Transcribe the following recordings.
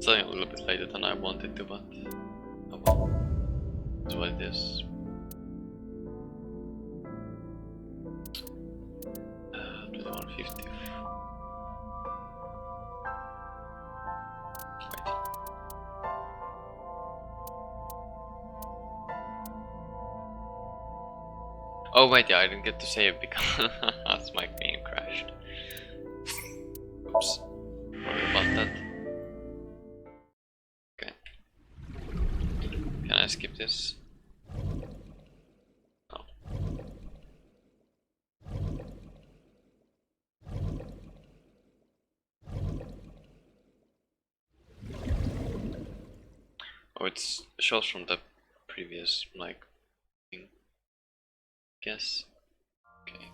Something a little bit later than I wanted to, but oh well. That's what it is. 2150. Wait. Oh wait, yeah, I didn't get to save because my game crashed. Oops. Sorry about that. Okay. Can I skip this? No. Oh, it's shows from the previous, like, thing. Guess. Okay.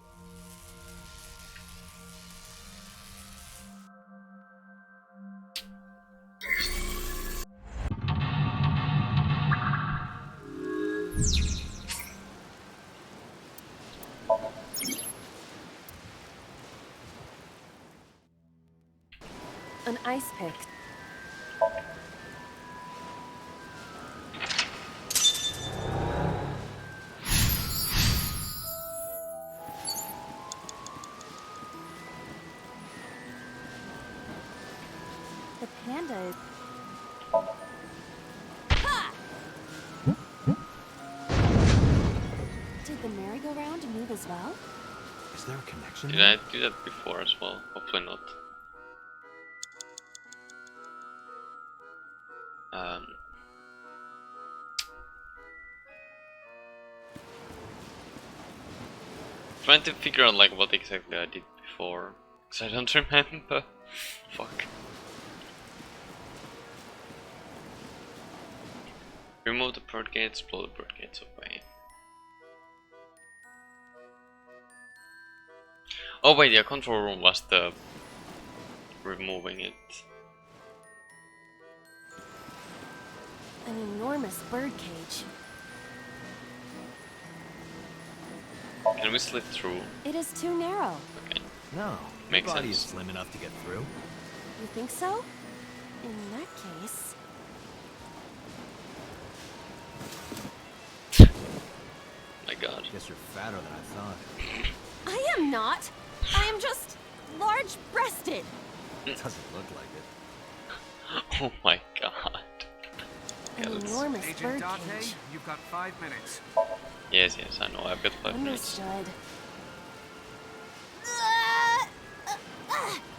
An ice pick. The panda is... Ha! Did the merry-go-round move as well? Is there a connection? Did I do that before as well? Hopefully not. Trying to figure out like what exactly I did before, because I don't remember. Fuck. Remove the bird gates, blow the bird gates away. Oh wait, yeah, control room was the removing it. An enormous bird cage. Can we slip through? It is too narrow. Okay. No, Makes your body sense. is slim enough to get through. You think so? In that case... My god. Guess you're fatter than I thought. I am not! I am just... large-breasted! Doesn't look like it. Oh my god. An Okay, let's- enormous Agent bird Date, cage. you've got 5 minutes. Yes, yes, I know. I've got 5 minutes. Understood.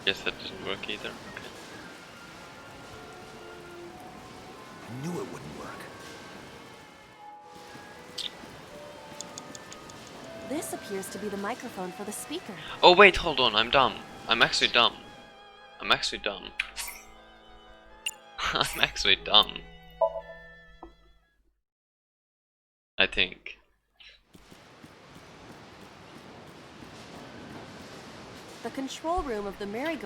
Guess that didn't work either. Okay. I knew it wouldn't work. This appears to be the microphone for the speaker. Oh wait, hold on. I'm dumb. I'm actually dumb. I'm actually dumb. I'm actually dumb. I think. The control room of the merry-go...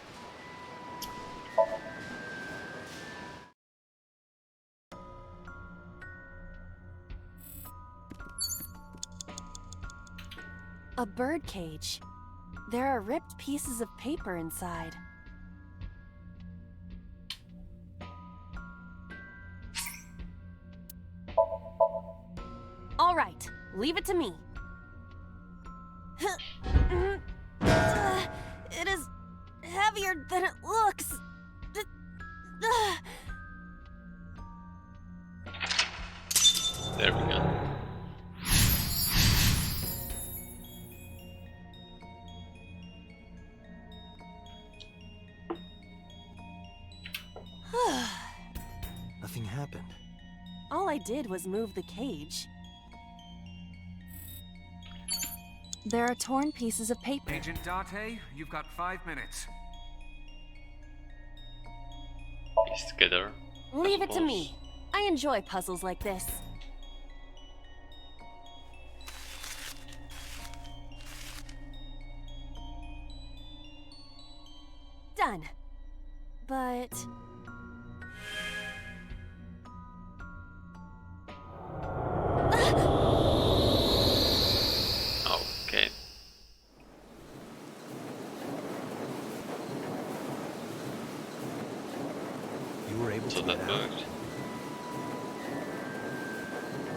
A bird cage. There are ripped pieces of paper inside. All right, leave it to me. It is heavier than it looks. There we go. Nothing happened. All I did was move the cage. There are torn pieces of paper. Agent Date, you've got 5 minutes. Piece together. Leave it to me. I enjoy puzzles like this. Done. But... Okay. You were able So to that get out? worked.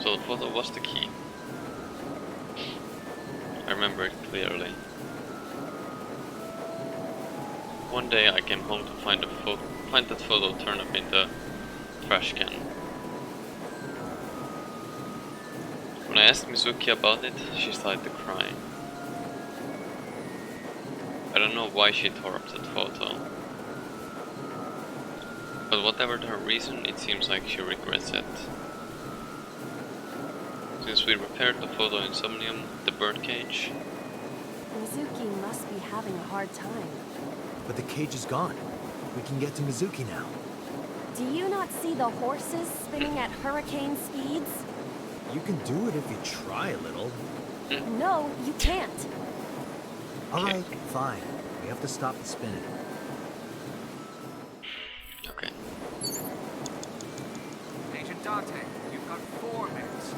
So the photo was the key. I remember it clearly. One day I came home to find that photo turned up in the trash can. When I asked Mizuki about it, she started to cry. I don't know why she tore up that photo. But whatever her reason, it seems like she regrets it. Since we repaired the photo in Somnium, the birdcage, Mizuki must be having a hard time. But the cage is gone. We can get to Mizuki now. Do you not see the horses spinning at hurricane speeds? You can do it if you try a little. No, you can't. Alright, fine. We have to stop the spinning. okay. Agent Dante, you've got 4 minutes.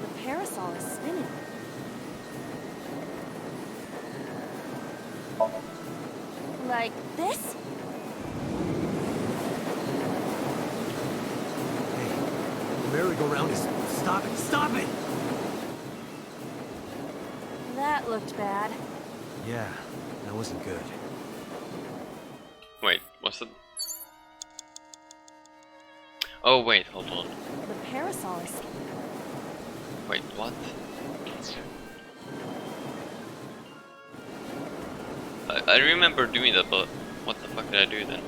The parasol is spinning. Like this? Hey, the merry-go-round is... Stop it! Stop it! That looked bad. Yeah, that wasn't good. Wait, what's the... Oh wait, hold on. The parasol is... Wait, what? I remember doing that, but what the fuck did I do then?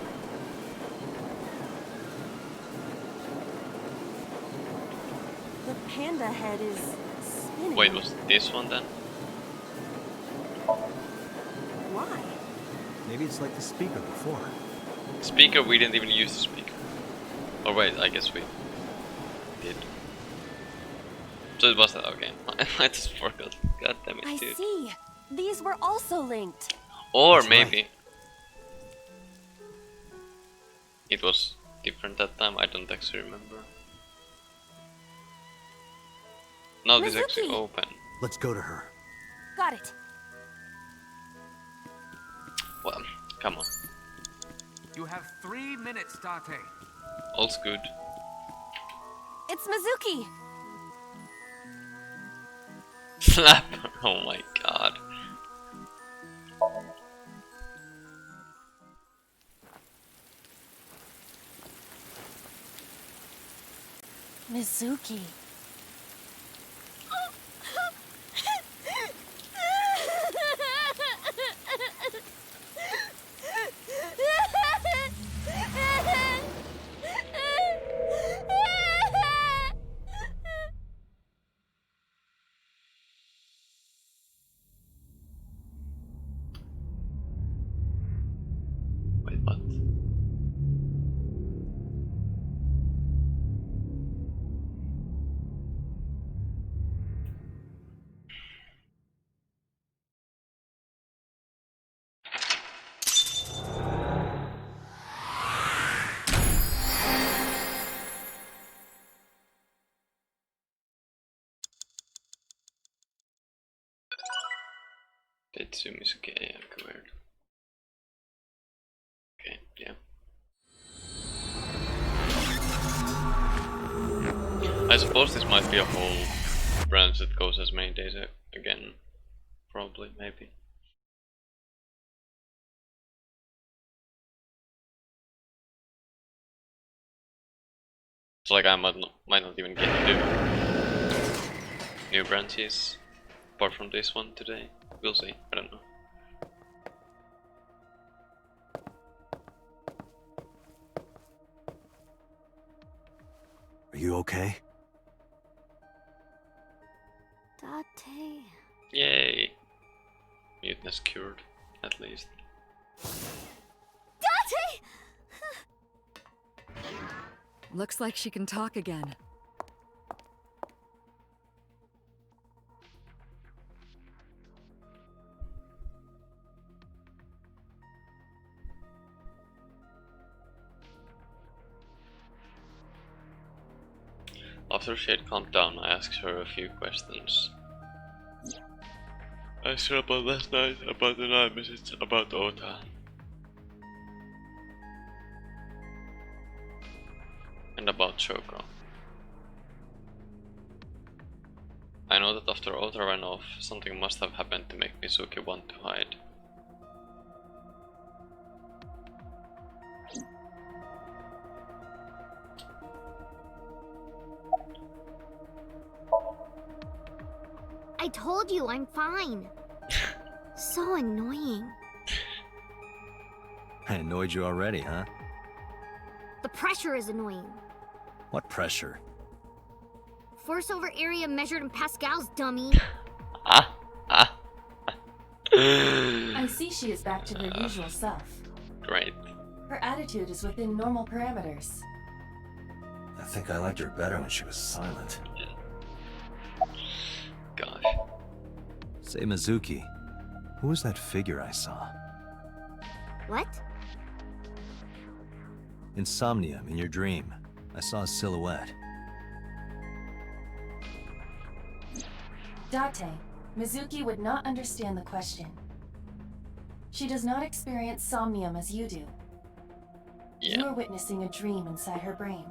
The panda head is spinning. Wait, was this one then? Why? Maybe it's like the speaker before. Speaker, we didn't even use the speaker. Oh wait, I guess we did. So it was that, okay. I just forgot. God damn it, I dude. see. These were also linked. Or That's maybe right. it was different that time, I don't actually remember. Now this is actually Mizuki! open. Let's go to her. Got it. Well, come on. You have 3 minutes, Dante. All's good. It's Mizuki. Slap her, oh my god. Mizuki. Wait, what? Tetsu Mizuki acquired. Okay, yeah. I suppose this might be a whole branch that goes as many days again. Probably, maybe. So like I might not even get to do new branches apart from this one today. We'll see. I don't know. Are you okay? Date. Yay! Muteness cured, at least. Date! Looks like she can talk again. After she had calmed down, I asked her a few questions. I asked her about last night, about the night message, about Ota. And about Choco. I know that after Oda ran off, something must have happened to make Mizuki want to hide. I told you I'm fine. So annoying. I annoyed you already, huh? The pressure is annoying. What pressure? Force over area measured in pascals, dummy. Ah! Ah! I see she is back to her usual self. Great. Her attitude is within normal parameters. I think I liked her better when she was silent. Gosh. Say, Mizuki, who was that figure I saw? What? In Somnium, in your dream, I saw a silhouette. Date, Mizuki would not understand the question. She does not experience somnium as you do. You Yeah. are witnessing a dream inside her brain.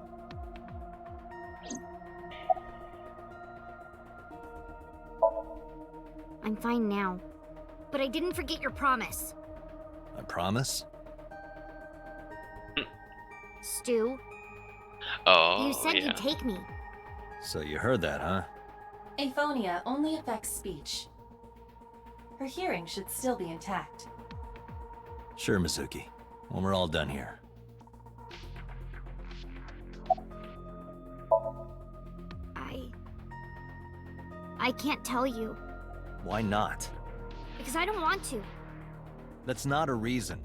I'm fine now. But I didn't forget your promise. I promise? Stu, Oh, you said yeah. you'd take me. So you heard that, huh? Aphonia only affects speech. Her hearing should still be intact. Sure, Mizuki. When we're all done here. I can't tell you. Why not? Because I don't want to. That's not a reason.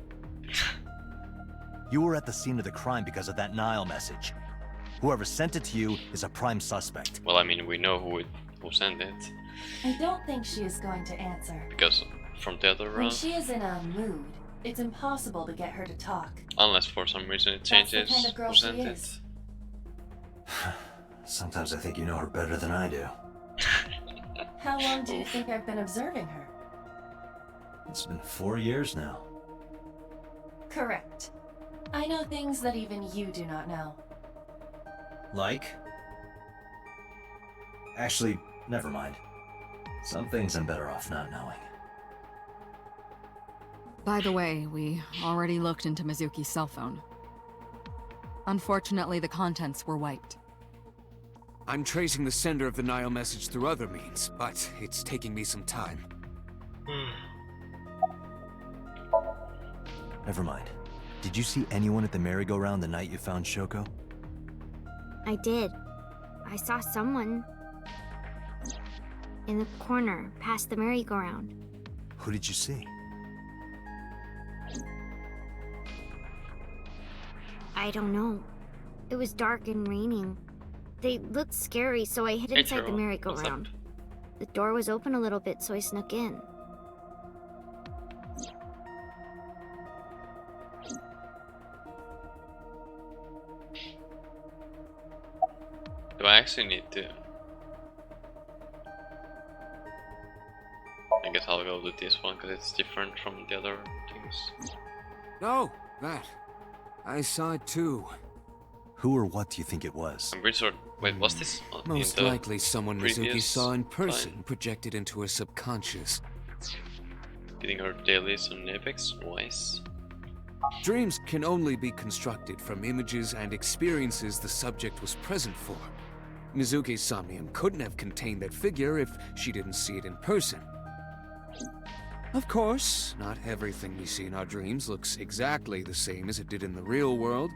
You were at the scene of the crime because of that Nile message. Whoever sent it to you is a prime suspect. Well, I mean, we know who sent it. I don't think she is going to answer. Because from the other When round, she is in a mood, it's impossible to get her to talk. unless for some reason it That's changes the kind of girl who she sent is. it. Sometimes I think you know her better than I do. How long do you think I've been observing her? It's been 4 years now. Correct. I know things that even you do not know. Like? Actually, never mind. Some things I'm better off not knowing. By the way, we already looked into Mizuki's cell phone. Unfortunately, the contents were wiped. I'm tracing the sender of the Nile message through other means, but it's taking me some time. Never mind. Did you see anyone at the merry-go-round the night you found Shoko? I did. I saw someone in the corner past the merry-go-round. Who did you see? I don't know. It was dark and raining. They looked scary, so I hid Hey, inside the Taro, merry-go-round. what's The door was open a little bit, so I snuck in. Do I actually need to? I guess I'll go with this one because it's different from the other things. Oh, that. I saw it too. Who or what do you think it was? I'm pretty sure. Wait, what's this? In Most the likely someone Mizuki previous saw in person, time? projected into her subconscious. Getting her dailies on Apex? Nice. Dreams can only be constructed from images and experiences the subject was present for. Mizuki's Somnium couldn't have contained that figure if she didn't see it in person. Of course, not everything we see in our dreams looks exactly the same as it did in the real world.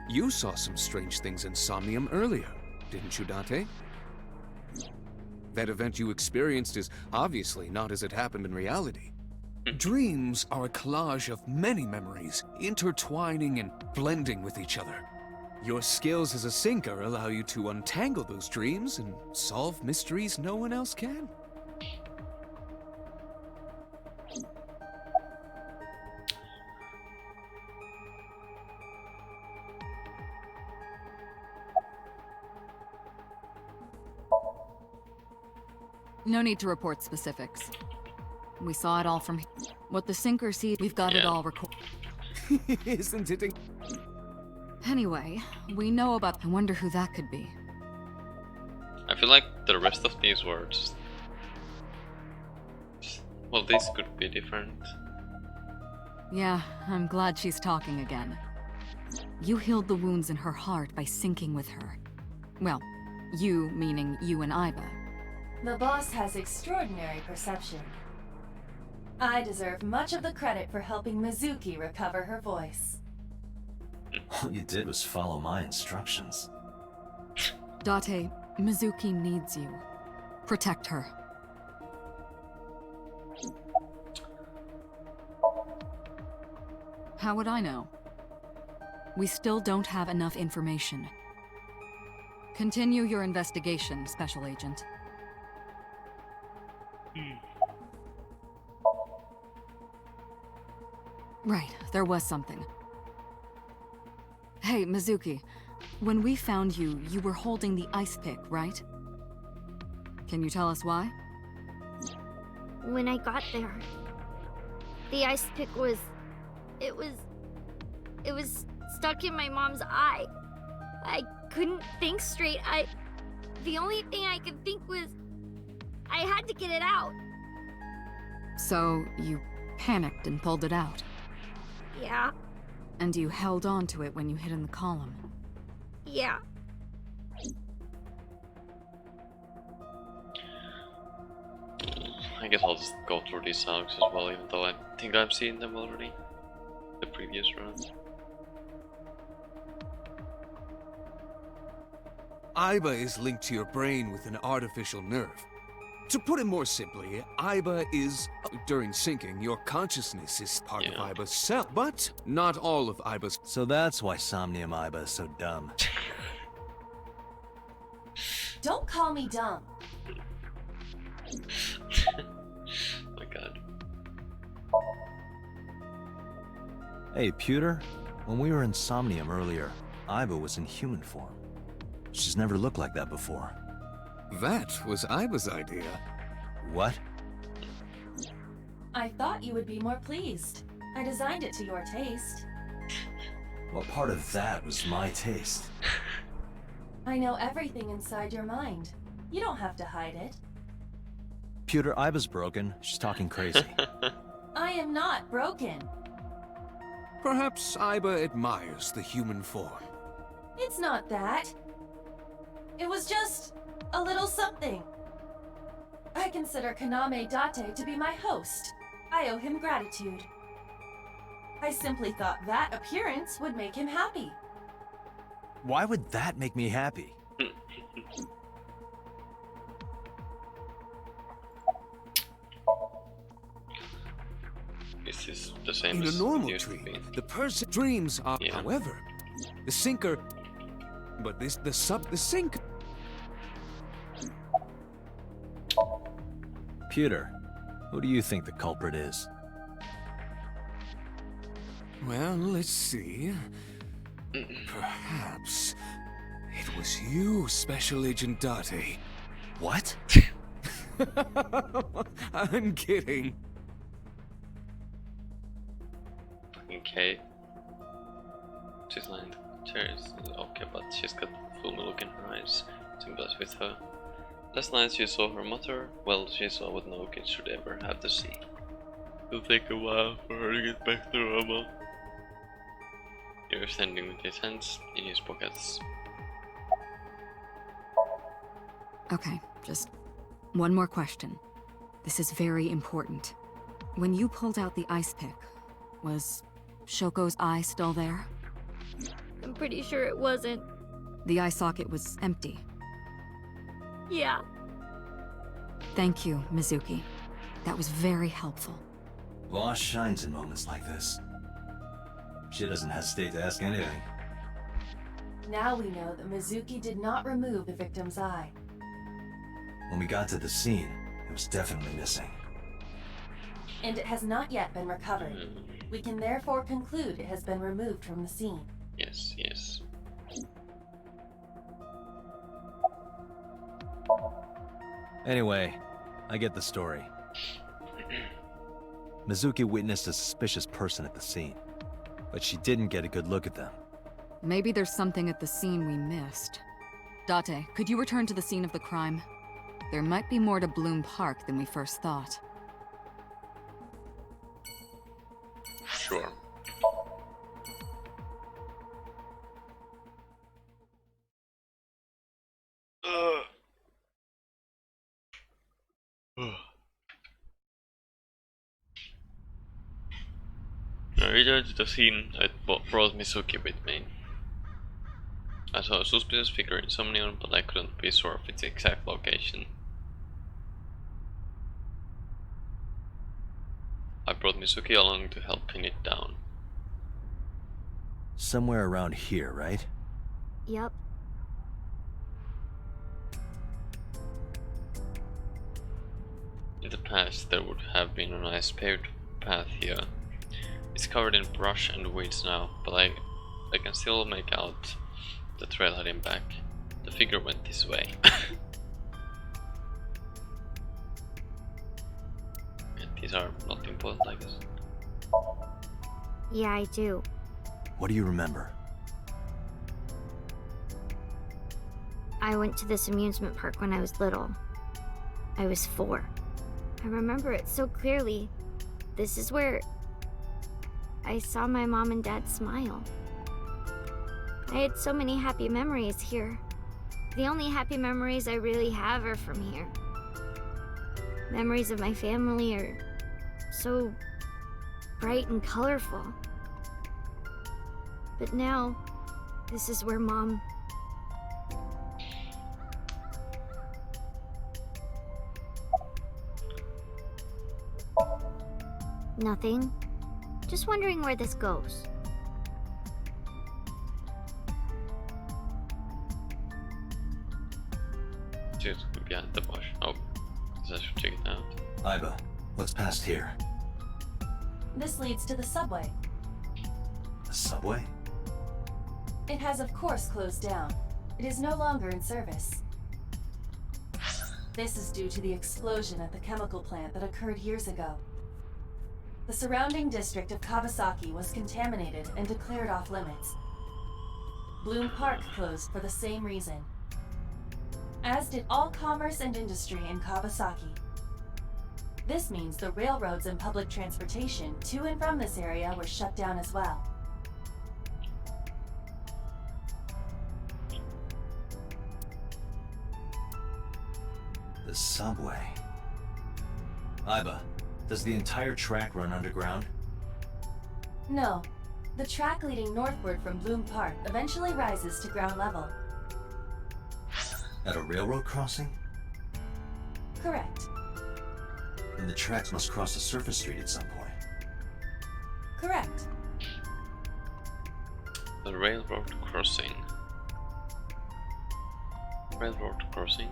You saw some strange things in Somnium earlier, didn't you, Date? That event you experienced is obviously not as it happened in reality. Dreams are a collage of many memories, intertwining and blending with each other. Your skills as a sinker allow you to untangle those dreams and solve mysteries no one else can. No need to report specifics. We saw it all from what the sinker sees. We've got it Yeah. all recorded. Isn't it? Anyway, we know about... I wonder who that could be. I feel like the rest of these words. Well, this could be different. Yeah, I'm glad she's talking again. You healed the wounds in her heart by syncing with her. Well, you meaning you and Iba. The boss has extraordinary perception. I deserve much of the credit for helping Mizuki recover her voice. All you did was follow my instructions. Date, Mizuki needs you. Protect her. How would I know? We still don't have enough information. Continue your investigation, Special Agent. Right, there was something. Hey, Mizuki. When we found you, you were holding the ice pick, right? Can you tell us why? When I got there, the ice pick was... It was stuck in my mom's eye. I couldn't think straight. The only thing I could think was... I had to get it out. So, you panicked and pulled it out. Yeah, And you held on to it when you hid in the column. yeah. I guess I'll just go through these songs as well, even though I think I've seen them already. The previous round. Iba is linked to your brain with an artificial nerve. To put it more simply, Iba is, during syncing, your consciousness is part of Iba's cell, but not all of Iba's. So that's why Somnium Iba is so dumb. Don't call me dumb. Oh my god. Hey, Pewter, when we were in Somnium earlier, Iba was in human form. She's never looked like that before. That was Iba's idea. What? I thought you would be more pleased. I designed it to your taste. What part of that was my taste? I know everything inside your mind. You don't have to hide it. Pewter, Iba's broken. She's talking crazy. I am not broken. Perhaps Iba admires the human form. It's not that. It was just a little something. I consider Kaname Date to be my host. I owe him gratitude. I simply thought that appearance would make him happy. Why would that make me happy? This is the same In a as normal it used to dream, be. the person dreams are, Yeah. however, the sinker. But the sink. Pewter, who do you think the culprit is? Well, let's see. Perhaps it was you, Special Agent Date. What? I'm kidding. Okay. She's lying. Cheers. Okay, but she's got full look in her eyes. Sympathize with her. Last night she saw her mother. Well, she saw what no kid should ever have to see. It'll take a while for her to get back to normal. He was standing with his hands in his pockets. Okay, just one more question. This is very important. When you pulled out the ice pick, was Shoko's eye still there? I'm pretty sure it wasn't. The eye socket was empty. Yeah. Thank you, Mizuki. That was very helpful. Boss shines in moments like this. She doesn't hesitate to ask anything. Now we know that Mizuki did not remove the victim's eye. When we got to the scene, it was definitely missing. And it has not yet been recovered. We can therefore conclude it has been removed from the scene. Yes, yes. Anyway, I get the story. Mizuki witnessed a suspicious person at the scene, but she didn't get a good look at them. Maybe there's something at the scene we missed. Date, could you return to the scene of the crime? There might be more to Bloom Park than we first thought. Sure. I returned to the scene. I brought Mizuki with me. I saw a suspicious figure in Somnium, but I couldn't be sure of its exact location. I brought Mizuki along to help pin it down. Somewhere around here, right? Yep. In the past, there would have been a nice paved path here. It's covered in brush and weeds now, but I can still make out the trail heading back. The figure went this way. And these are not important, I guess. Yeah, I do. What do you remember? I went to this amusement park when I was little. I was 4. I remember it so clearly. This is where I saw my mom and dad smile. I had so many happy memories here. The only happy memories I really have are from here. Memories of my family are so bright and colorful. But now, this is where Mom... Nothing. Just wondering where this goes. Just behind the bush. Oh, I should check it out. Iba, what's past here? This leads to the subway. The subway? It has of course closed down. It is no longer in service. This is due to the explosion at the chemical plant that occurred years ago. The surrounding district of Kawasaki was contaminated and declared off limits. Bloom Park closed for the same reason, as did all commerce and industry in Kawasaki. This means the railroads and public transportation to and from this area were shut down as well. The subway. Iba, does the entire track run underground? No. The track leading northward from Bloom Park eventually rises to ground level. At a railroad crossing? Correct. Then the tracks must cross a surface street at some point. Correct. The railroad crossing. Railroad crossing?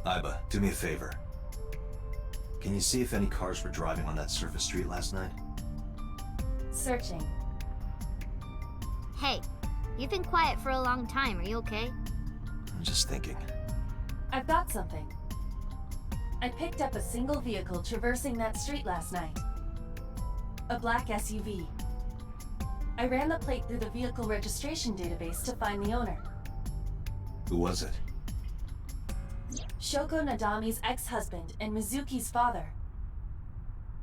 Iba, do me a favor. Can you see if any cars were driving on that surface street last night? Searching. Hey, you've been quiet for a long time. Are you okay? I'm just thinking. I've got something. I picked up a single vehicle traversing that street last night. A black SUV. I ran the plate through the vehicle registration database to find the owner. Who was it? Shoko Nadami's ex-husband and Mizuki's father.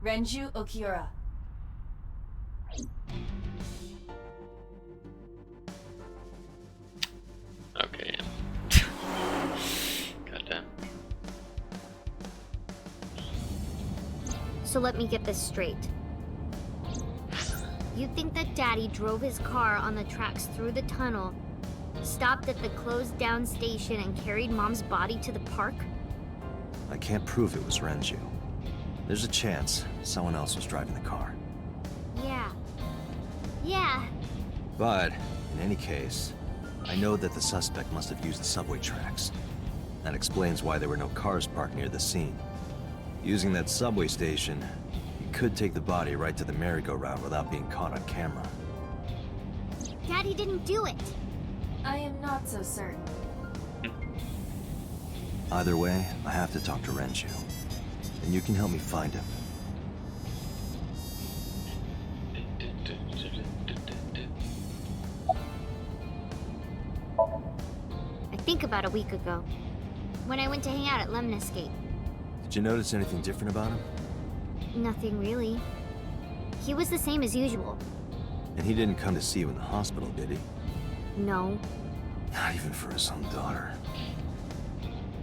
Renju Okiura. Okay, yeah. Goddamn. So let me get this straight. You think that Daddy drove his car on the tracks through the tunnel, stopped at the closed down station, and carried Mom's body to the park? I can't prove it was Renju. There's a chance someone else was driving the car. Yeah. But, in any case, I know that the suspect must have used the subway tracks. That explains why there were no cars parked near the scene. Using that subway station, you could take the body right to the merry-go-round without being caught on camera. Daddy didn't do it. I am not so certain. Either way, I have to talk to Renju. And you can help me find him. think about a week ago. When I went to hang out at Lemniscape. Did you notice anything different about him? Nothing really. He was the same as usual. And he didn't come to see you in the hospital, did he? No. Not even for his own daughter.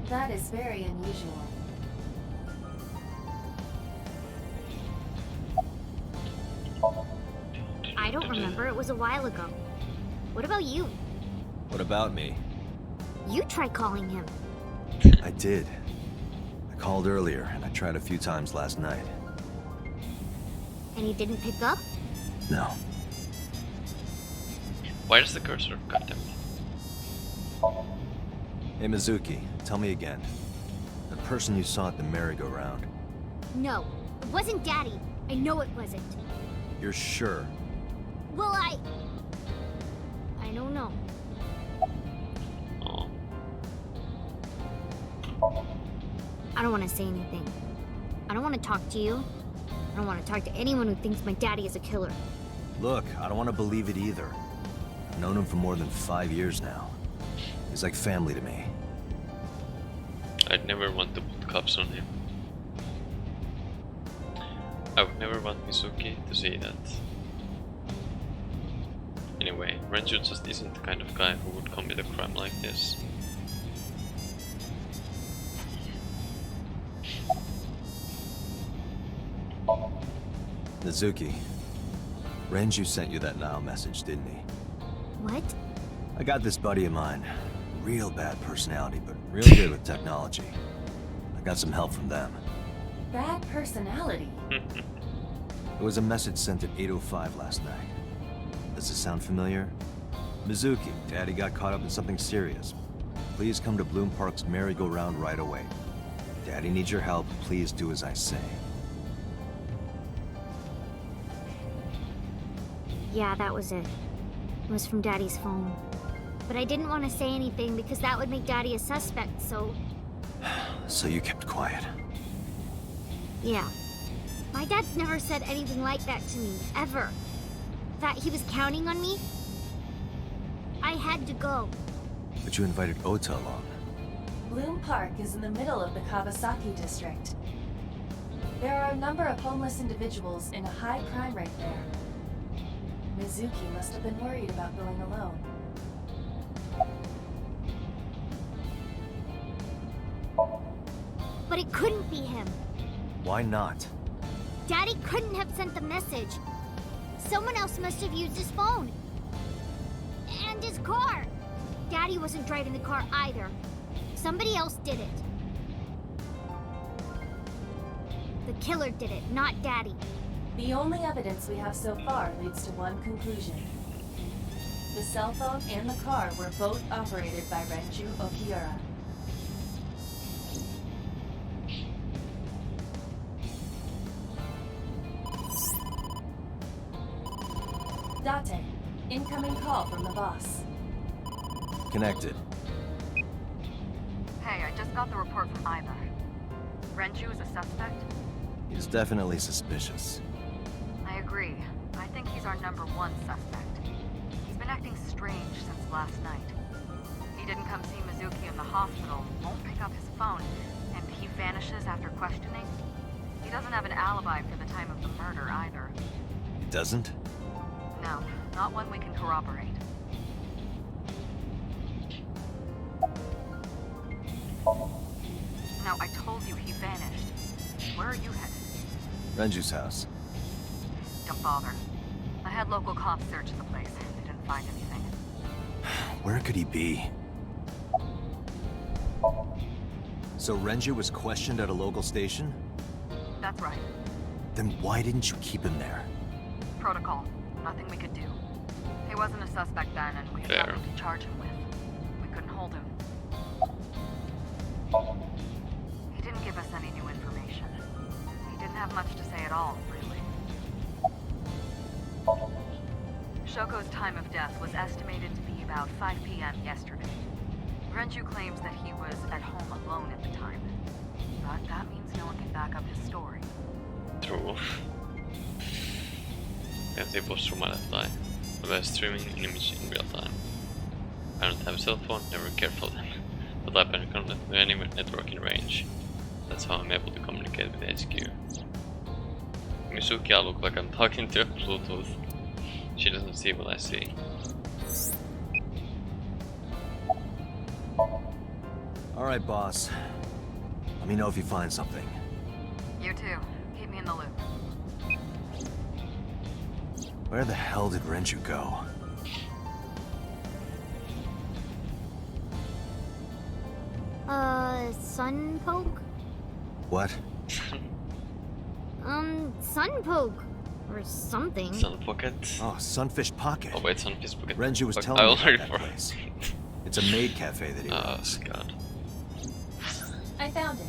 That is very unusual. I don't remember. It was a while ago. What about you? What about me? You tried calling him. I did. I called earlier, and I tried a few times last night. And he didn't pick up? No. Why does the cursor? Goddamn. Hey, Mizuki, tell me again. The person you saw at the merry-go-round. No. It wasn't Daddy. I know it wasn't. You're sure? Well, I don't know. Oh. I don't want to say anything. I don't want to talk to you. I don't want to talk to anyone who thinks my daddy is a killer. Look, I don't want to believe it either. I've known him for more than 5 years now. He's like family to me. I'd never want to put cuffs on him. I would never want Mizuki to see that. Anyway, Renju just isn't the kind of guy who would commit a crime like this. Mizuki, Renju sent you that Nile message, didn't he? What? I got this buddy of mine. Real bad personality, but real good with technology. I got some help from them. Bad personality. It was a message sent at 8:05 last night. Does this sound familiar? Mizuki, Daddy got caught up in something serious. Please come to Bloom Park's merry-go-round right away. Daddy needs your help. Please do as I say. Yeah, that was it. It was from Daddy's phone. But I didn't want to say anything because that would make Daddy a suspect, so... So you kept quiet. Yeah. My dad's never said anything like that to me, ever. That he was counting on me? I had to go. But you invited Ota along. Bloom Park is in the middle of the Kawasaki district. There are a number of homeless individuals in a high crime rate there. Mizuki must have been worried about going alone. But it couldn't be him. Why not? Daddy couldn't have sent the message. Someone else must have used his phone. And his car. Daddy wasn't driving the car either. Somebody else did it. The killer did it, not Daddy. The only evidence we have so far leads to one conclusion. The cell phone and the car were both operated by Renju Okiura. Date, incoming call from the boss. Connected. Hey, I just got the report from Iva. Renju is a suspect? He's definitely suspicious. I agree. I think he's our #1 suspect. He's been acting strange since last night. He didn't come see Mizuki in the hospital, won't pick up his phone, and he vanishes after questioning. He doesn't have an alibi for the time of the murder either. He doesn't? No, not one we can corroborate. Now, I told you he vanished. Where are you headed? Renju's house. Don't bother. I had local cops search the place. They didn't find anything. Where could he be? So Renju was questioned at a local station? That's right. Then why didn't you keep him there? Protocol. Nothing we could do. He wasn't a suspect then, and we had Fair. nothing to charge him with. We couldn't hold him. He didn't give us any new information. He didn't have much to say at all, really. Shoko's time of death was estimated to be about 5 p.m. yesterday. Renju claims that he was at home alone at the time. But that means no one can back up his story. True. Can't say boss from my left eye. The best streaming an image in real time. I don't have a cell phone, never cared for them. But I can connect to any networking range. That's how I'm able to communicate with HQ. Mizuki, I look like I'm talking to Bluetooth. She doesn't see what I see. Alright, boss. Let me know if you find something. You too. Keep me in the loop. Where the hell did Renju go? Sun poke? What? Sun poke. Or something. Sun Pocket. Oh, Sunfish Pocket. Oh wait, Sunfish Pocket. Renju was Fuck, telling I me about already that forgot. place. It's a maid cafe that he Oh runs. god. I found it.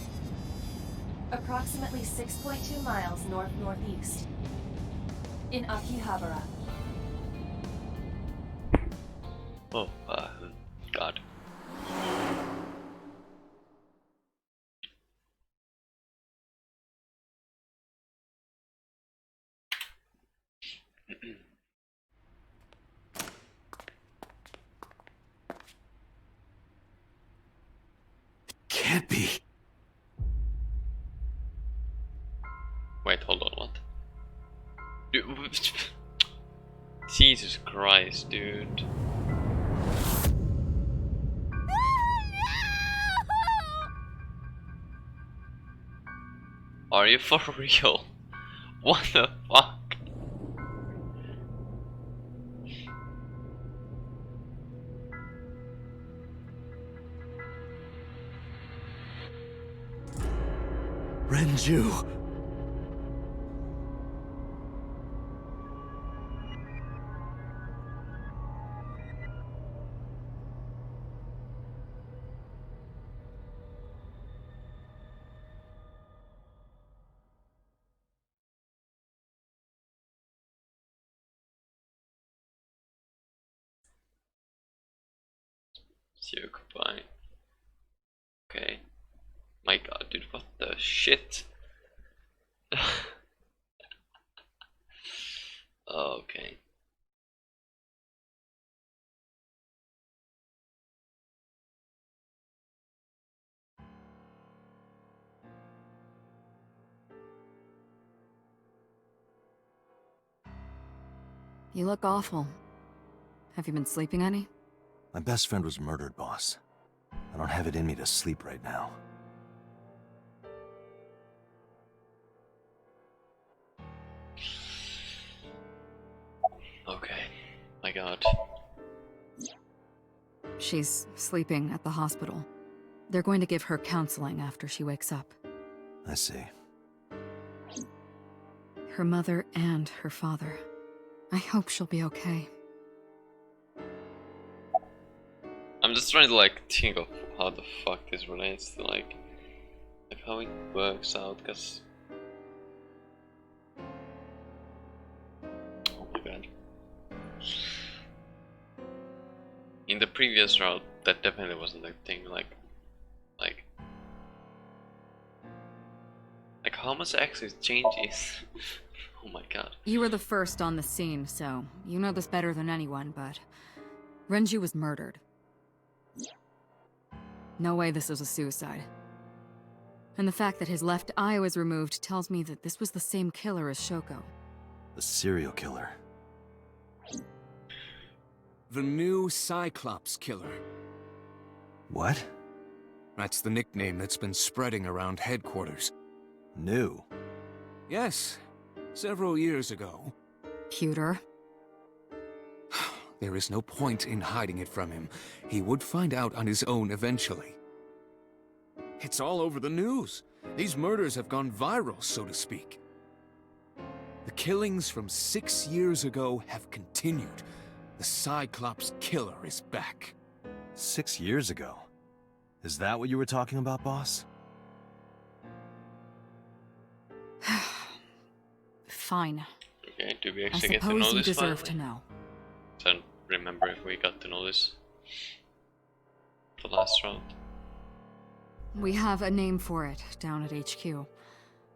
Approximately 6.2 miles north-northeast. In Akihabara. Oh, god. Can't be. Wait, hold on, what? Dude, Jesus Christ, dude. Are you for real? What the fuck? Renju. See you, goodbye. Okay. My god, dude, what the shit? Okay. You look awful. Have you been sleeping any? My best friend was murdered, boss. I don't have it in me to sleep right now. Okay. My god. She's sleeping at the hospital. They're going to give her counseling after she wakes up. I see. Her mother and her father. I hope she'll be okay. I'm just trying to like think of how the fuck this relates to like how it works out, cause oh my god. In the previous route, that definitely wasn't a thing. Like how much access changes. Oh my god. You were the first on the scene, so you know this better than anyone, but Renju was murdered. No way this was a suicide. And the fact that his left eye was removed tells me that this was the same killer as Shoko. The serial killer. The new Cyclops killer. What? That's the nickname that's been spreading around headquarters. New. Yes, several years ago. Pewter. There is no point in hiding it from him. He would find out on his own eventually. It's all over the news. These murders have gone viral, so to speak. The killings from 6 years ago have continued. The Cyclops killer is back. 6 years ago. Is that what you were talking about, boss? Fine. Okay, do we I actually get to know suppose you this deserve finally? to know. I don't remember if we got to know this the last round. We have a name for it down at HQ.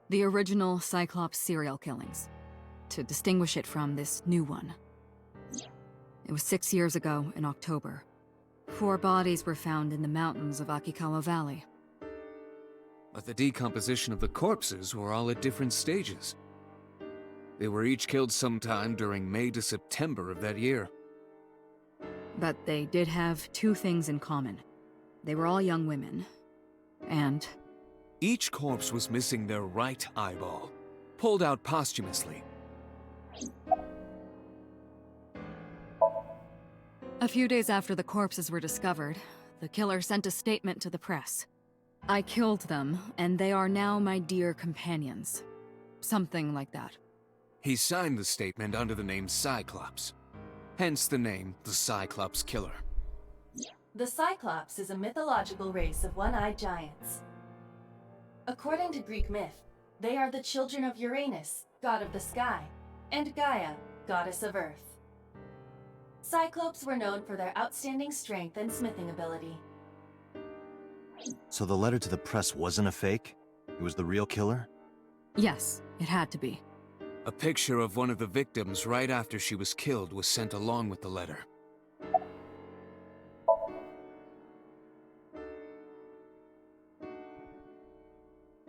The original Cyclops serial killings. To distinguish it from this new one. It was 6 years ago in October. 4 bodies were found in the mountains of Akikawa Valley. But the decomposition of the corpses were all at different stages. They were each killed sometime during May to September of that year. But they did have 2 things in common. They were all young women. And Each corpse was missing their right eyeball, pulled out posthumously. a few days after the corpses were discovered, the killer sent a statement to the press. I killed them, and they are now my dear companions. Something like that. He signed the statement under the name Cyclops. Hence the name, the Cyclops Killer. The Cyclops is a mythological race of one-eyed giants. According to Greek myth, they are the children of Uranus, god of the sky, and Gaia, goddess of earth. Cyclopes were known for their outstanding strength and smithing ability. So the letter to the press wasn't a fake? It was the real killer? Yes, it had to be. A picture of one of the victims right after she was killed was sent along with the letter.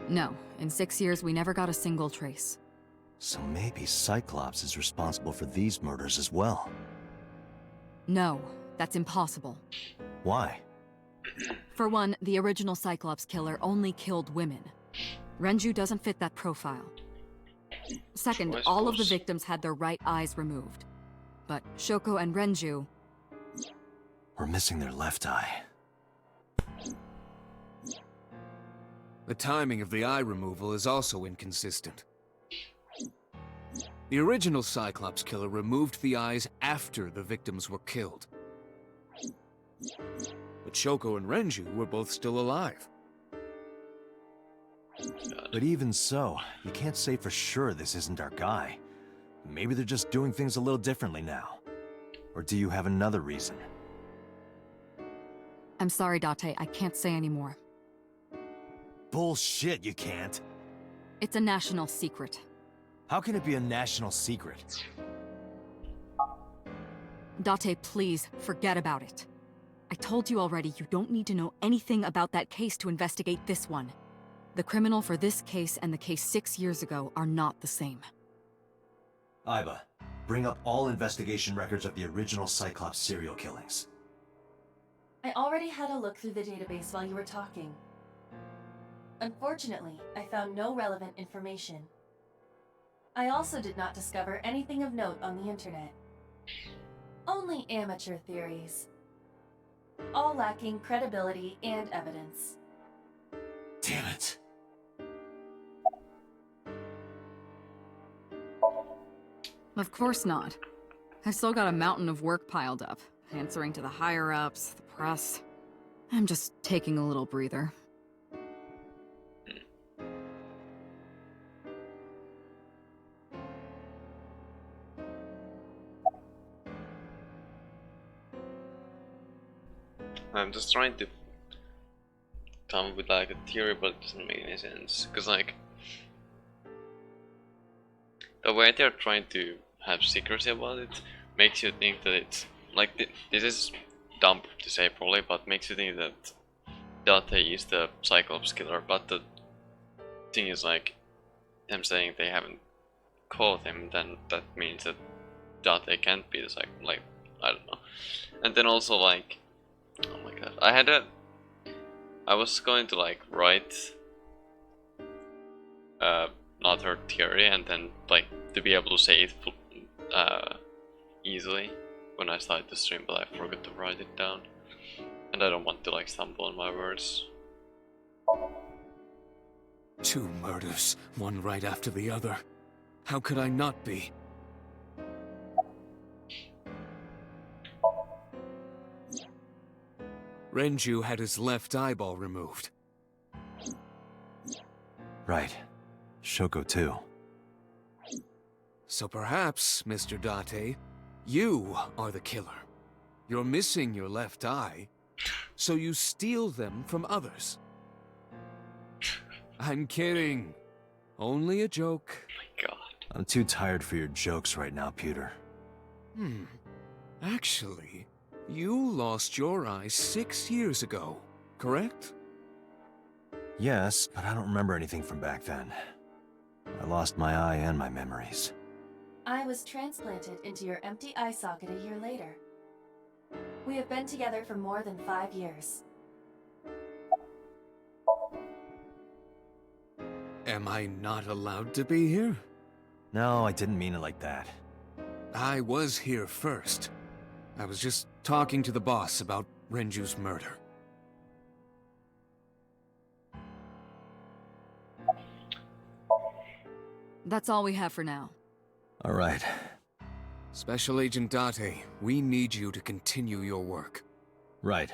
No, in 6 years we never got a single trace. So maybe Cyclops is responsible for these murders as well. No, that's impossible. Why? For one, the original Cyclops killer only killed women. Renju doesn't fit that profile. Second, I all of the suppose. victims had their right eyes removed. But Shoko and Renju, We're missing their left eye. The timing of the eye removal is also inconsistent. The original Cyclops Killer removed the eyes after the victims were killed. But Shoko and Renju were both still alive. But even so, you can't say for sure this isn't our guy. Maybe they're just doing things a little differently now. Or do you have another reason? I'm sorry, Date, I can't say anymore. Bullshit, you can't. It's a national secret. How can it be a national secret? Date, please, forget about it. I told you already you don't need to know anything about that case to investigate this one. The criminal for this case and the case 6 years ago are not the same. Iba, bring up all investigation records of the original Cyclops serial killings. I already had a look through the database while you were talking. Unfortunately, I found no relevant information. I also did not discover anything of note on the internet. Only amateur theories. All lacking credibility and evidence. Damn it. Of course not. I've still got a mountain of work piled up, answering to the higher-ups, the press. I'm just taking a little breather. I'm just trying to come up with like a theory, but it doesn't make any sense. Cause like the way they're trying to have secrecy about it makes you think that it's like this is dumb to say probably, but makes you think that Date is the Cyclops killer. But the thing is like them saying they haven't caught him, then that means that Date can't be the Cyclops. Like I don't know. And then also like, oh my god, I was going to like write another theory and then like to be able to say it easily when I started the stream, but I forgot to write it down, and I don't want to like stumble on my words. 2 murders, one right after the other. How could I not be? Renju had his left eyeball removed. Right. Shoko too. So perhaps, Mr. Date, you are the killer. You're missing your left eye, so you steal them from others. I'm kidding. Only a joke. My god. I'm too tired for your jokes right now, Peter. Actually, You lost your eye 6 years ago, correct? Yes, but I don't remember anything from back then. I lost my eye and my memories. I was transplanted into your empty eye socket a year later. We have been together for more than 5 years. Am I not allowed to be here? No, I didn't mean it like that. I was here first. I was just talking to the boss about Renju's murder. That's all we have for now. All right. Special Agent Date, we need you to continue your work. Right.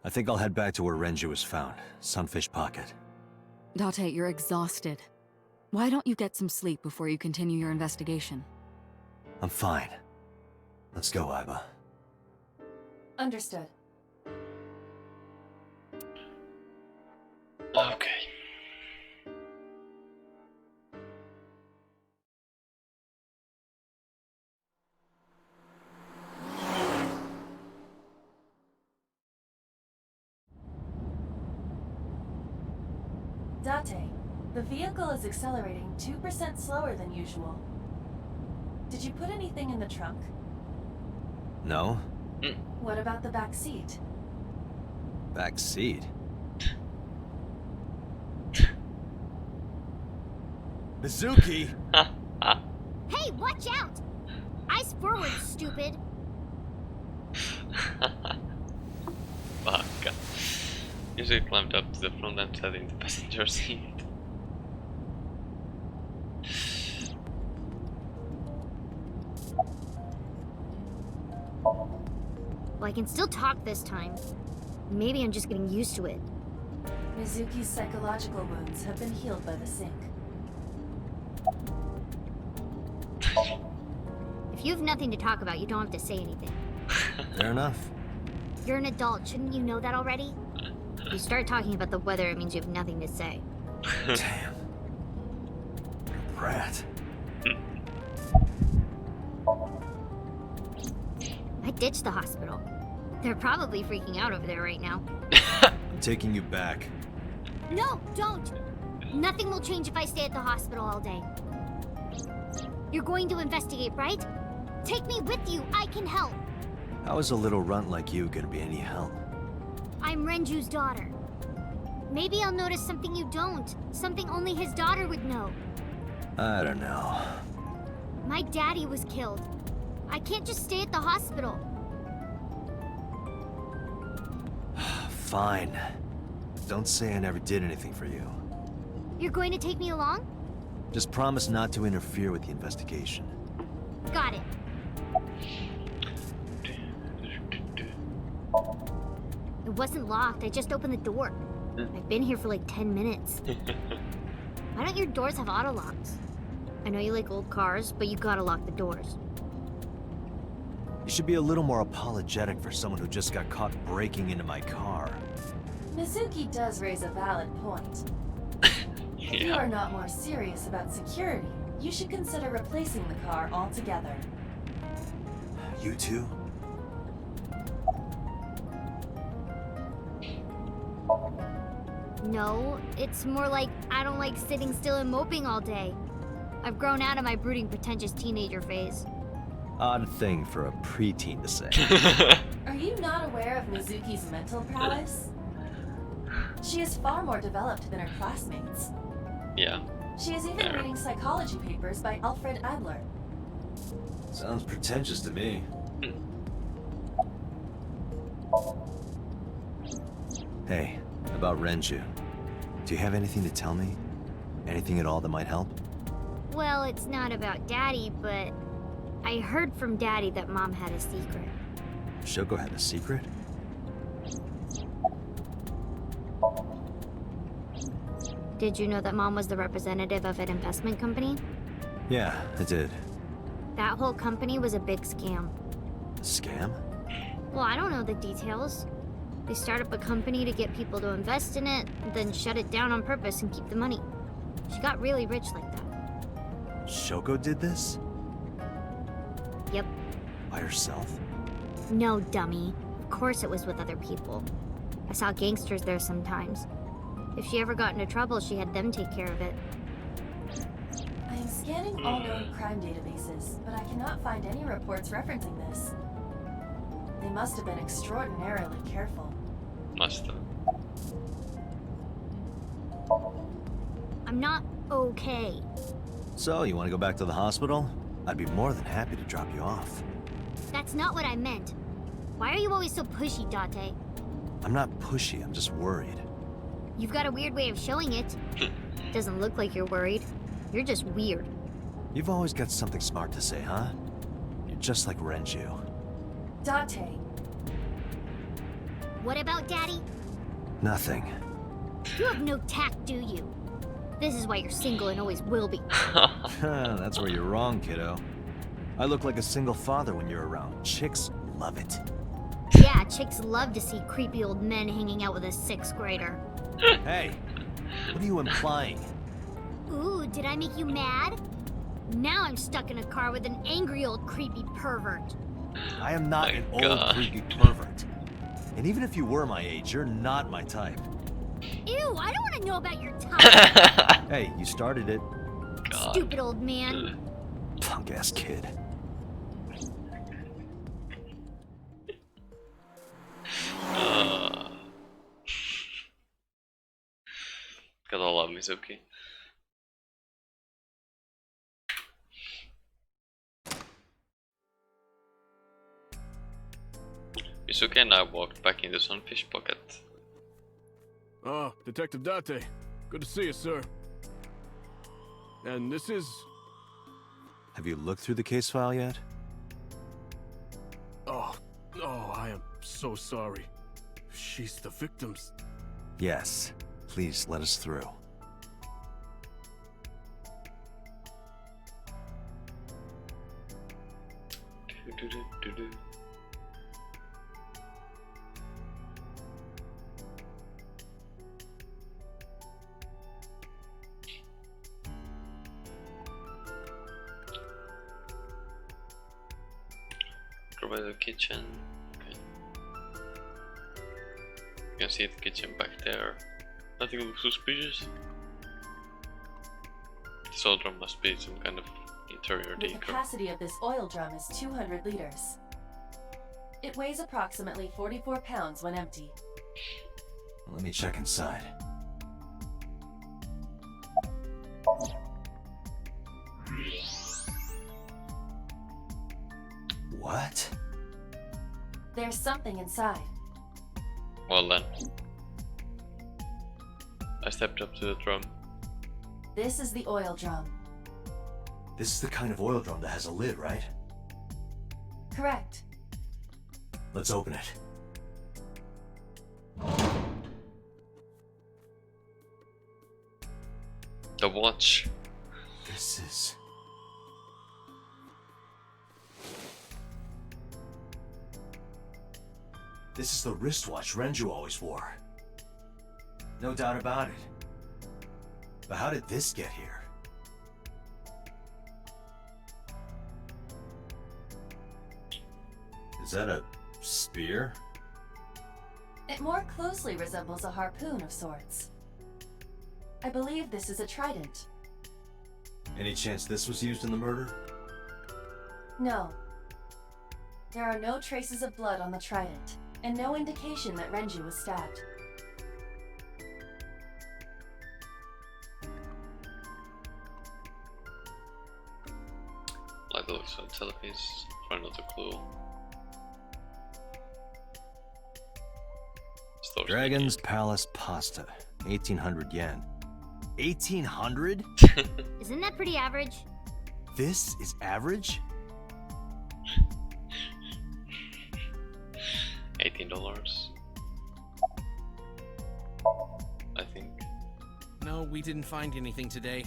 I think I'll head back to where Renju was found, Sunfish Pocket. Date, you're exhausted. Why don't you get some sleep before you continue your investigation? I'm fine. Let's go, Iba. Understood. Okay. Date, the vehicle is accelerating 2% slower than usual. Did you put anything in the trunk? No? What about the back seat? Back seat? Mizuki! Hey, watch out! Eyes forward, stupid! Fuck. Usually climbed up to the front and sat in the passenger seat. Well, I can still talk this time. Maybe I'm just getting used to it. Mizuki's psychological wounds have been healed by the sink. If you have nothing to talk about, you don't have to say anything. Fair enough. You're an adult, shouldn't you know that already? If you start talking about the weather, it means you have nothing to say. Damn. Brat. I ditched the hospital. They're probably freaking out over there right now. I'm taking you back. No, don't! Nothing will change if I stay at the hospital all day. You're going to investigate, right? Take me with you, I can help! How is a little runt like you gonna be any help? I'm Renju's daughter. Maybe I'll notice something you don't. Something only his daughter would know. I don't know. My daddy was killed. I can't just stay at the hospital. Fine. Don't say I never did anything for you. You're going to take me along? Just promise not to interfere with the investigation. Got it. It wasn't locked, I just opened the door. I've been here for like 10 minutes. Why don't your doors have auto locks? I know you like old cars, but you gotta lock the doors. You should be a little more apologetic for someone who just got caught breaking into my car. Mizuki does raise a valid point. If you are not more serious about security, you should consider replacing the car altogether. You too? No, it's more like I don't like sitting still and moping all day. I've grown out of my brooding, pretentious teenager phase. Odd thing for a preteen to say. Are you not aware of Mizuki's mental prowess? She is far more developed than her classmates. Yeah. She is even Fair. reading psychology papers by Alfred Adler. Sounds pretentious to me. Hey, about Renju. Do you have anything to tell me? Anything at all that might help? Well, it's not about Daddy, but I heard from Daddy that Mom had a secret. Shoko had a secret? Did you know that Mom was the representative of an investment company? Yeah, I did. That whole company was a big scam. A scam? Well, I don't know the details. They start up a company to get people to invest in it, then shut it down on purpose and keep the money. She got really rich like that. Shoko did this? Yep. By herself? No, dummy. Of course it was with other people. I saw gangsters there sometimes. If she ever got into trouble, she had them take care of it. I am scanning all known crime databases, but I cannot find any reports referencing this. They must have been extraordinarily careful. Must have. I'm not okay. So, you want to go back to the hospital? I'd be more than happy to drop you off. That's not what I meant. Why are you always so pushy, Date? I'm not pushy, I'm just worried. You've got a weird way of showing it. Doesn't look like you're worried. You're just weird. You've always got something smart to say, huh? You're just like Renju. Date, What about Daddy? Nothing. You have no tact, do you? This is why you're single and always will be. That's where you're wrong, kiddo. I look like a single father when you're around. Chicks love it. Yeah, chicks love to see creepy old men hanging out with a 6th grader. Hey, what are you implying? Ooh, did I make you mad? Now I'm stuck in a car with an angry old creepy pervert. I am not My an old God. creepy pervert. And even if you were my age, you're not my type. Ew, I don't want to know about your type. Hey, you started it. God. Stupid old man. Punk-ass kid. Gotta love Mizuki. Mizuki and I walked back in the sunfish pocket. Ah, Detective Date. Good to see you, sir. And this is... Have you looked through the case file yet? Oh, I am so sorry. She's the victim's... Yes. Please let us through. Do-do-do-do-do. Go by the kitchen. Okay. You can see the kitchen back there. Nothing looks suspicious. This oil drum must be some kind of interior the decor. capacity of this oil drum is 200 liters. It weighs approximately 44 pounds when empty. Let me check inside. What? There's something inside. Well then. I stepped up to the drum. This is the oil drum. This is the kind of oil drum that has a lid, right? Correct. Let's open it. The watch. This is... This is the wristwatch Renju always wore. No doubt about it. But how did this get here? Is that a spear? It more closely resembles a harpoon of sorts. I believe this is a trident. Any chance this was used in the murder? No. There are no traces of blood on the trident, and no indication that Renju was stabbed. Like the looks of the telepiece. For another clue. Store's Dragon's Palace Pasta. 1800 yen. 1800? Isn't that pretty average? This is average? $18. I think. No, we didn't find anything today.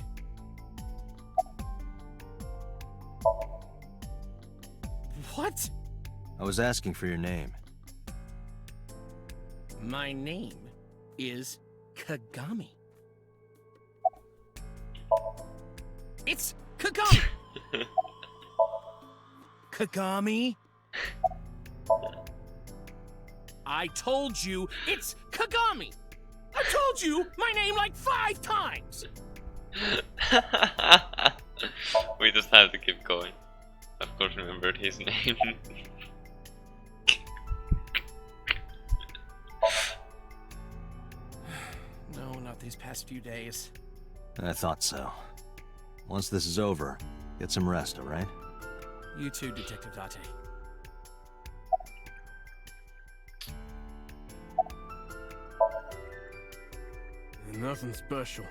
What? I was asking for your name. My name is Kagami. It's Kagami! Kagami? I told you it's Kagami! I told you my name like 5 times! We just have to keep going. Of course, remembered his name. No, not these past few days. I thought so. Once this is over, get some rest, alright? You too, Detective Date. Nothing special.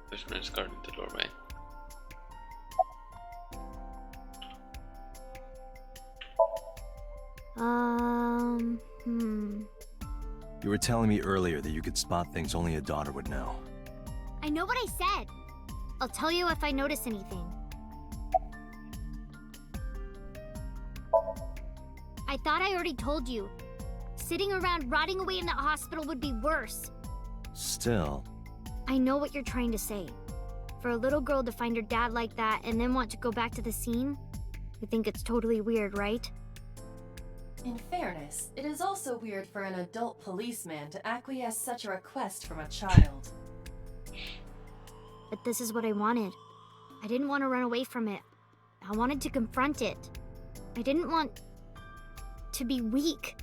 There's a man's guard in the doorway. You were telling me earlier that you could spot things only a daughter would know. I know what I said. I'll tell you if I notice anything. I thought I already told you. Sitting around rotting away in that hospital would be worse. Still, I know what you're trying to say. For a little girl to find her dad like that and then want to go back to the scene, you think it's totally weird, right? In fairness, it is also weird for an adult policeman to acquiesce such a request from a child. But this is what I wanted. I didn't want to run away from it. I wanted to confront it. I didn't want to be weak.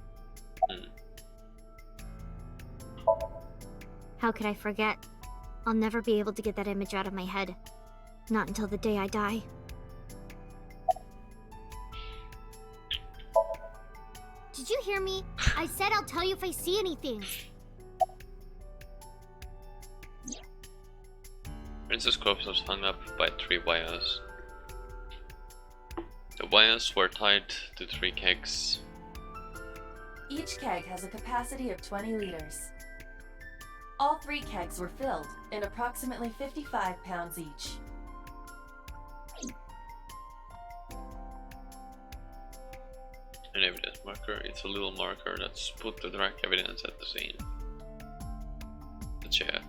How could I forget? I'll never be able to get that image out of my head. Not until the day I die. Did you hear me? I said I'll tell you if I see anything. Princess corpse was hung up by 3 wires. The wires were tied to 3 kegs. Each keg has a capacity of 20 liters. All 3 kegs were filled, and approximately 55 pounds each. An evidence marker. It's a little marker that's put to track evidence at the scene. The chair.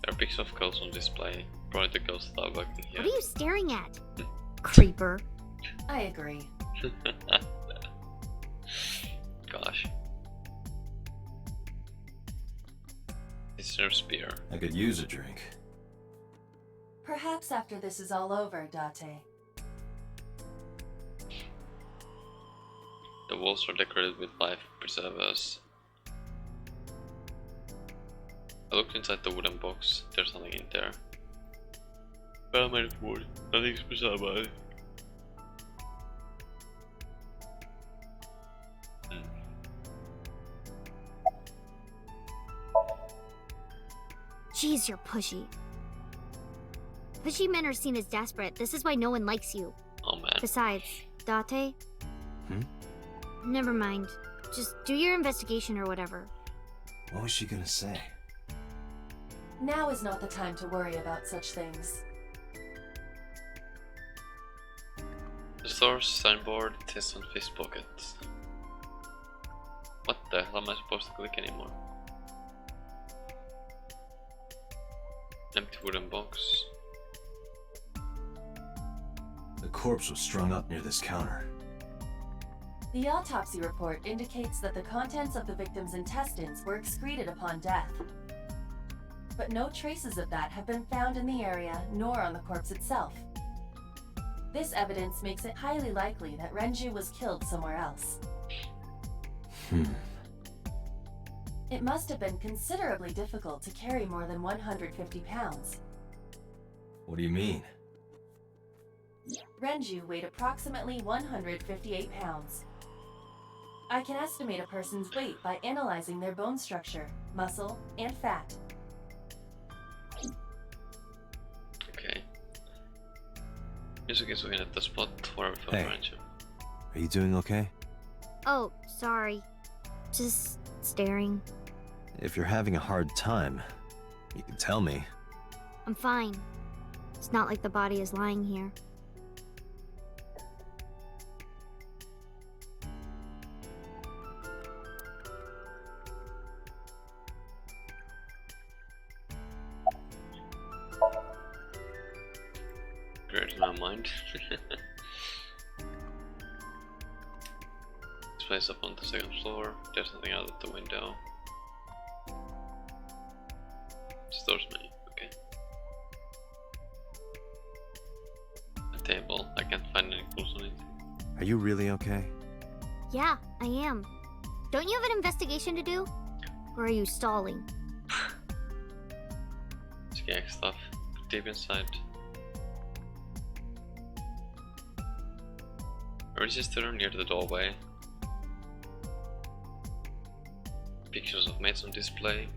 There are pics of girls on display. Probably the girls that are working here. What are you staring at? Creeper. I agree. Gosh. It's their spear. I could use a drink. Perhaps after this is all over, Date. The walls are decorated with life preservers. I looked inside the wooden box. There's nothing in there. But I made of wood. Nothing's preserved by it. Jeez, you're pushy. Pushy men are seen as desperate. This is why no one likes you. Oh man. Besides, Date? Never mind. Just do your investigation or whatever. What was she gonna say? Now is not the time to worry about such things. The store's signboard tests on fish pockets. What the hell am I supposed to click anymore? Empty wooden box. The corpse was strung up near this counter. The autopsy report indicates that the contents of the victim's intestines were excreted upon death. But no traces of that have been found in the area, nor on the corpse itself. This evidence makes it highly likely that Renju was killed somewhere else. It must have been considerably difficult to carry more than 150 pounds. What do you mean? Renju weighed approximately 158 pounds. I can estimate a person's weight by analyzing their bone structure, muscle, and fat. Okay. Music is in at the spot where we found Hey. Renju. Are you doing okay? Oh, sorry. Just staring. If you're having a hard time, you can tell me. I'm fine. It's not like the body is lying here. mind. This place up on the second floor. There's nothing out of the window. Stores menu, okay. A table. I can't find any clues on it. Are you really okay? Yeah, I am. Don't you have an investigation to do? Or are you stalling? Skag stuff. Deep inside. A register near the doorway. Pictures of mates on display.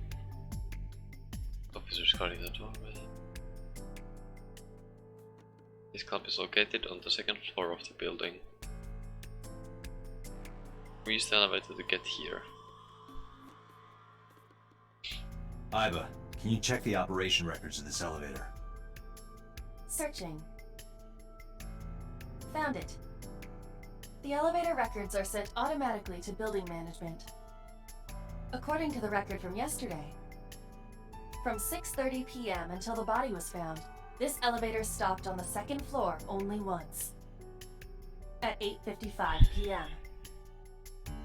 Officers guarding the doorway. This club is located on the second floor of the building. We use the elevator to get here. Iba, can you check the operation records of this elevator? Searching. Found it. The elevator records are sent automatically to building management. According to the record from yesterday, from 6:30 p.m. until the body was found, this elevator stopped on the second floor only once. At 8:55 p.m.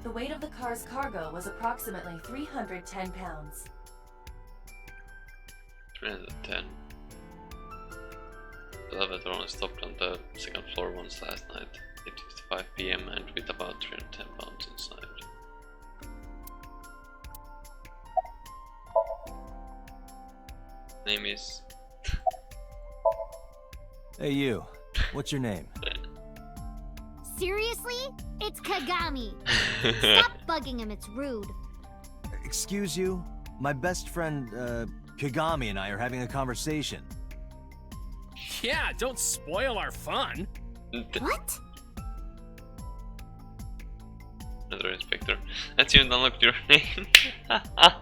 The weight of the car's cargo was approximately 310 pounds. 310. The elevator only stopped on the second floor once last night, 8:55 p.m. and with about 310 pounds inside. Name is... Hey you, what's your name? Seriously? It's Kagami. Stop bugging him, it's rude. Excuse you? My best friend, Kagami and I are having a conversation. Yeah, don't spoil our fun. What? Another inspector. Let's even unlock your name. I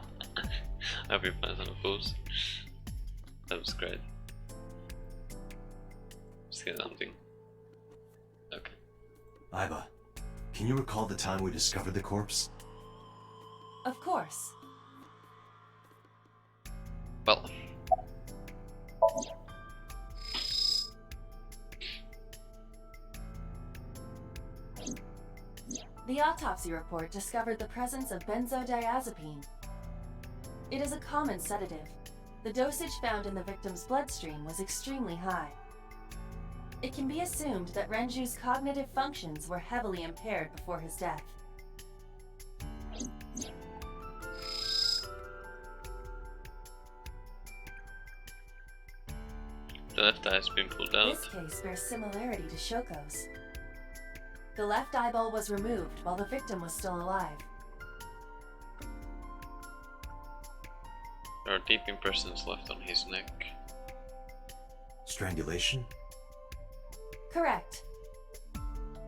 hope you find some clues. That was great. Just get something. Okay. Iba, can you recall the time we discovered the corpse? Of course. Well. The autopsy report discovered the presence of benzodiazepine. It is a common sedative. The dosage found in the victim's bloodstream was extremely high. It can be assumed that Renju's cognitive functions were heavily impaired before his death. The left eye has been pulled out. This case bears similarity to Shoko's. The left eyeball was removed while the victim was still alive. There are deep impressions left on his neck. Strangulation? Correct.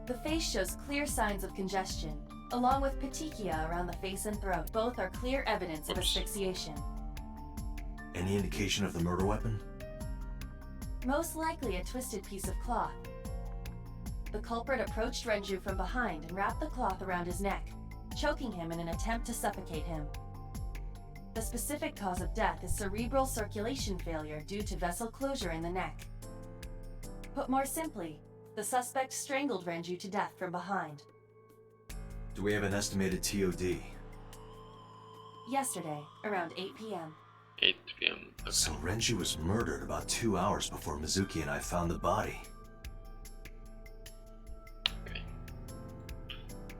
The face shows clear signs of congestion, along with petechia around the face and throat. Both are clear evidence of asphyxiation. Any indication of the murder weapon? Most likely a twisted piece of cloth. The culprit approached Renju from behind and wrapped the cloth around his neck, choking him in an attempt to suffocate him. The specific cause of death is cerebral circulation failure due to vessel closure in the neck. Put more simply, the suspect strangled Renju to death from behind. Do we have an estimated TOD? Yesterday, around 8 p.m. 8 p.m. Okay. So Renju was murdered about 2 hours before Mizuki and I found the body. Okay.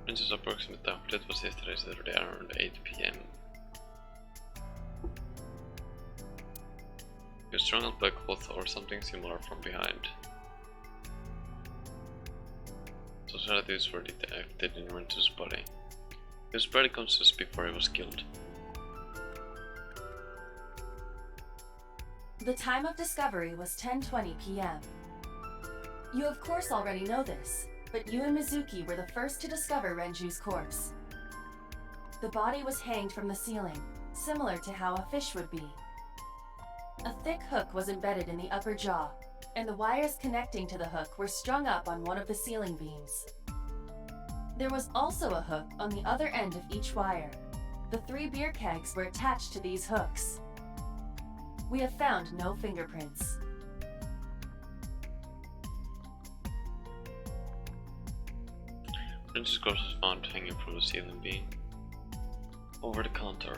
Renju's approximate time of death was yesterday Saturday around 8 p.m. He was strangled by cloth or something similar from behind. Those relatives were detected in Renju's body. He was barely conscious before he was killed. The time of discovery was 10:20 p.m. You of course already know this, but you and Mizuki were the first to discover Renju's corpse. The body was hanged from the ceiling, similar to how a fish would be. A thick hook was embedded in the upper jaw, and the wires connecting to the hook were strung up on one of the ceiling beams. There was also a hook on the other end of each wire. The 3 beer kegs were attached to these hooks. We have found no fingerprints. Princess Cross was found hanging from the ceiling beam. Over the counter.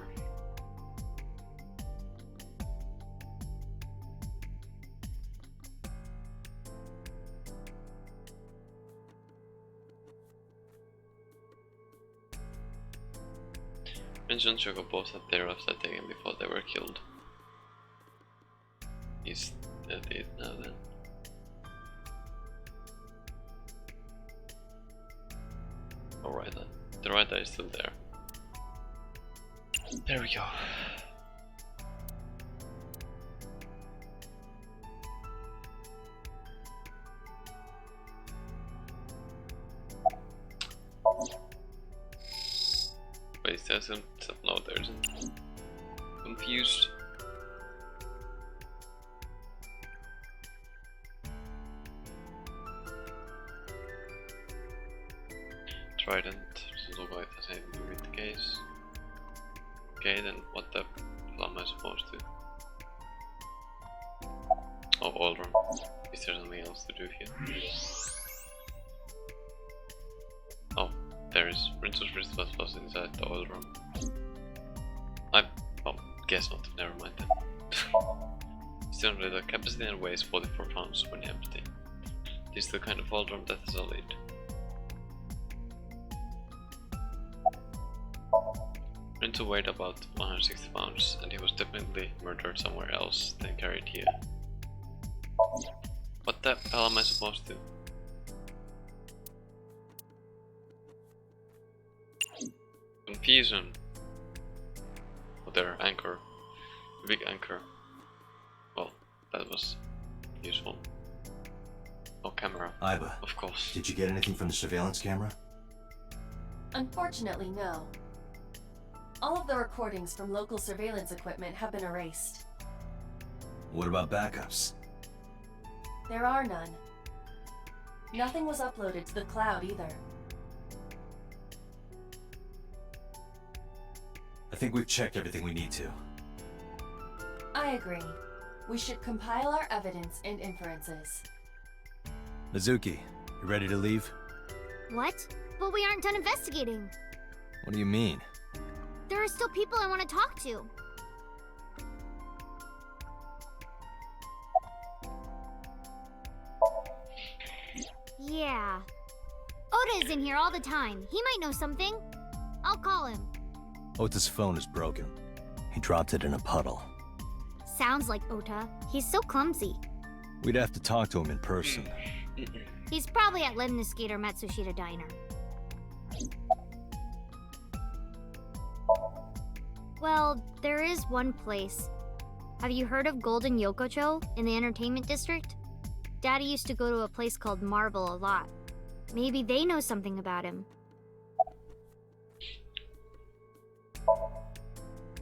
Prince and Choco both had their lives taken before they were killed. Is that it now then? Alright then. The right eye is still there. There we go. Wait, there isn't? No, there isn't. Confused. Trident doesn't look like there's anything to do with the case. Okay, then what the hell am I supposed to? Oh, oil drum. Is there something else to do here? Oh, there is. Princess Crystal was inside the oil drum. Oh, guess not. Never mind then. Still, the capacity and weighs 44 pounds when empty. This is the kind of oil drum that is a lead. Renzo weighed about 160 pounds, and he was definitely murdered somewhere else than carried here. What the hell am I supposed to? Confusion. Oh, there, anchor. A big anchor. Well, that was useful. Oh, camera. Iba, Of course. did you get anything from the surveillance camera? Unfortunately, no. All of the recordings from local surveillance equipment have been erased. What about backups? There are none. Nothing was uploaded to the cloud either. I think we've checked everything we need to. I agree. We should compile our evidence and inferences. Mizuki, you ready to leave? What? But we aren't done investigating. What do you mean? There are still people I want to talk to. Yeah. Oda is in here all the time. He might know something. I'll call him. Ota's phone is broken. He dropped it in a puddle. Sounds like Ota. He's so clumsy. We'd have to talk to him in person. He's probably at Lemniscate or Matsushita Diner. Well, there is one place. Have you heard of Golden Yokocho in the entertainment district? Daddy used to go to a place called Marble a lot. Maybe they know something about him.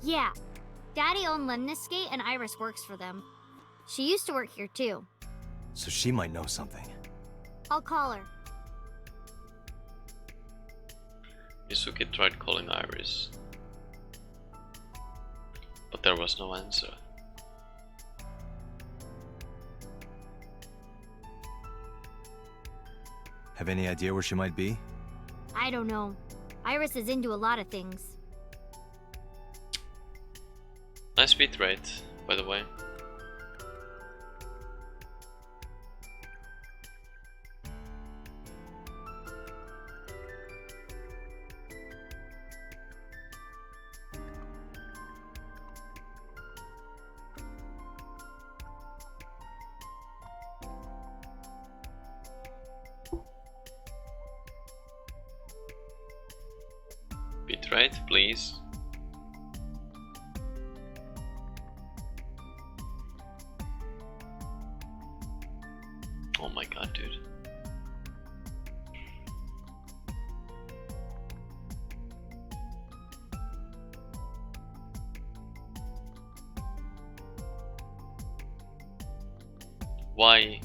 Yeah, Daddy owned Lemniscate and Iris works for them. She used to work here too. So she might know something. I'll call her. Yusuke tried calling Iris, but there was no answer. Have any idea where she might be? I don't know. Iris is into a lot of things. Nice beat rate, by the way. Bitrate, please. Oh my god, dude. Why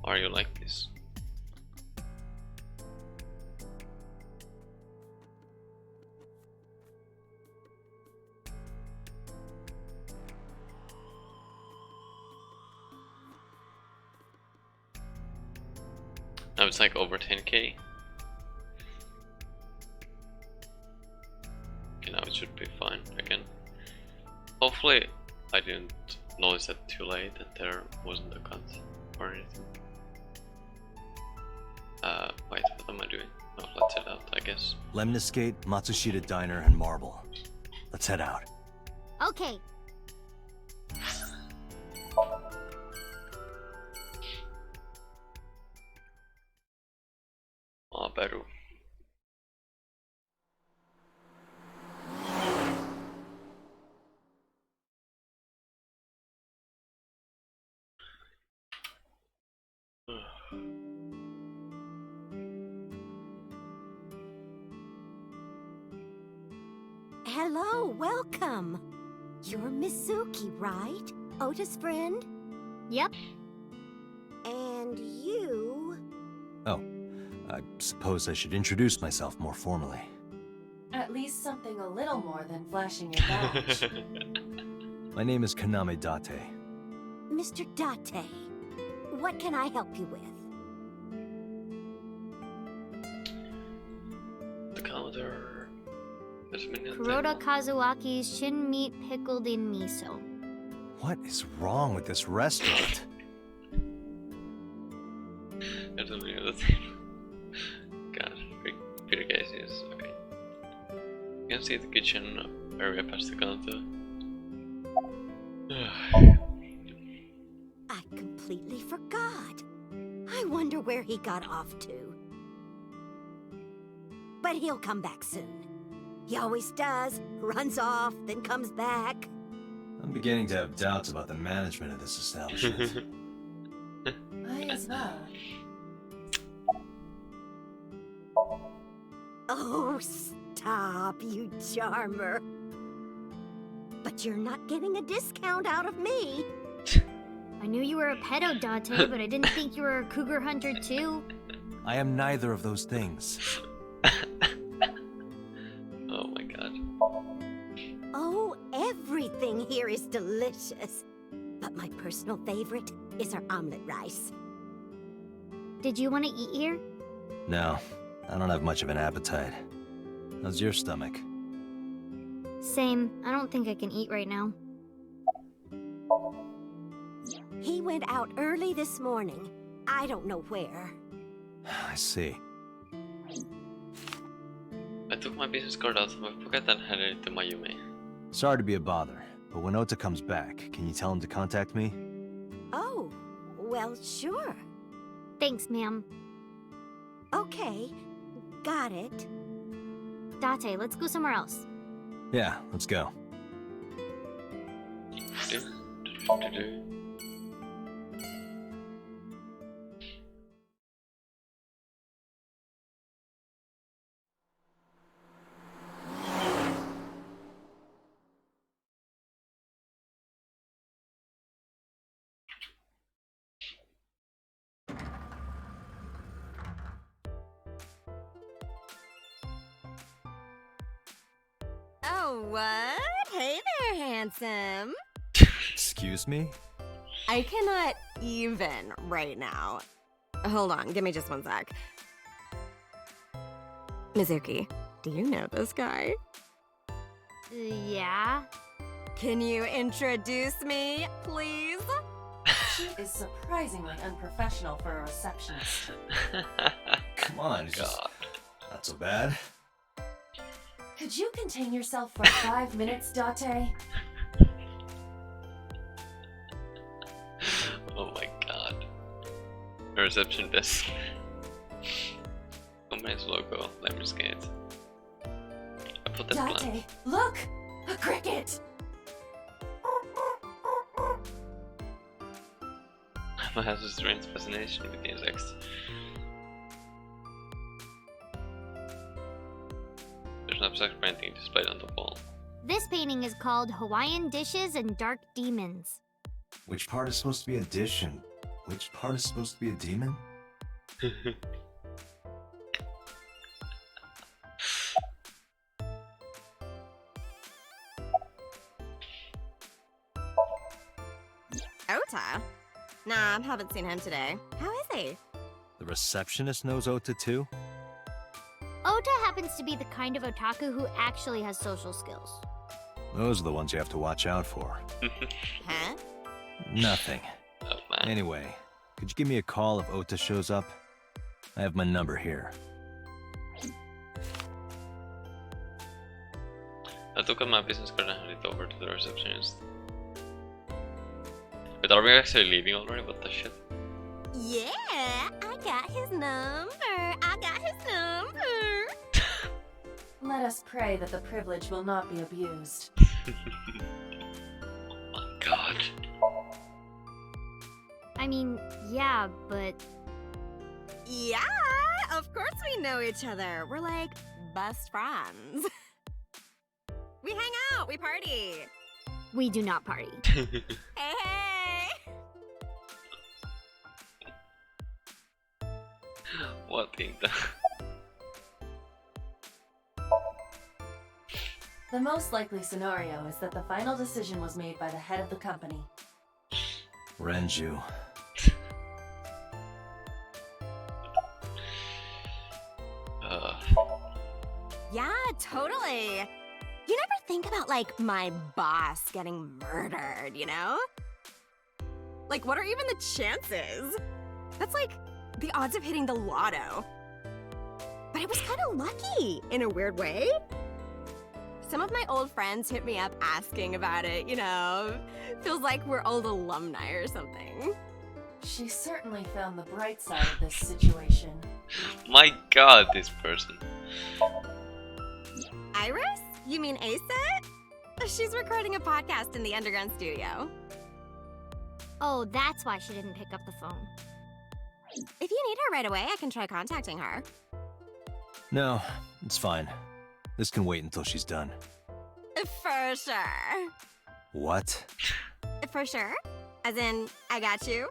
are you like this? Now it's like over 10k. Okay, now it should be fine again. Hopefully I didn't notice that too late that there wasn't a cut or anything. Wait, what am I doing? Oh, let's head out, I guess. Lemniscate, Matsushita Diner, and Marble. Let's head out. Okay. Peru. Hello, welcome. You're Mizuki, right? Ota's friend? Yep. And you... Oh, I suppose I should introduce myself more formally. At least something a little more than flashing your badge. My name is Kaname Date. Mr. Date, what can I help you with? The Commodore. Kuroda Kazuaki's shin meat pickled in miso. What is wrong with this restaurant? I don't know the thing. God, pretty cases. Okay. You can see the kitchen area past the counter. I completely forgot. I wonder where he got off to. But he'll come back soon. He always does. Runs off, then comes back. I'm beginning to have doubts about the management of this establishment. I as well. Oh, stop, you charmer. But you're not getting a discount out of me. I knew you were a pedo, Date, but I didn't think you were a cougar hunter too. I am neither of those things. Oh my god. Oh, everything here is delicious. But my personal favorite is our omelet rice. Did you want to eat here? No, I don't have much of an appetite. How's your stomach? Same. I don't think I can eat right now. He went out early this morning. I don't know where. I see. I took my business card out of my pocket and handed it to Mayumi. Sorry to be a bother, but when Ota comes back, can you tell him to contact me? Oh, well, sure. Thanks, ma'am. Okay, got it. Date, let's go somewhere else. Yeah, let's go. Oh, what? Hey there, handsome. Excuse me? I cannot even right now. Hold on, give me just one sec. Mizuki, do you know this guy? Yeah? Can you introduce me, please? She is surprisingly unprofessional for a receptionist. Come on, it's just not so bad. Could you contain yourself for 5 minutes, Date? Oh my god. A reception desk. Company's logo, Lemniscate. I put that blank. Date, look! A cricket! Emma has a strange fascination with insects. There's an abstract painting displayed on the wall. This painting is called Hawaiian Dishes and Dark Demons. Which part is supposed to be a dish and which part is supposed to be a demon? Ota? Nah, haven't seen him today. How is he? The receptionist knows Ota too? Ota happens to be the kind of otaku who actually has social skills. Those are the ones you have to watch out for. Huh? Nothing. Oh man. Anyway, could you give me a call if Ota shows up? I have my number here. Jag tog med businesskarten här lite over to the receptionist. But are we actually leaving already? What the shit? Yeah, I got his number. I got his number. Let us pray that the privilege will not be abused. Oh my god. I mean, yeah, but Yeah, of course we know each other. We're like best friends. We hang out, we party. we do not party. Hey, hey. What in the... The most likely scenario is that the final decision was made by the head of the company. Renju. Yeah, totally. You never think about, like, my boss getting murdered, you know? Like, what are even the chances? That's like the odds of hitting the lotto. But I was kind of lucky, in a weird way. Some of my old friends hit me up asking about it, you know? Feels like we're old alumni or something. She certainly found the bright side of this situation. My god, this person. Iris? You mean Asa? She's recording a podcast in the underground studio. Oh, that's why she didn't pick up the phone. If you need her right away, I can try contacting her. No, it's fine. This can wait until she's done. For sure. What? For sure? As in, I got you?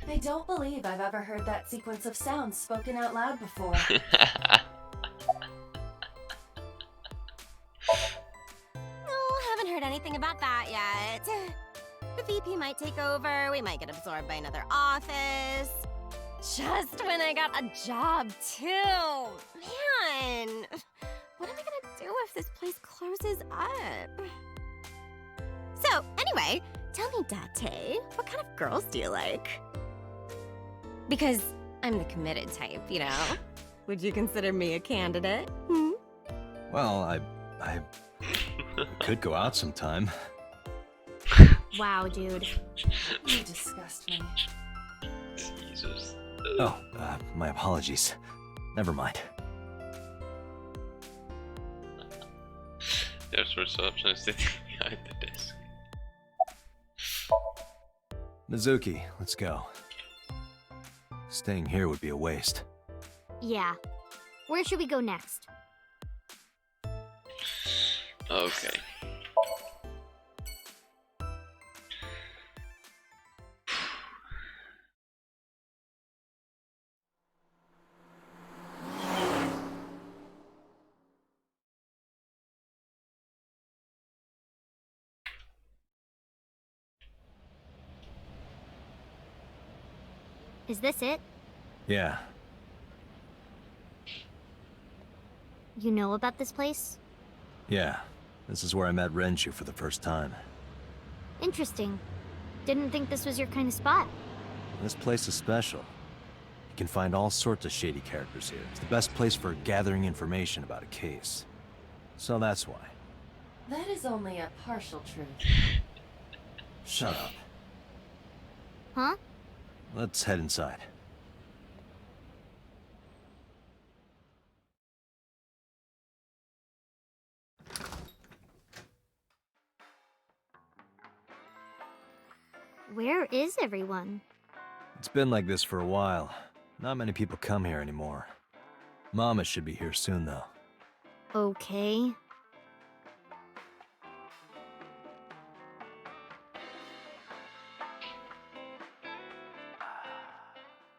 I don't believe I've ever heard that sequence of sounds spoken out loud before. Oh, haven't heard anything about that yet. The VP might take over, we might get absorbed by another office. Just when I got a job, too. Man, what am I gonna do if this place closes up? So, anyway, tell me, Date, what kind of girls do you like? Because I'm the committed type, you know? Would you consider me a candidate? Hmm? Well, I could go out sometime. Wow, dude. You disgust me. Jesus. Oh, my apologies. Never mind. There's reception sitting behind the desk. Mizuki, let's go. Staying here would be a waste. Yeah. Where should we go next? Okay. Is this it? Yeah. You know about this place? Yeah. This is where I met Renju for the first time. Interesting. Didn't think this was your kind of spot. This place is special. You can find all sorts of shady characters here. It's the best place for gathering information about a case. So that's why. That is only a partial truth. Shut up. Huh? Let's head inside. Where is everyone? It's been like this for a while. Not many people come here anymore. Mama should be here soon, though. Okay.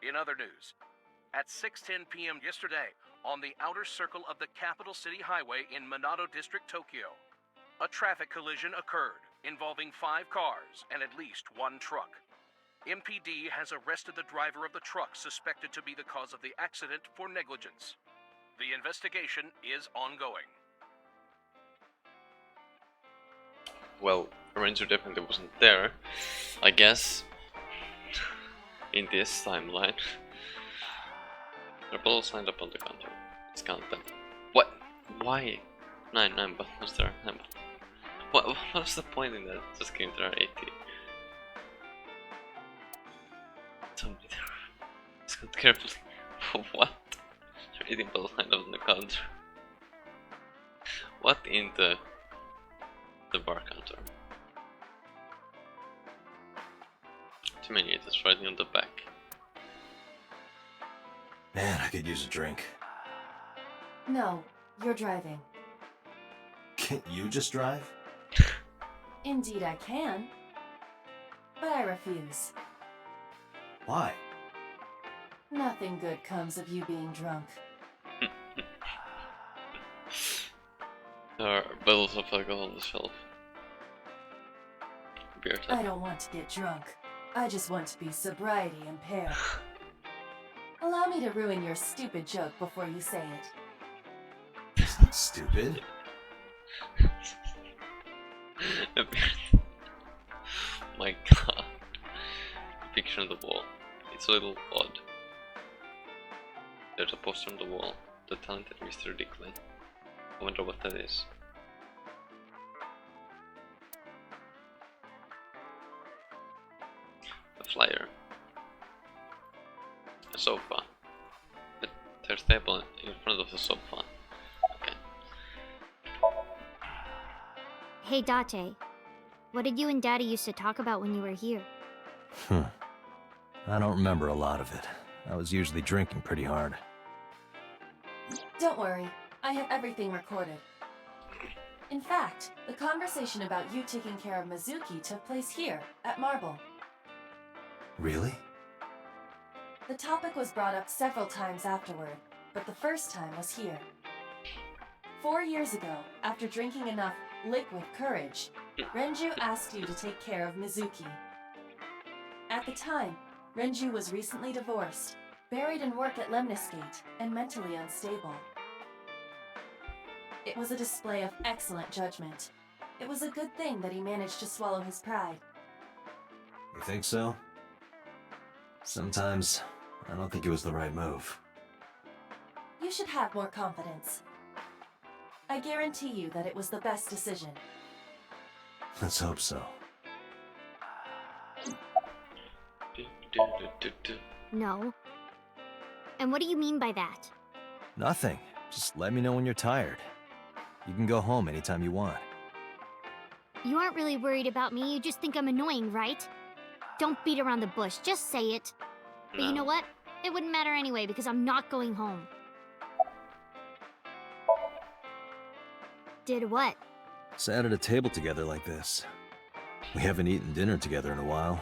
In other news, at 6:10 p.m. yesterday, on the outer circle of the Capital City Highway in Minato District, Tokyo, a traffic collision occurred involving 5 cars and at least 1 truck. MPD has arrested the driver of the truck suspected to be the cause of the accident for negligence. The investigation is ongoing. Well, Ranger definitely wasn't there, I guess, in this timeline. They're both signed up on the counter. Let's count them. What? Why? 9 buttons there. 9 buttons. What's the point in that? Just came there 80. Somebody there. Just count carefully. What? They're eating both signed up on the counter. What in the bar counter? Too many it's writing on the back. Man, I could use a drink. No, you're driving. Can't you just drive? Indeed I can. But I refuse. Why? Nothing good comes of you being drunk. There are bottles of alcohol on the shelf. Beer tap. I don't want to get drunk. I just want to be sobriety impaired. Allow me to ruin your stupid joke before you say it. It's not stupid. My god. The picture on the wall. It's a little odd. There's a poster on the wall. The talented Mr. Dickley. I wonder what that is. A flyer. A sofa. There's a table in front of the sofa. Okay. Hey, Date. What did you and Daddy used to talk about when you were here? I don't remember a lot of it. I was usually drinking pretty hard. Don't worry, I have everything recorded. In fact, the conversation about you taking care of Mizuki took place here, at Marble. Really? The topic was brought up several times afterward, but the first time was here. 4 years ago, after drinking enough liquid courage, Renju asked you to take care of Mizuki. At the time, Renju was recently divorced, buried in work at Lemniscate, and mentally unstable. It was a display of excellent judgment. It was a good thing that he managed to swallow his pride. You think so? Sometimes, I don't think it was the right move. You should have more confidence. I guarantee you that it was the best decision. Let's hope so. No. And what do you mean by that? Nothing. Just let me know when you're tired. You can go home anytime you want. You aren't really worried about me, you just think I'm annoying, right? Don't beat around the bush, just say it. But you know what? It wouldn't matter anyway, because I'm not going home. Did what? Sat at a table together like this. We haven't eaten dinner together in a while.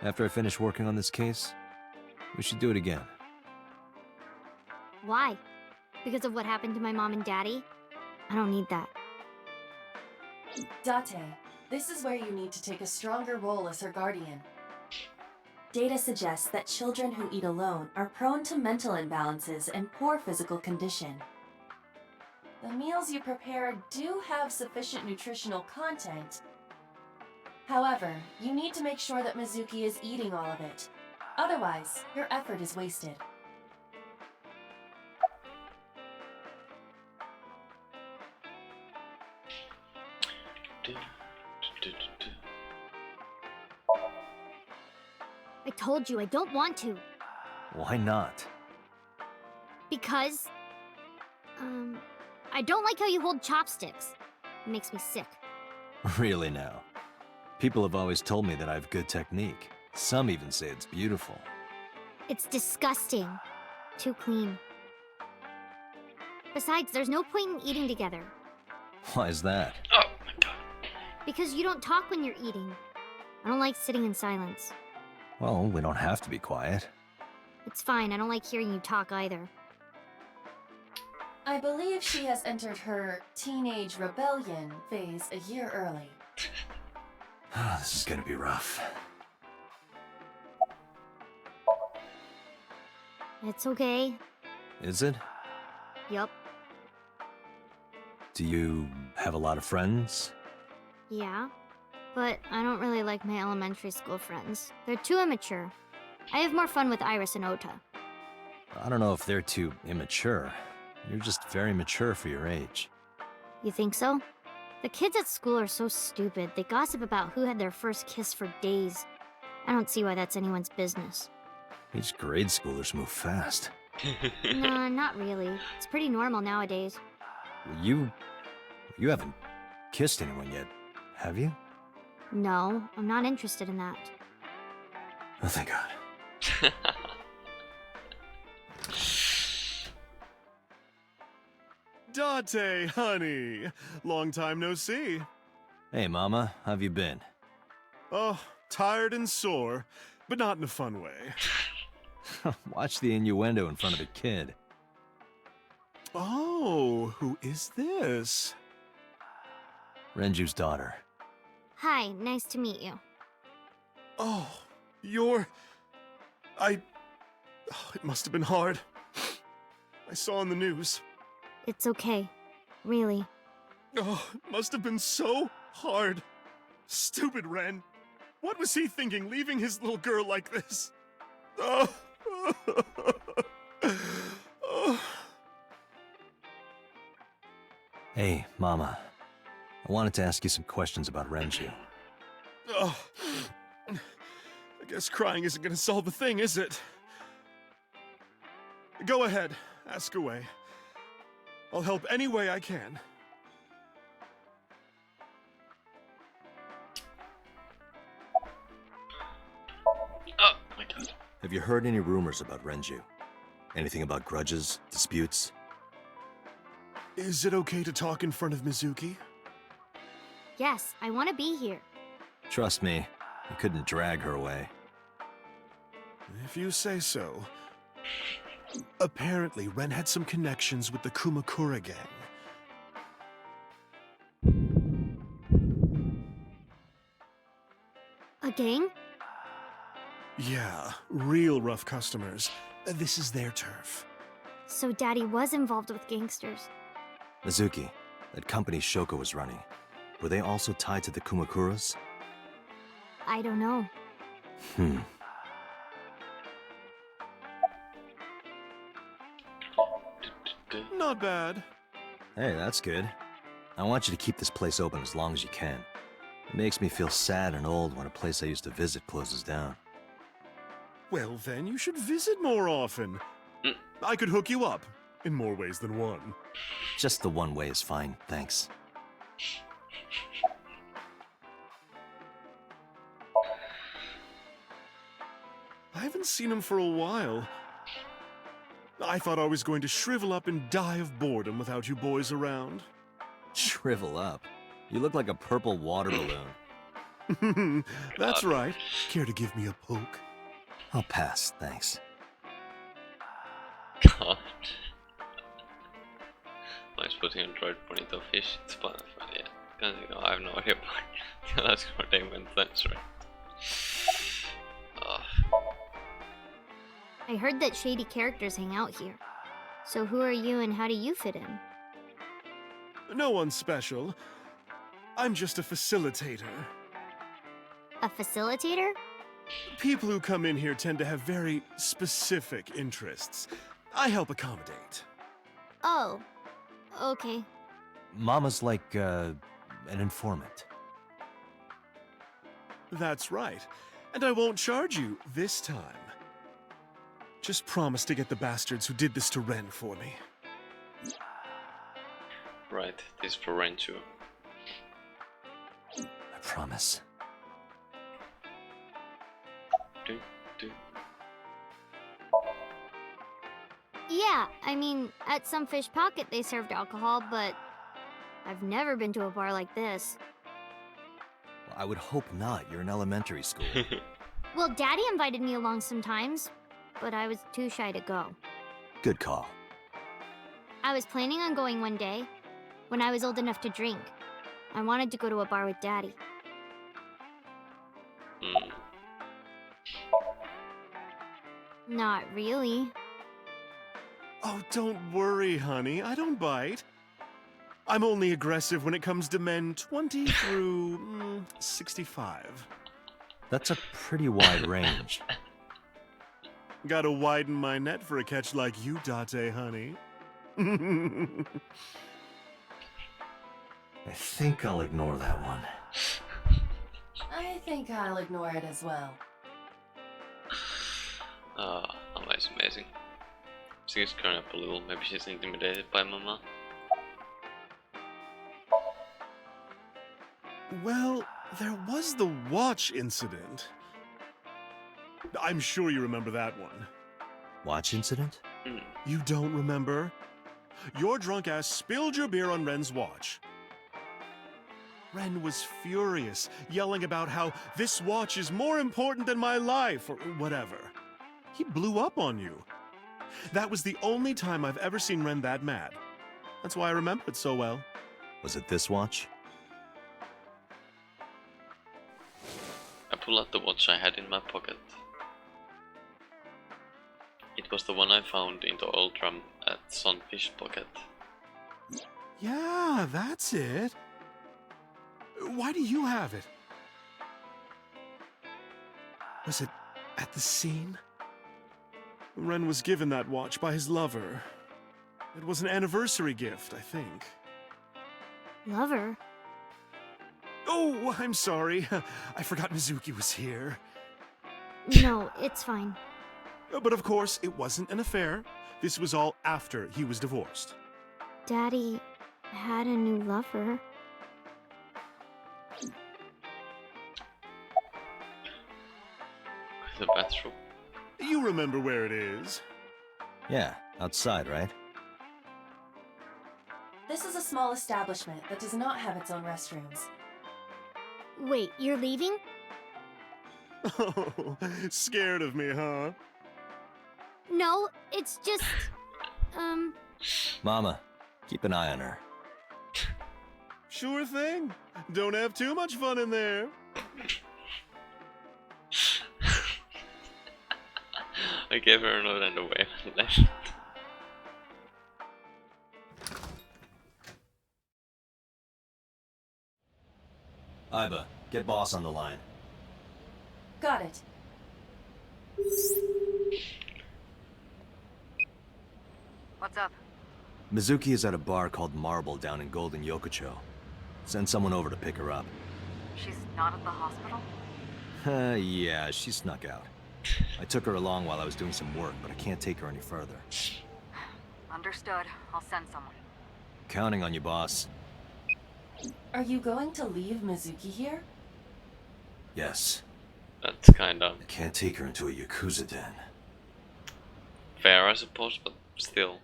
After I finish working on this case, we should do it again. Why? Because of what happened to my mom and daddy? I don't need that. Date, this is where you need to take a stronger role as her guardian. Data suggests that children who eat alone are prone to mental imbalances and poor physical condition. The meals you prepare do have sufficient nutritional content. However, you need to make sure that Mizuki is eating all of it. Otherwise, your effort is wasted. I told you I don't want to. Why not? Because... I don't like how you hold chopsticks. It makes me sick. Really now. People have always told me that I have good technique. Some even say it's beautiful. It's disgusting. Too clean. Besides, there's no point in eating together. Why is that? Oh my god. Because you don't talk when you're eating. I don't like sitting in silence. Well, we don't have to be quiet. It's fine, I don't like hearing you talk either. I believe she has entered her teenage rebellion phase a year early. This is gonna be rough. It's okay. Is it? Yup. Do you have a lot of friends? Yeah. But I don't really like my elementary school friends. They're too immature. I have more fun with Iris and Ota. I don't know if they're too immature. You're just very mature for your age. You think so? The kids at school are so stupid. They gossip about who had their first kiss for days. I don't see why that's anyone's business. These grade schoolers move fast. Nah, not really. It's pretty normal nowadays. You haven't kissed anyone yet, have you? No, I'm not interested in that. Oh, thank God. Date, honey. Long time no see. Hey, Mama, how have you been? Oh, tired and sore, but not in a fun way. Watch the innuendo in front of a kid. Oh, who is this? Renju's daughter. Hi, nice to meet you. Oh, it must have been hard. I saw on the news. It's okay. Really. Oh, it must have been so hard. Stupid Ren. What was he thinking, leaving his little girl like this? Oh. Oh. Hey, Mama. I wanted to ask you some questions about Renju. Oh. I guess crying isn't gonna solve the thing, is it? Go ahead, ask away. I'll help any way I can. Oh my God. Have you heard any rumors about Renju? Anything about grudges, disputes? Is it okay to talk in front of Mizuki? Yes, I want to be here. Trust me, you couldn't drag her away. If you say so. Apparently, Ren had some connections with the Kumakura gang. A gang? Yeah, real rough customers. This is their turf. So Daddy was involved with gangsters. Mizuki, that company Shoko was running, were they also tied to the Kumakuras? I don't know. Not bad. Hey, that's good. I want you to keep this place open as long as you can. It makes me feel sad and old when a place I used to visit closes down. Well, then you should visit more often. I could hook you up, in more ways than one. Just the one way is fine, thanks. I haven't seen him for a while. I thought I was going to shrivel up and die of boredom without you boys around. Shrivel up. You look like a purple water balloon. That's right. Care to give me a poke? I'll pass, thanks. God. Nice putting a droid bonito fish. It's fun, yeah. I have no idea why. That's what they meant, that's right. I heard that shady characters hang out here. So who are you and how do you fit in? No one special. I'm just a facilitator. A facilitator? People who come in here tend to have very specific interests. I help accommodate. Oh, okay. Mama's like, an informant. That's right. And I won't charge you this time. Just promise to get the bastards who did this to Ren for me. Right, this is for Renju. I promise. Yeah, I mean, at some fish pocket they served alcohol, but I've never been to a bar like this. Well, I would hope not. You're in elementary school. Well, Daddy invited me along sometimes, but I was too shy to go. Good call. I was planning on going one day, when I was old enough to drink. I wanted to go to a bar with Daddy. Not really. Oh, don't worry, honey. I don't bite. I'm only aggressive when it comes to men 20 through 65. That's a pretty wide range. Gotta widen my net for a catch like you, Date, honey. I think I'll ignore that one. I think I'll ignore it as well. That's amazing. She's growing up a little, maybe she's intimidated by Mama. Well, there was the watch incident. I'm sure you remember that one. Watch incident? You don't remember? Your drunk ass spilled your beer on Ren's watch. Ren was furious, yelling about how this watch is more important than my life, or whatever. He blew up on you. That was the only time I've ever seen Ren that mad. That's why I remember it so well. Was it this watch? I pull out the watch I had in my pocket. It was the one I found in the oil drum at Sunfish Pocket. Yeah, that's it. Why do you have it? Was it at the scene? Ren was given that watch by his lover. It was an anniversary gift, I think. Lover? Oh, I'm sorry. I forgot Mizuki was here. No, it's fine. But of course, it wasn't an affair. This was all after he was divorced. Daddy had a new lover. The bathroom. You remember where it is? Yeah, outside, right? This is a small establishment that does not have its own restrooms. Wait, you're leaving? Oh, scared of me, huh? No, it's just... Mama, keep an eye on her. Sure thing. Don't have too much fun in there. I gave her a note and away and left. Iba, get boss on the line. Got it. What's up? Mizuki is at a bar called Marble down in Golden Yokocho. Send someone over to pick her up. She's not at the hospital? Yeah, she snuck out. I took her along while I was doing some work, but I can't take her any further. Understood. I'll send someone. Counting on you, boss. Are you going to leave Mizuki here? Yes. That's kinda I can't take her into a Yakuza den. fair, I suppose, but still.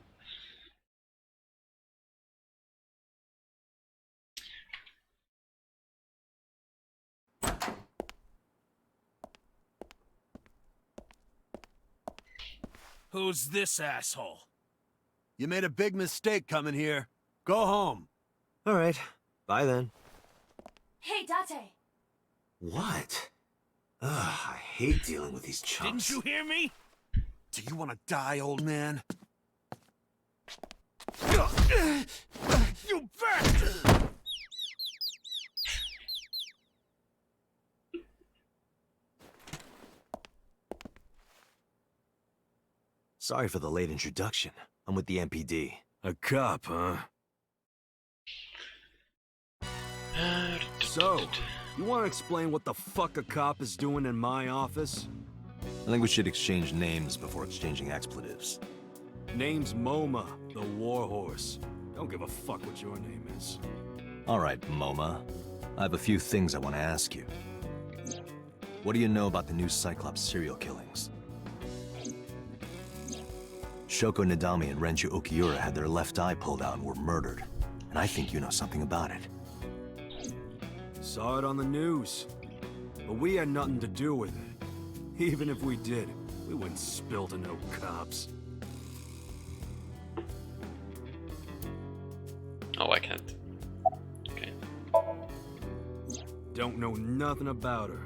Who's this asshole? You made a big mistake coming here. Go home. All right. Bye then. Hey, Date! What? Ugh, I hate dealing with these chumps. Didn't you hear me? Do you want to die, old man? You bastard! Sorry for the late introduction. I'm with the MPD. A cop, huh? So, you want to explain what the fuck a cop is doing in my office? I think we should exchange names before exchanging expletives. Name's MoMA, the Warhorse. Don't give a fuck what your name is. All right, MoMA. I have a few things I want to ask you. What do you know about the new Cyclops serial killings? Shoko Nadami and Renju Okiura had their left eye pulled out and were murdered. And I think you know something about it. Saw it on the news. But we had nothing to do with it. Even if we did, we wouldn't spill to no cops. Oh, I can't. Okay. Don't know nothing about her.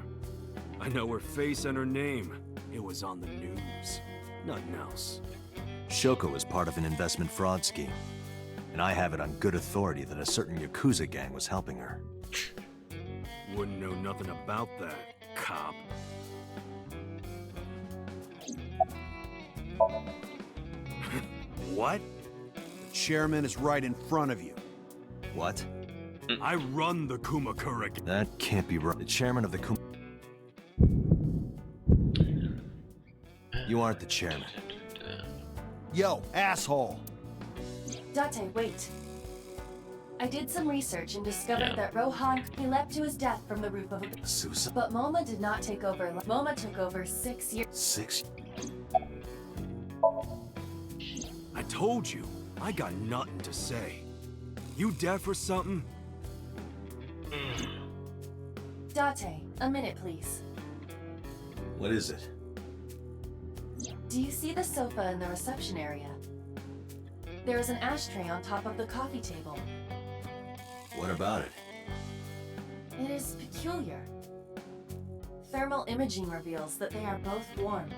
I know her face and her name. It was on the news. Nothing else. Shoko is part of an investment fraud scheme, and I have it on good authority that a certain Yakuza gang was helping her. Wouldn't know nothing about that, cop. What? The chairman is right in front of you. What? I run the Kumakura gang. That can't be right. The chairman of the You aren't the chairman. Yo, asshole! Date, wait. I did some research and discovered Yeah. that Rohan, he leapt to his death from the roof of a... Suicide? But Moma did not take over. Moma took over 6 years... 6? I told you, I got nothing to say. You deaf or something? Date, a minute, please. What is it? Do you see the sofa in the reception area? There is an ashtray on top of the coffee table. What about it? It is peculiar. Thermal imaging reveals that they are both warm.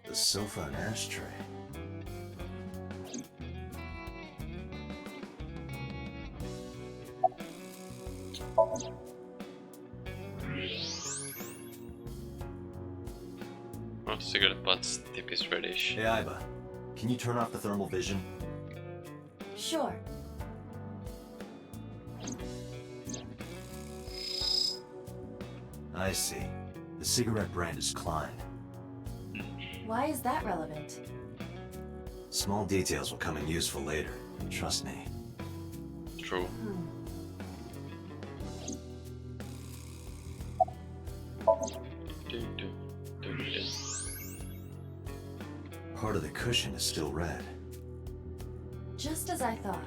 The sofa and ashtray. Oh, cigarette butts, tip is reddish. Hey, Aiba. Can you turn off the thermal vision? Sure. I see. The cigarette brand is Klein. Why is that relevant? Small details will come in useful later. Trust me. True. Part of the cushion is still red. Just as I thought.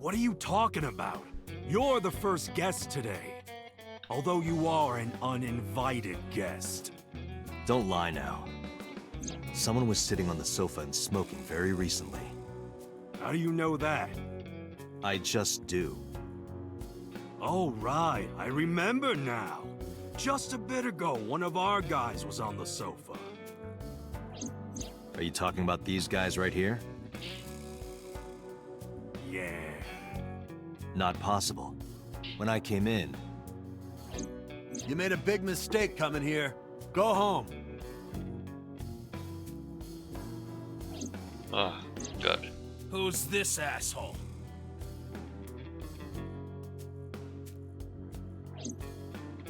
What are you talking about? You're the first guest today. Although you are an uninvited guest. Don't lie now. Someone was sitting on the sofa and smoking very recently. How do you know that? I just do. Oh, right. I remember now. Just a bit ago, one of our guys was on the sofa. Are you talking about these guys right here? Yeah. Not possible. When I came in... You made a big mistake coming here. Go home. Ah, God. Who's this asshole?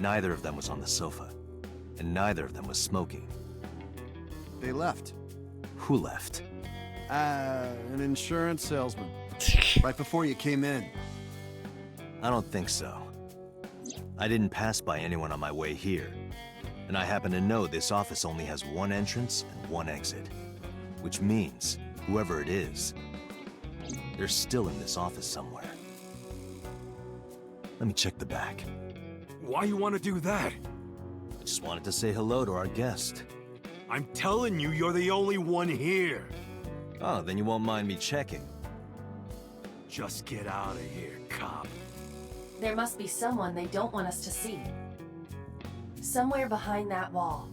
Neither of them was on the sofa. And neither of them was smoking. They left. Who left? An insurance salesman. Right before you came in. I don't think so. I didn't pass by anyone on my way here. And I happen to know this office only has one entrance and one exit. Which means, whoever it is, they're still in this office somewhere. Let me check the back. Why you want to do that? I just wanted to say hello to our guest. I'm telling you, you're the only one here. Oh, then you won't mind me checking. Just get out of here, cop. There must be someone they don't want us to see. Somewhere behind that wall.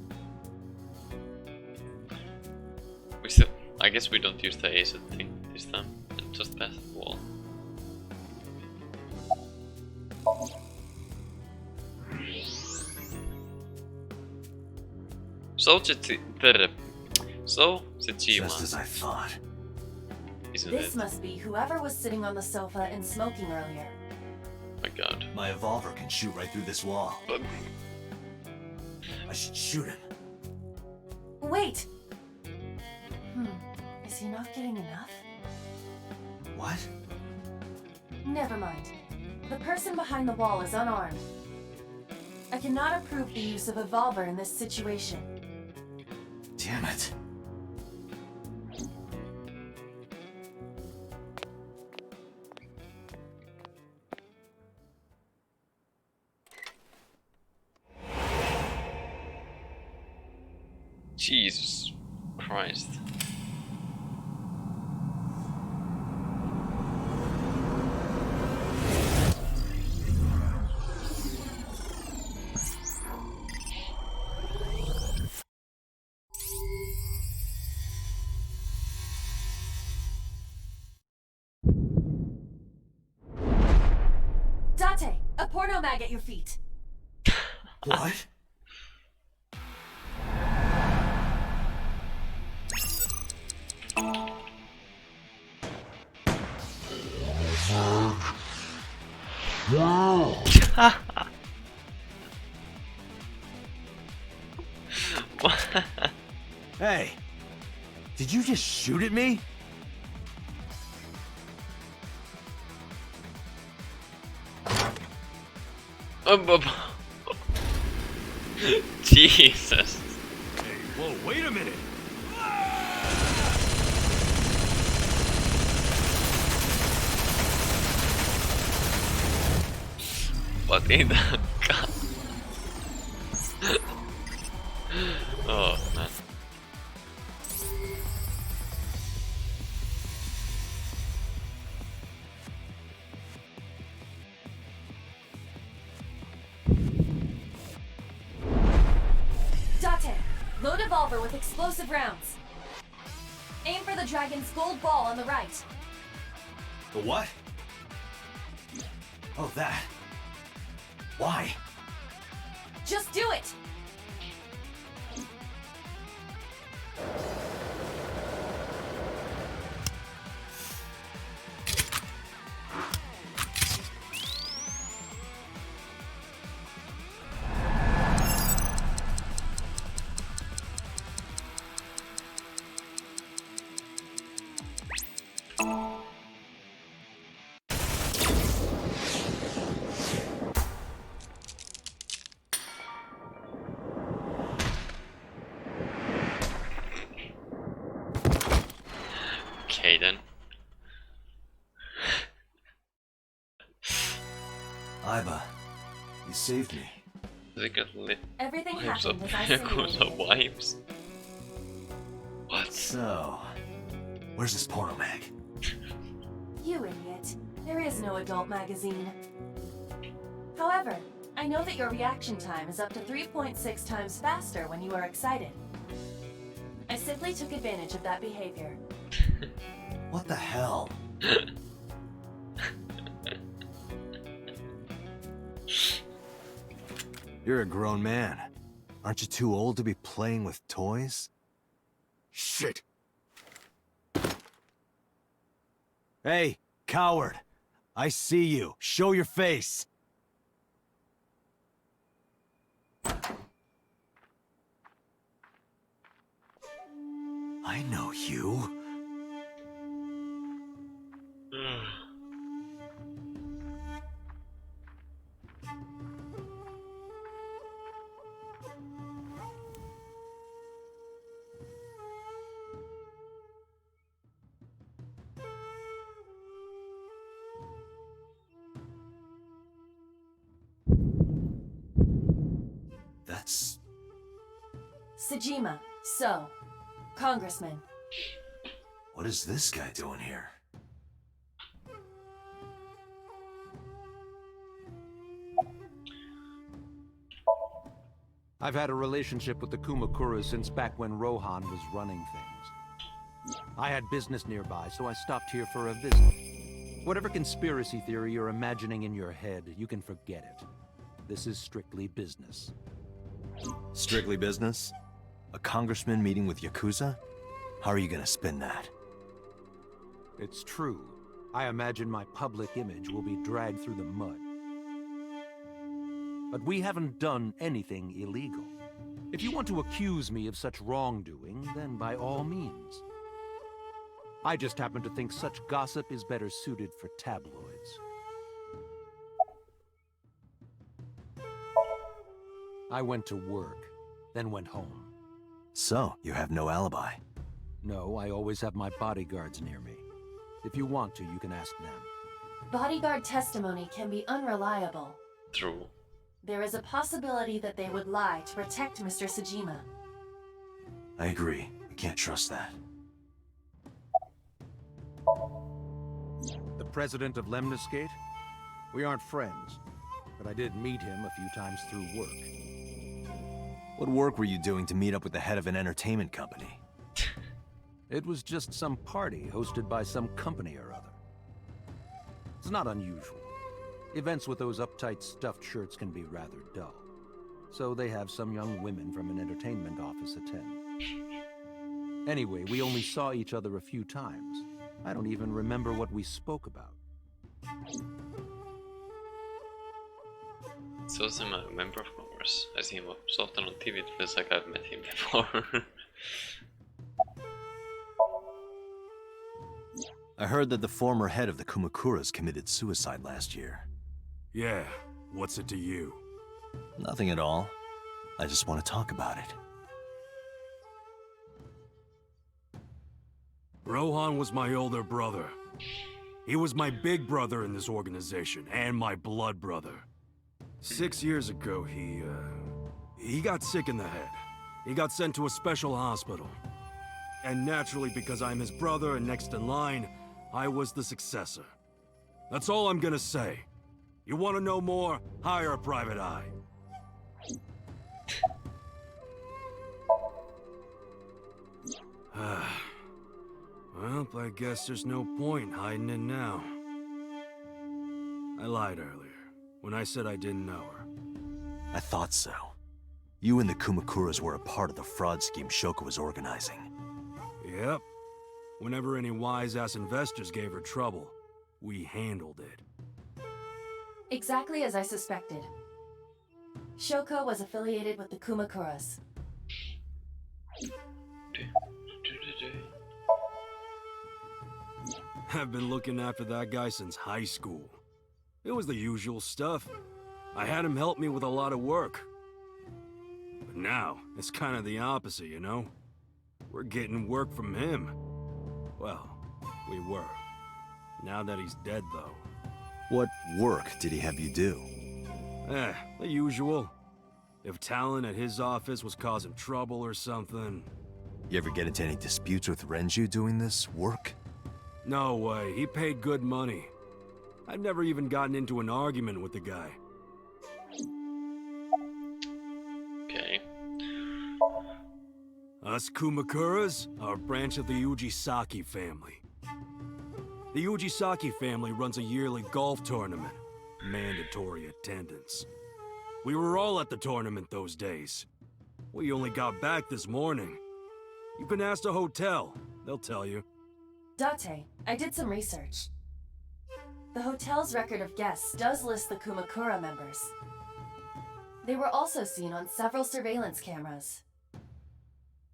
We still... I guess we don't use the acid thing this time. And just pass the wall. So Tsushima, Just as I thought. isn't This it? must be whoever was sitting on the sofa and smoking earlier. My God. My revolver can shoot right through this wall. But I should shoot him. Wait! Is he not getting enough? What? Never mind. The person behind the wall is unarmed. I cannot approve the use of a revolver in this situation. Damn it. Jesus Christ. porno mag at your feet. What? Hey, did you just shoot at me? Jesus. Hey, whoa, wait a minute! What in the god? Oh man. Date, load a revolver with explosive rounds. Aim for the dragon's gold ball on the right. The what? Oh, that. Why? Just do it! Okay then. Iba, you saved me. They got lit Everything vibes of happened as I Yakuza simulated. vibes. What? So, where's this porno mag? You idiot. There is no adult magazine. However, I know that your reaction time is up to 3.6 times faster when you are excited. I simply took advantage of that behavior. What the hell? You're a grown man. Aren't you too old to be playing with toys? Shit! Hey, coward! I see you. Show your face! I know you. That's... Sejima, so, Congressman. What is this guy doing here? I've had a relationship with the Kumakura since back when Rohan was running things. I had business nearby, so I stopped here for a visit. Whatever conspiracy theory you're imagining in your head, you can forget it. This is strictly business. Strictly business? A congressman meeting with Yakuza? How are you gonna spin that? It's true. I imagine my public image will be dragged through the mud. But we haven't done anything illegal. If you want to accuse me of such wrongdoing, then by all means. I just happen to think such gossip is better suited for tabloids. I went to work, then went home. So, you have no alibi? No, I always have my bodyguards near me. If you want to, you can ask them. Bodyguard testimony can be unreliable. True. There is a possibility that they would lie to protect Mr. Sejima. I agree. We can't trust that. The president of Lemniscate? We aren't friends, but I did meet him a few times through work. What work were you doing to meet up with the head of an entertainment company? It was just some party hosted by some company or other. It's not unusual. Events with those uptight stuffed shirts can be rather dull. So they have some young women from an entertainment office attend. Anyway, we only saw each other a few times. I don't even remember what we spoke about. So som I remember, of course. I see him so often on TV, it feels like I've met him before. I heard that the former head of the Kumakuras committed suicide last year. Yeah, what's it to you? Nothing at all. I just want to talk about it. Rohan was my older brother. He was my big brother in this organization, and my blood brother. 6 years ago, he got sick in the head. He got sent to a special hospital. And naturally, because I'm his brother and next in line, I was the successor. That's all I'm gonna say. You wanna know more? Hire a private eye. Well, I guess there's no point hiding it now. I lied earlier, when I said I didn't know her. I thought so. You and the Kumakuras were a part of the fraud scheme Shoko was organizing. Yep. Whenever any wise-ass investors gave her trouble, we handled it. Exactly as I suspected. Shoko was affiliated with the Kumakuras. I've been looking after that guy since high school. It was the usual stuff. I had him help me with a lot of work. But now, it's kind of the opposite, you know? We're getting work from him. Well, we were. Now that he's dead, though. What work did he have you do? The usual. If talent at his office was causing trouble or something... You ever get into any disputes with Renju doing this work? No way, he paid good money. I've never even gotten into an argument with the guy. Okay. Us Kumakuras are a branch of the Ujisaki family. The Ujisaki family runs a yearly golf tournament. Mandatory attendance. We were all at the tournament those days. We only got back this morning. You can ask the hotel. They'll tell you. Date, I did some research. The hotel's record of guests does list the Kumakura members. They were also seen on several surveillance cameras.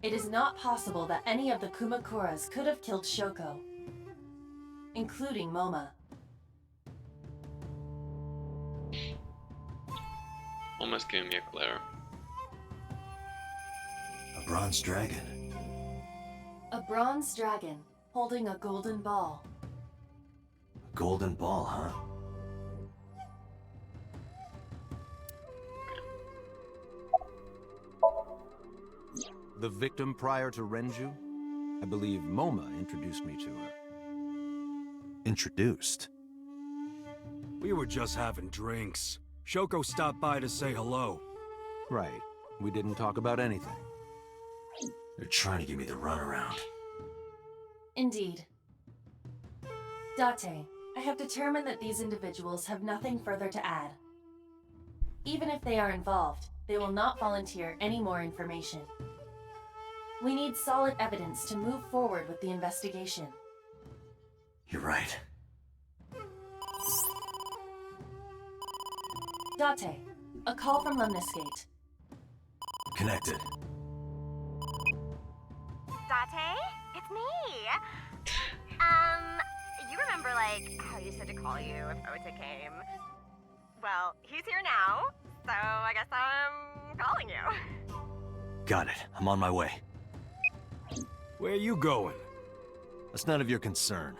It is not possible that any of the Kumakuras could have killed Shoko, including Moma. Almost giving me a glare. A bronze dragon. A bronze dragon holding a golden ball. A golden ball, huh? The victim prior to Renju? I believe Moma introduced me to her. Introduced? We were just having drinks. Shoko stopped by to say hello. Right. We didn't talk about anything. They're trying to give me the runaround. Indeed. Date, I have determined that these individuals have nothing further to add. Even if they are involved, they will not volunteer any more information. We need solid evidence to move forward with the investigation. You're right. Date, a call from Lemniscate. Connected. Date? It's me! You remember, like, how you said to call you if Ota came? Well, he's here now, so I guess I'm calling you. Got it. I'm on my way. Where are you going? That's none of your concern.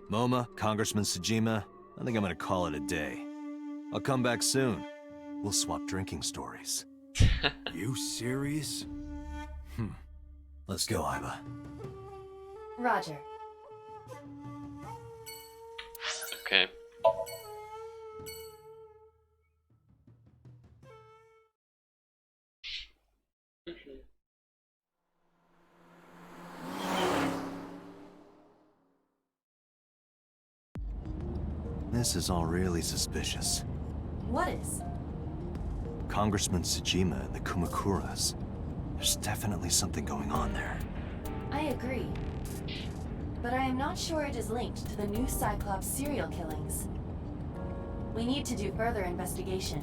Moma, Congressman Tsujima, I think I'm gonna call it a day. I'll come back soon. We'll swap drinking stories. You serious? Let's go, Iba. Roger. Okay. This is all really suspicious. What is? Congressman Tsujima and the Kumakuras. There's definitely something going on there. I agree. But I am not sure it is linked to the new Cyclops serial killings. We need to do further investigation.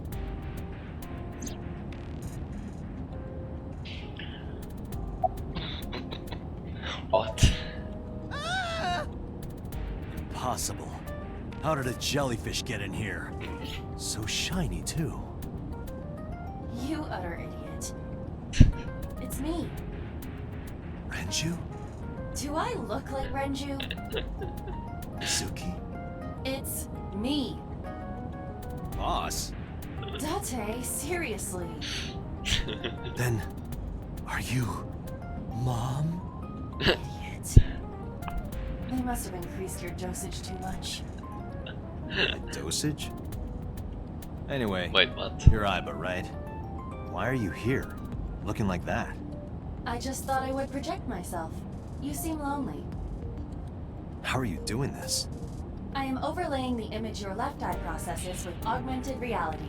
What? Impossible. How did a jellyfish get in here? So shiny, too. You utter idiot. It's me. Renju? Do I look like Renju? Mizuki? It's me. Boss? Date, seriously. Then, are you... Mom? Idiot. They must have increased your dosage too much. Dosage? Anyway, Wait, what? you're Aiba, right? Why are you here? Looking like that? I just thought I would project myself. You seem lonely. How are you doing this? I am overlaying the image your left eye processes with augmented reality.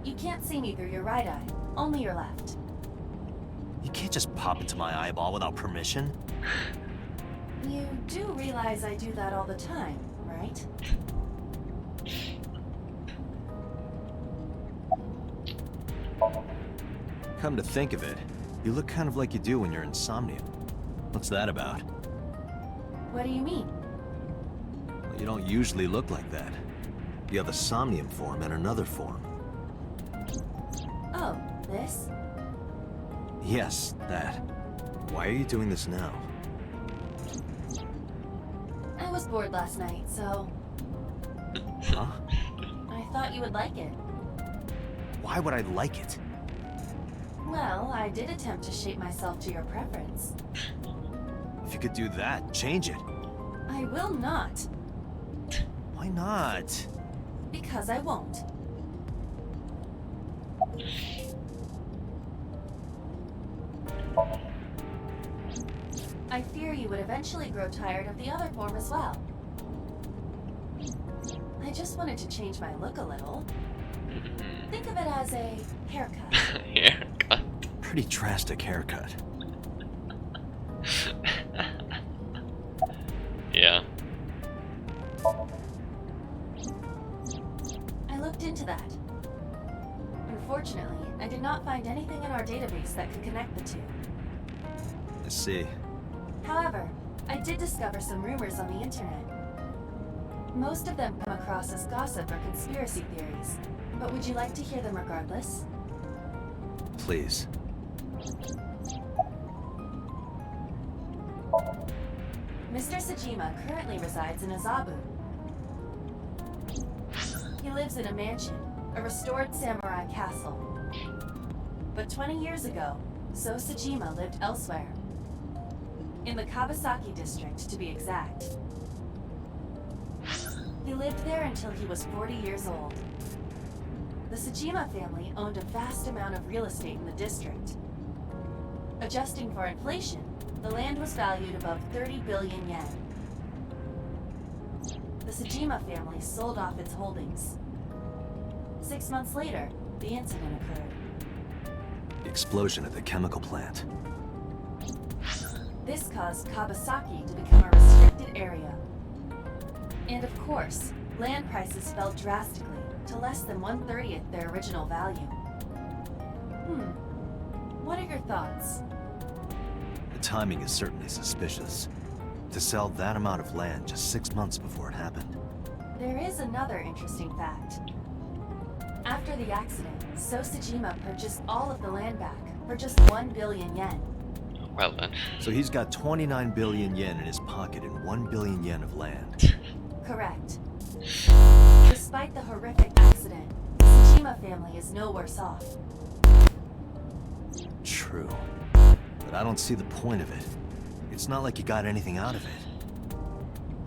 You can't see me through your right eye, only your left. You can't just pop into my eyeball without permission. You do realize I do that all the time, right? Come to think of it, you look kind of like you do when you're in Somnium. What's that about? What do you mean? Well, you don't usually look like that. You have a Somnium form and another form. Oh, this? Yes, that. Why are you doing this now? I was bored last night, so Huh? I thought you would like it. Why would I like it? Well, I did attempt to shape myself to your preference. If you could do that, change it. I will not, Why not? because I won't. I fear you would eventually grow tired of the other form as well. I just wanted to change my look a little. Think of it as a haircut. Haircut. Pretty drastic haircut. Yeah. I looked into that. Unfortunately, I did not find anything in our database that could connect the two. I see. However, I did discover some rumors on the internet. Most of them come across as gossip or conspiracy theories, but would you like to hear them regardless? Please. Mr. Tsujima currently resides in Azabu. He lives in a mansion, a restored samurai castle. But 20 years ago, So Tsujima lived elsewhere. In the Kawasaki district, to be exact. He lived there until he was 40 years old. The Tsujima family owned a vast amount of real estate in the district. Adjusting for inflation, the land was valued above 30 billion yen. The Tsujima family sold off its holdings. 6 months later, the incident occurred. The explosion at the chemical plant. This caused Kawasaki to become a restricted area. And of course, land prices fell drastically to less than 1/30 their original value. What are your thoughts? The timing is certainly suspicious. To sell that amount of land just 6 months before it happened. There is another interesting fact. After the accident, So Tsujima purchased all of the land back for just 1 billion yen. Well then. So he's got 29 billion yen in his pocket and 1 billion yen of land. Correct. Despite the horrific accident, the Tsujima family is no worse off. True. But I don't see the point of it. It's not like you got anything out of it.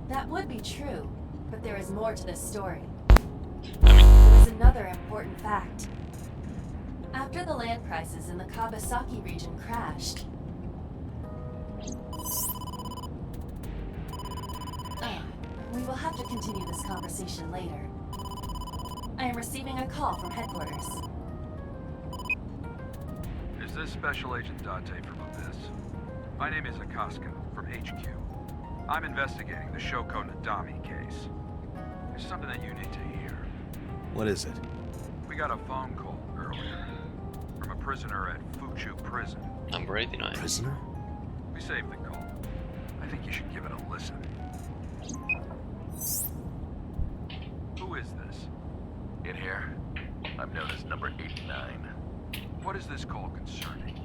That would be true, but there is more to this story. I mean, There is another important fact. After the land prices in the Kawasaki region crashed... we will have to continue this conversation later. I am receiving a call from headquarters. Is this Special Agent Date from Abyss? My name is Akaska, from HQ. I'm investigating the Shoko Nadami case. There's something that you need to hear. What is it? We got a phone call earlier from a prisoner at Fuchu Prison. Number 89. Prisoner? We saved the call. I think you should give it a listen. Who is this? In here, I'm known as number 89. What is this call concerning?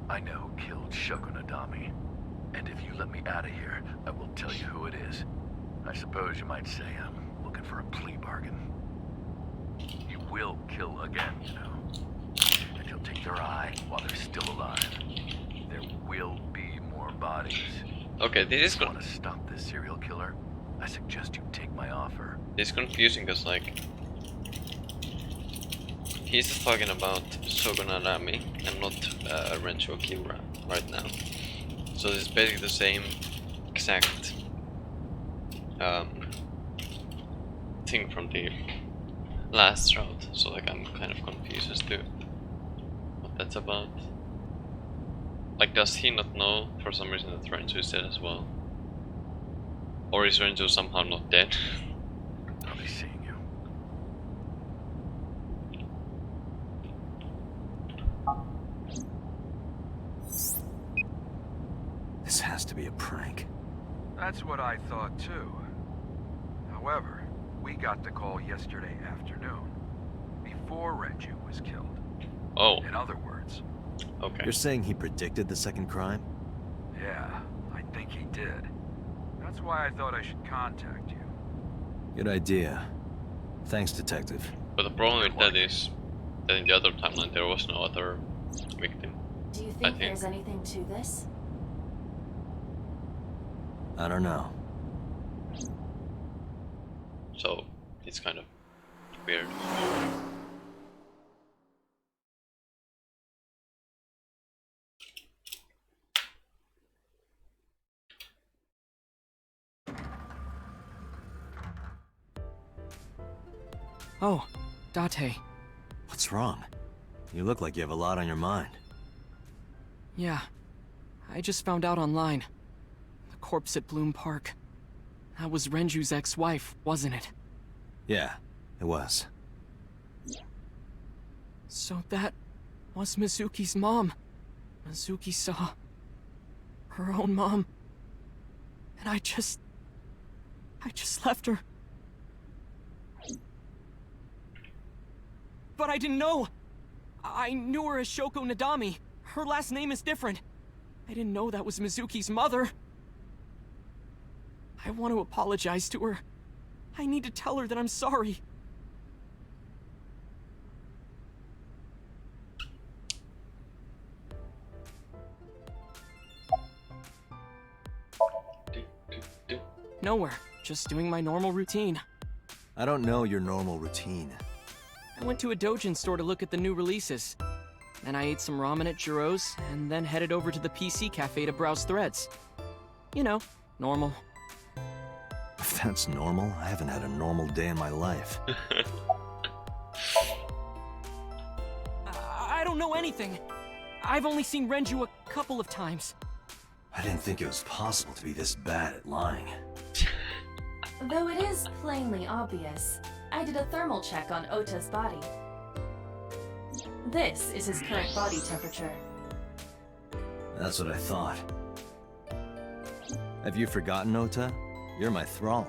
I know who killed Shoko Nadami. And if you let me out of here, I will tell you who it is. I suppose you might say I'm looking for a plea bargain. You will kill again, you know. And you'll take their eye while they're still alive. There will be more bodies. Okay, this is want to stop this serial killer? I suggest you take my offer. It's confusing because, like, he's just talking about Shogun Arami and not Rencho Kira right now. So it's basically the same exact thing from the last route. So, like, I'm kind of confused as to what that's about. Like, does he not know for some reason that Renzo is dead as well? Or is Renzo somehow not dead? I'll be seeing you. This has to be a prank. That's what I thought too. However, we got the call yesterday afternoon, before Renju was killed. Oh. In other words. Okay. You're saying he predicted the second crime? Yeah, I think he did. That's why I thought I should contact you. Good idea. Thanks, Detective. But the problem with that is that in the other timeline there was no other victim. Do you think there's anything to this? I don't know. So it's kind of weird. Oh, Date. What's wrong? You look like you have a lot on your mind. Yeah, I just found out online. The corpse at Bloom Park. That was Renju's ex-wife, wasn't it? Yeah, it was. So that was Mizuki's mom. Mizuki saw her own mom. And I just left her. But I didn't know. I knew her as Shoko Nadami. Her last name is different. I didn't know that was Mizuki's mother. I want to apologize to her. I need to tell her that I'm sorry. Nowhere. Just doing my normal routine. I don't know your normal routine. I went to a doujin store to look at the new releases. Then I ate some ramen at Jiro's, and then headed over to the PC cafe to browse threads. You know, normal. If that's normal, I haven't had a normal day in my life. I don't know anything. I've only seen Renju a couple of times. I didn't think it was possible to be this bad at lying. Though it is plainly obvious, I did a thermal check on Ota's body. This is his current body temperature. That's what I thought. Have you forgotten, Ota? You're my thrall.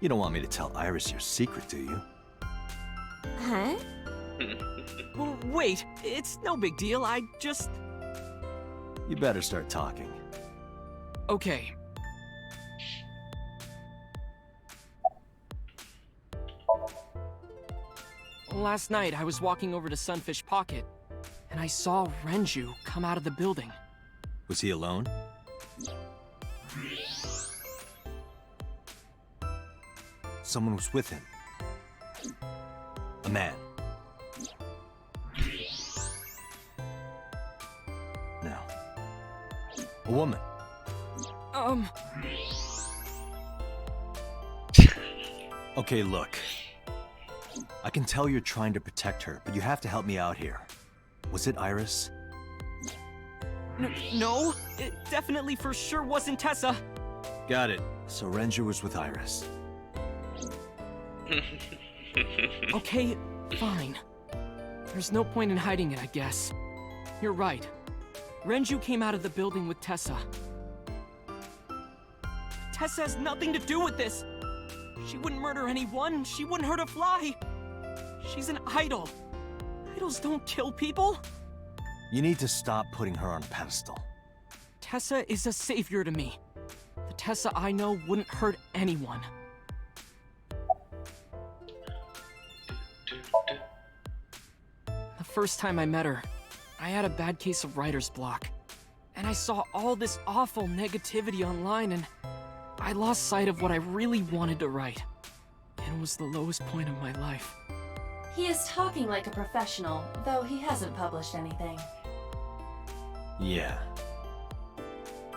You don't want me to tell Iris your secret, do you? Huh? Wait, it's no big deal, I just... You better start talking. Okay. Last night, I was walking over to Sunfish Pocket, and I saw Renju come out of the building. Was he alone? Someone was with him. A man. No. A woman. Okay, look. I can tell you're trying to protect her, but you have to help me out here. Was it Iris? No, it definitely for sure wasn't Tessa. Got it. So Renju was with Iris. Okay, fine. There's no point in hiding it, I guess. You're right. Renju came out of the building with Tessa. Tessa has nothing to do with this. She wouldn't murder anyone. She wouldn't hurt a fly. She's an idol. Idols don't kill people. You need to stop putting her on a pedestal. Tessa is a savior to me. The Tessa I know wouldn't hurt anyone. The first time I met her, I had a bad case of writer's block. And I saw all this awful negativity online, and I lost sight of what I really wanted to write. And it was the lowest point of my life. He is talking like a professional, though he hasn't published anything. Yeah.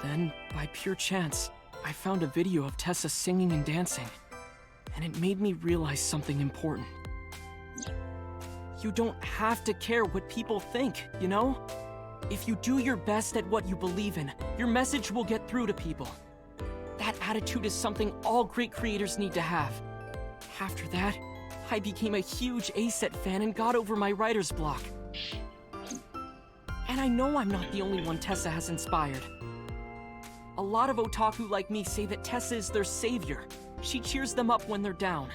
Then, by pure chance, I found a video of Tessa singing and dancing. And it made me realize something important. You don't have to care what people think, you know? If you do your best at what you believe in, your message will get through to people. That attitude is something all great creators need to have. After that, I became a huge A-Set fan and got over my writer's block. And I know I'm not the only one Tessa has inspired. A lot of otaku like me say that Tessa is their savior. She cheers them up when they're down.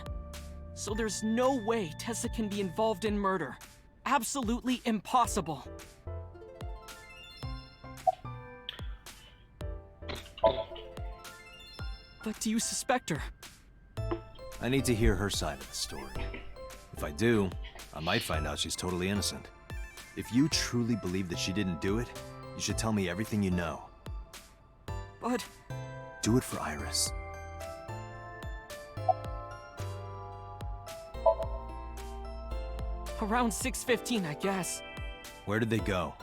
So there's no way Tessa can be involved in murder. Absolutely impossible. But do you suspect her? I need to hear her side of the story. If I do, I might find out she's totally innocent. If you truly believe that she didn't do it, you should tell me everything you know. But... do it for Iris. Around 6:15, I guess. Where did they go?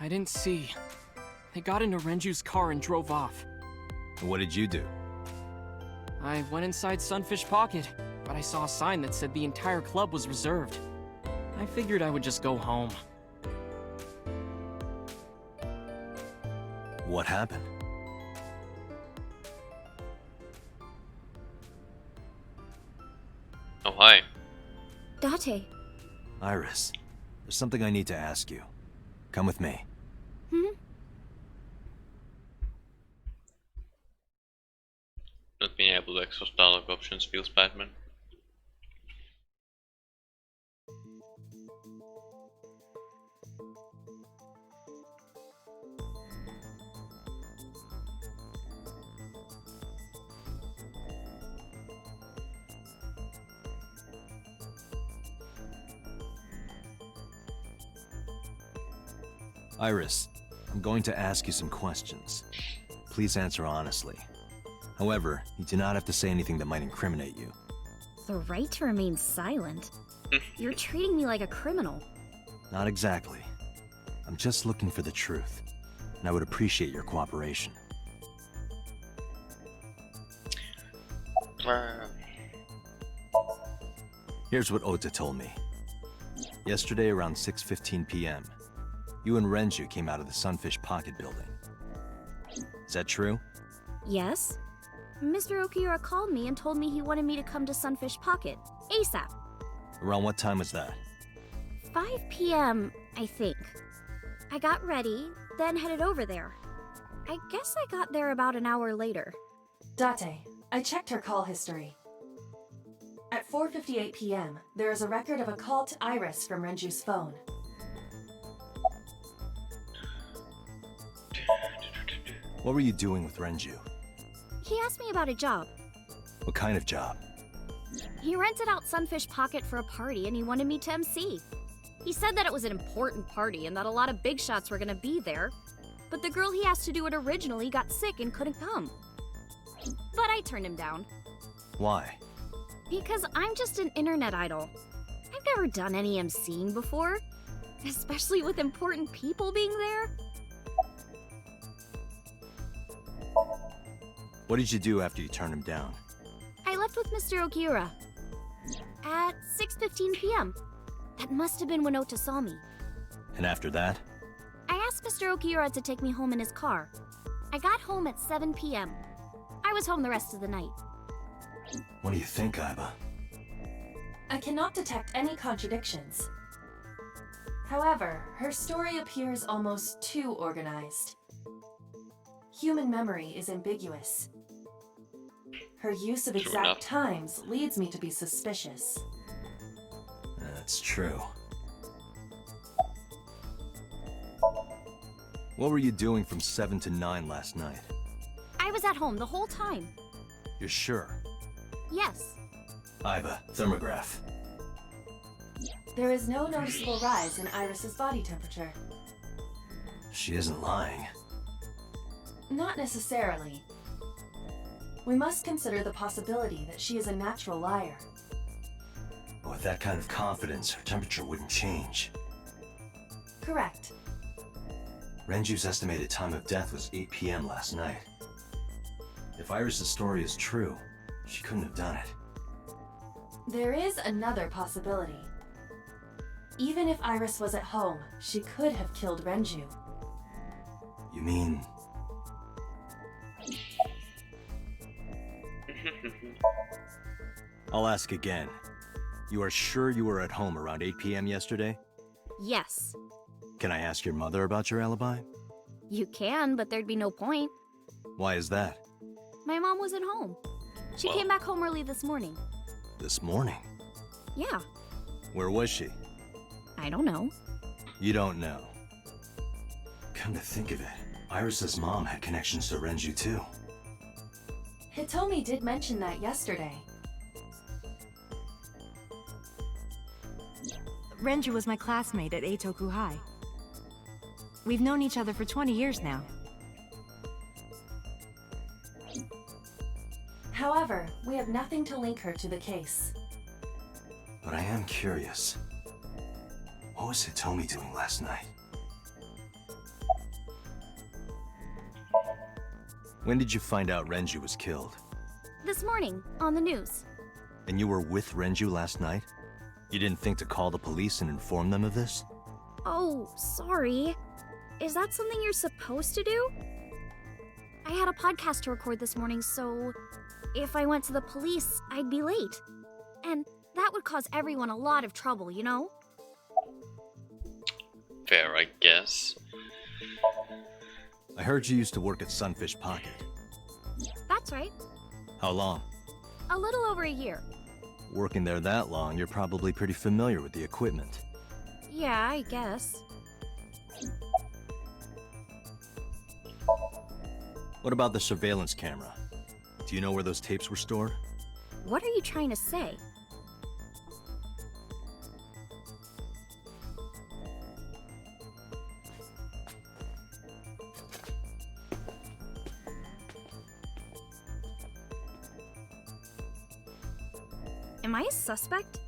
I didn't see. They got into Renju's car and drove off. And what did you do? I went inside Sunfish Pocket, but I saw a sign that said the entire club was reserved. I figured I would just go home. What happened? Oh, hi. Date. Iris, there's something I need to ask you. Come with me. Not being able to exhaust dialogue options feels bad, man. Iris, I'm going to ask you some questions. Please answer honestly. However, you do not have to say anything that might incriminate you. The right to remain silent? You're treating me like a criminal. Not exactly. I'm just looking for the truth, and I would appreciate your cooperation. Here's what Ota told me. Yesterday around 6:15 p.m., you and Renju came out of the Sunfish Pocket building. Is that true? Yes. Mr. Okiura called me and told me he wanted me to come to Sunfish Pocket, ASAP. Around what time was that? 5 p.m., I think. I got ready, then headed over there. I guess I got there about an hour later. Date, I checked her call history. At 4:58 p.m., there is a record of a call to Iris from Renju's phone. What were you doing with Renju? He asked me about a job. What kind of job? He rented out Sunfish Pocket for a party and he wanted me to MC. He said that it was an important party and that a lot of big shots were gonna be there, but the girl he asked to do it originally got sick and couldn't come. But I turned him down. Why? Because I'm just an internet idol. I've never done any MCing before, especially with important people being there. What did you do after you turned him down? I left left with Mr. Okiura. At 6:15 p.m. That must have been when Ota saw me. And after that? I asked Mr. Okiura to take me home in his car. I got home at 7 p.m. I was home the rest of the night. What do you think, Aiba? I cannot detect any contradictions. However, her story appears almost too organized. Human memory is ambiguous. Her use of exact times leads me to be suspicious. That's true. What were you doing from 7 to 9 last night? I was at home the whole time. You're sure? Yes. Aiba, thermograph. There is no noticeable rise in Iris's body temperature. She isn't lying. Not necessarily. We must consider the possibility that she is a natural liar. But with that kind of confidence, her temperature wouldn't change. Correct. Renju's estimated time of death was 8 p.m. last night. If Iris's story is true, she couldn't have done it. There is another possibility. Even if Iris was at home, she could have killed Renju. You mean... I'll ask again. You are sure you were at home around 8 p.m. yesterday? Yes. Can I ask your mother about your alibi? You can, but there'd be no point. Why is that? My mom wasn't home. She came back home early this morning. This morning? Yeah. Where was she? I don't know. You don't know. Come to think of it, Iris's mom had connections to Renju too. Hitomi did mention that yesterday. Renju was my classmate at Eitoku High. We've known each other for 20 years now. However, we have nothing to link her to the case. But I am curious. What was Hitomi doing last night? When did you find out Renju was killed? This morning, on the news. And you were with Renju last night? You didn't think to call the police and inform them of this? Oh, sorry. Is that something you're supposed to do? I had a podcast to record this morning, so if I went to the police, I'd be late. And that would cause everyone a lot of trouble, you know? Fair, I guess. I heard you used to work at Sunfish Pocket. That's right. How long? A little over a year. Working there that long, you're probably pretty familiar with the equipment. Yeah, I guess. What about the surveillance camera? Do you know where those tapes were stored? What are you trying to say? Am I a suspect?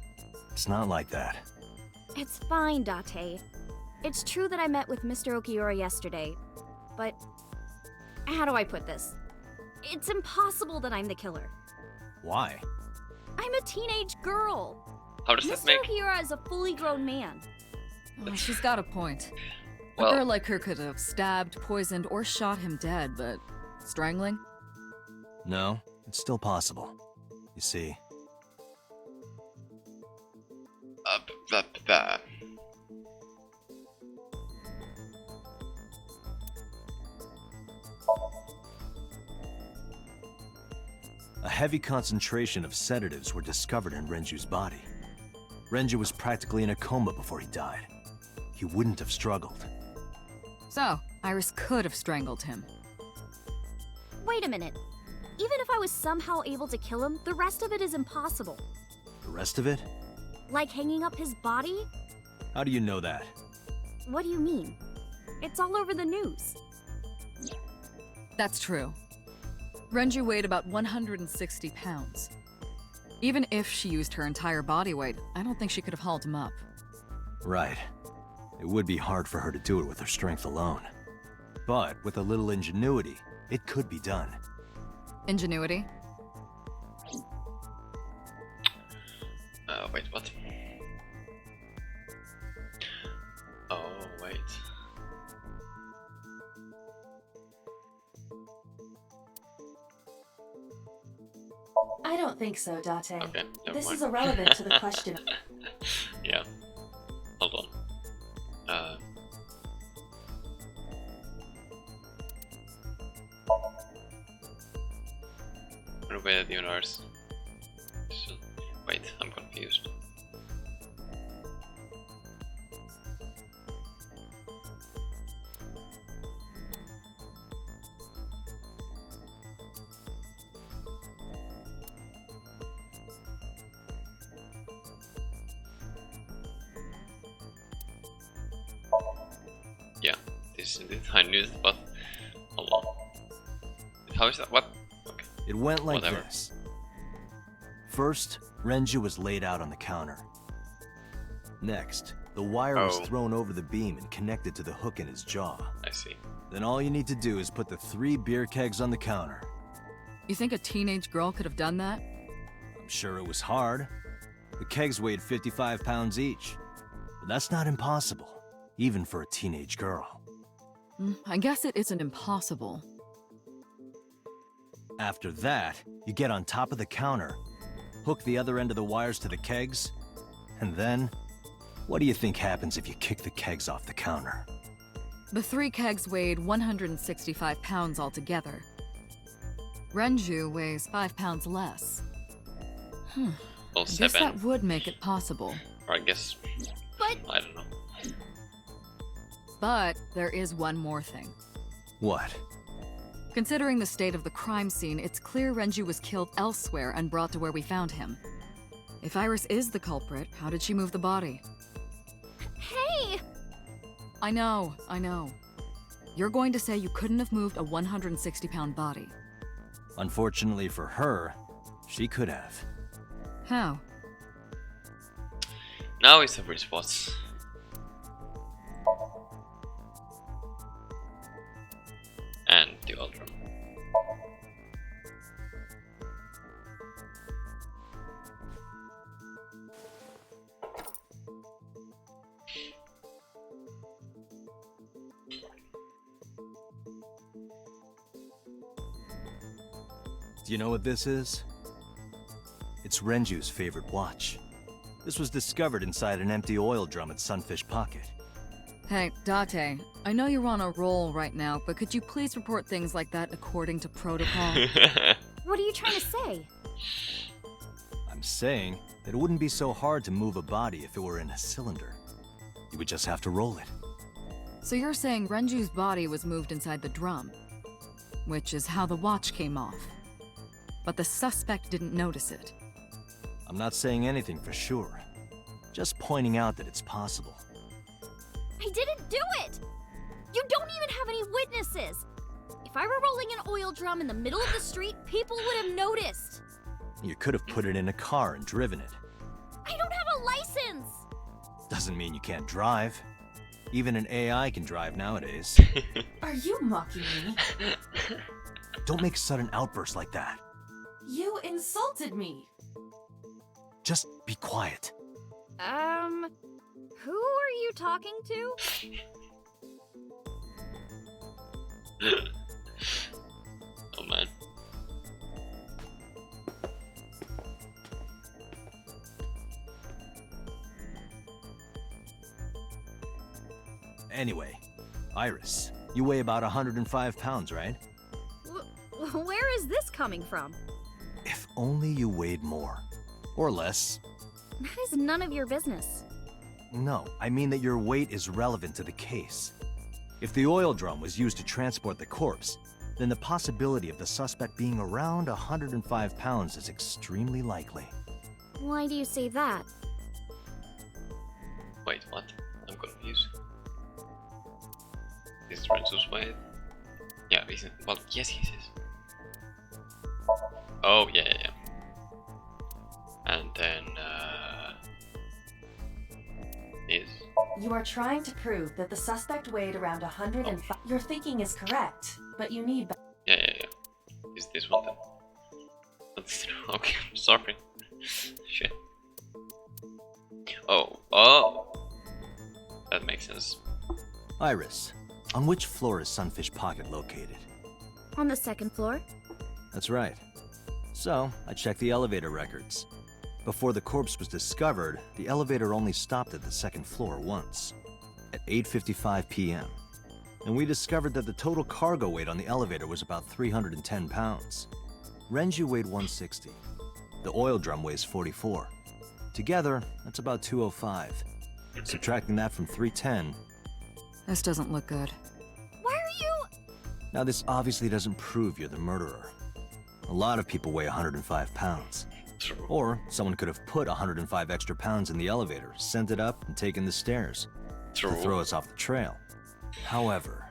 It's not like that. It's fine, Date. It's true that I met with Mr. Okiura yesterday, but how do I put this? It's impossible that I'm the killer. Why? I'm a teenage girl. How does that make... Mr. Okiura is a fully grown man. Well, she's got a point. A Well- girl like her could have stabbed, poisoned, or shot him dead, but strangling? No, it's still possible. You see... A heavy concentration of sedatives were discovered in Renju's body. Renju was practically in a coma before he died. He wouldn't have struggled. So, Iris could have strangled him. Wait a minute. Even if I was somehow able to kill him, the rest of it is impossible. The rest of it? Like hanging up his body? How do you know that? What do you mean? It's all over the news. That's true. Renju weighed about 160 pounds. Even if she used her entire body weight, I don't think she could have hauled him up. Right. It would be hard for her to do it with her strength alone. But with a little ingenuity, it could be done. Ingenuity? I don't think so, Date. Okay, never This mind. is irrelevant to the question. Yeah. Hold on. Where the universe. So, wait, I'm confused. Yeah, this indeed. I knew it, but hold on. How is that? What? Okay. It went like Whatever. this. First, Renju was laid out on the counter. Next, the wire was Oh. thrown over the beam and connected to the hook in his jaw. I see. Then all you need to do is put the 3 beer kegs on the counter. You think a teenage girl could have done that? I'm sure it was hard. The kegs weighed 55 pounds each. But that's not impossible, even for a teenage girl. I guess it isn't impossible. After that, you get on top of the counter, hook the other end of the wires to the kegs, and then, what do you think happens if you kick the kegs off the counter? The 3 kegs weighed 165 pounds altogether. Renju weighs 5 pounds less. Well, I guess 7. that would make it possible. Or I guess. But I don't know. But there is one more thing. What? Considering the state of the crime scene, it's clear Renju was killed elsewhere and brought to where we found him. If Iris is the culprit, how did she move the body? hey! I know. You're going to say you couldn't have moved a 160-pound body. Unfortunately for her, she could have. How? Now it's a free spot. And the Ultron. Do you know what this is? It's Renju's favorite watch. This was discovered inside an empty oil drum at Sunfish Pocket. Hey, Date, I know you're on a roll right now, but could you please report things like that according to protocol? What are you trying to say? I'm saying that it wouldn't be so hard to move a body if it were in a cylinder. You would just have to roll it. So you're saying Renju's body was moved inside the drum, which is how the watch came off. But the suspect didn't notice it. I'm not saying anything for sure. Just pointing out that it's possible. I didn't do it! You don't even have any witnesses! If I were rolling an oil drum in the middle of the street, people would have noticed! You could have put it in a car and driven it. I don't have a license! Doesn't mean you can't drive. Even an AI can drive nowadays. Are you mocking me? Don't make sudden outbursts like that. You insulted me. Just be quiet. Who are you talking to? Oh man. Anyway, Iris, you weigh about 105 pounds, right? Where is this coming from? If only you weighed more. Or less. That is none of your business. No, I mean that your weight is relevant to the case. If the oil drum was used to transport the corpse, then the possibility of the suspect being around 105 pounds is extremely likely. Why do you say that? Wait, what? I'm confused. Is Renzu's weight? Yeah, isn't. Well, yes, he is. Oh, yeah. And then, is. You are trying to prove that the suspect weighed around 105. Your thinking is correct, but you need. Yeah. Is this one then? That's okay, sorry. Shit. Oh. That makes sense. Iris, on which floor is Sunfish Pocket located? On the second floor? That's right. So, I checked the elevator records. Before the corpse was discovered, the elevator only stopped at the second floor once, at 8:55 p.m. And we discovered that the total cargo weight on the elevator was about 310 pounds. Renju weighed 160. The oil drum weighs 44. Together, that's about 205. Subtracting that from 310... This doesn't look good. Why are you... Now, this obviously doesn't prove you're the murderer. A lot of people weigh 105 pounds. Or someone could have put 105 extra pounds in the elevator, sent it up, and taken the stairs to throw us off the trail. However...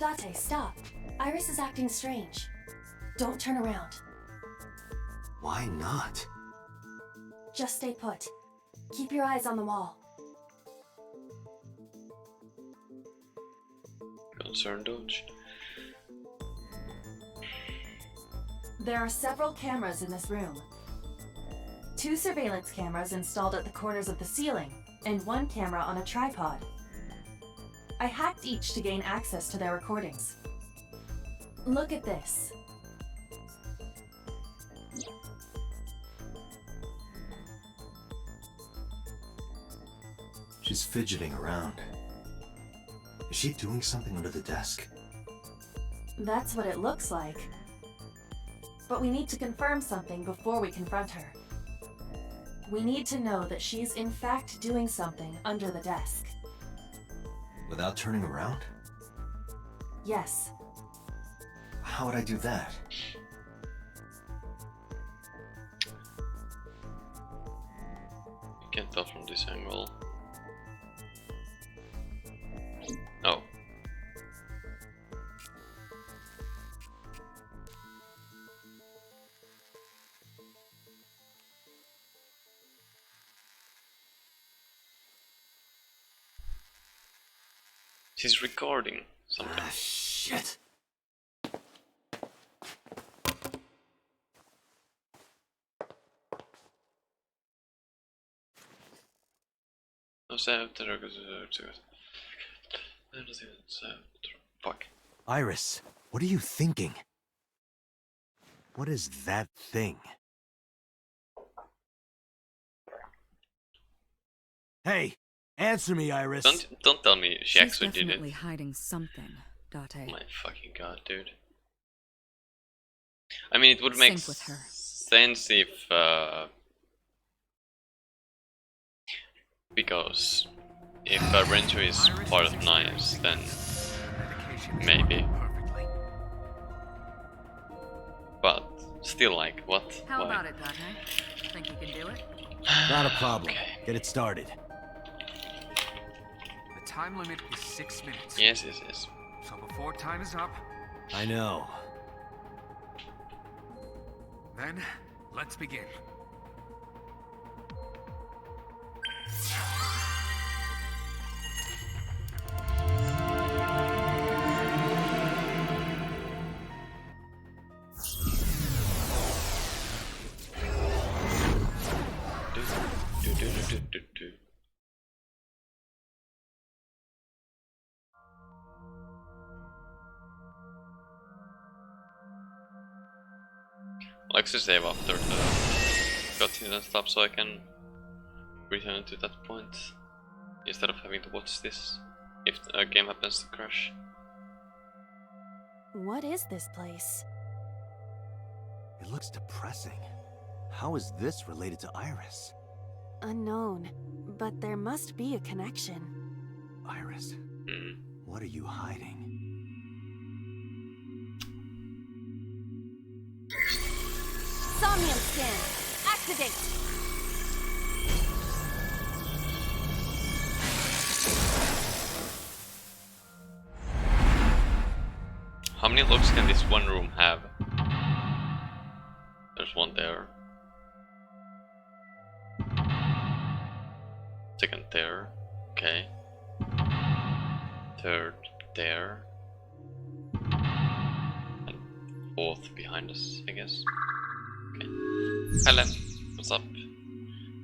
Date, stop. Iris is acting strange. Don't turn around. Why not? Just stay put. Keep your eyes on the wall. Concern dodge. There are several cameras in this room. 2 surveillance cameras installed at the corners of the ceiling, and 1 camera on a tripod. I hacked each to gain access to their recordings. Look at this. She's fidgeting around. Is she doing something under the desk? That's what it looks like. But we need to confirm something before we confront her. We need to know that she's in fact doing something under the desk. Without turning around? Yes. How would I do that? You can't tell from this angle. Oh. She's recording something. Ah, shit. Fuck. Iris, what are you thinking? What is that thing? Hey, answer me, Iris. Don't tell me she She's actually did definitely it. hiding something, Date. My fucking god, dude. I mean, it would make Sync with her. sense if because if Renju is part of Knives, then maybe. But still, like, what? How Why? about it, Date? Think you can do it? Not a problem. Get it started. The time limit is 6 minutes. Yes. So before time is up, I know. then let's begin. Do. I'll actually save after the cutscenes and stuff so I can return to that point instead of having to watch this if a game happens to crash. What is this place? It looks depressing. How is this related to Iris? Unknown, but there must be a connection. Iris, what are you hiding? Somnium scan. Activate. How many looks can this one room have? There's one there. Second there. Okay. Third there. And fourth behind us, I guess. Okay. Hi Lem, what's up?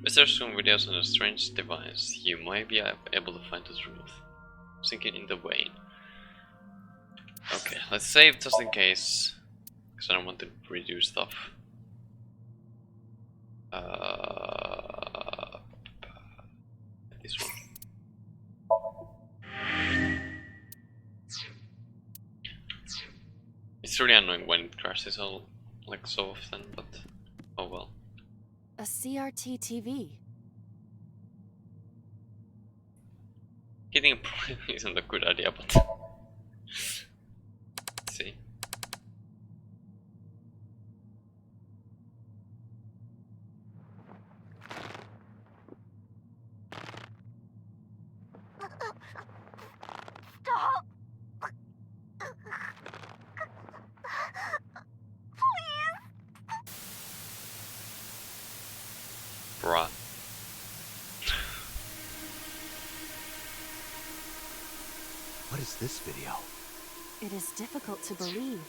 Research some videos on a strange device. You might be able to find the truth. Sinking in the vein. Okay, let's save just in case, because I don't want to redo stuff. This one. It's really annoying when it crashes all like so often, but oh well. A CRT TV. Getting a point isn't a good idea, but let's see. Stop! Bruh. What is this video? It is difficult to believe,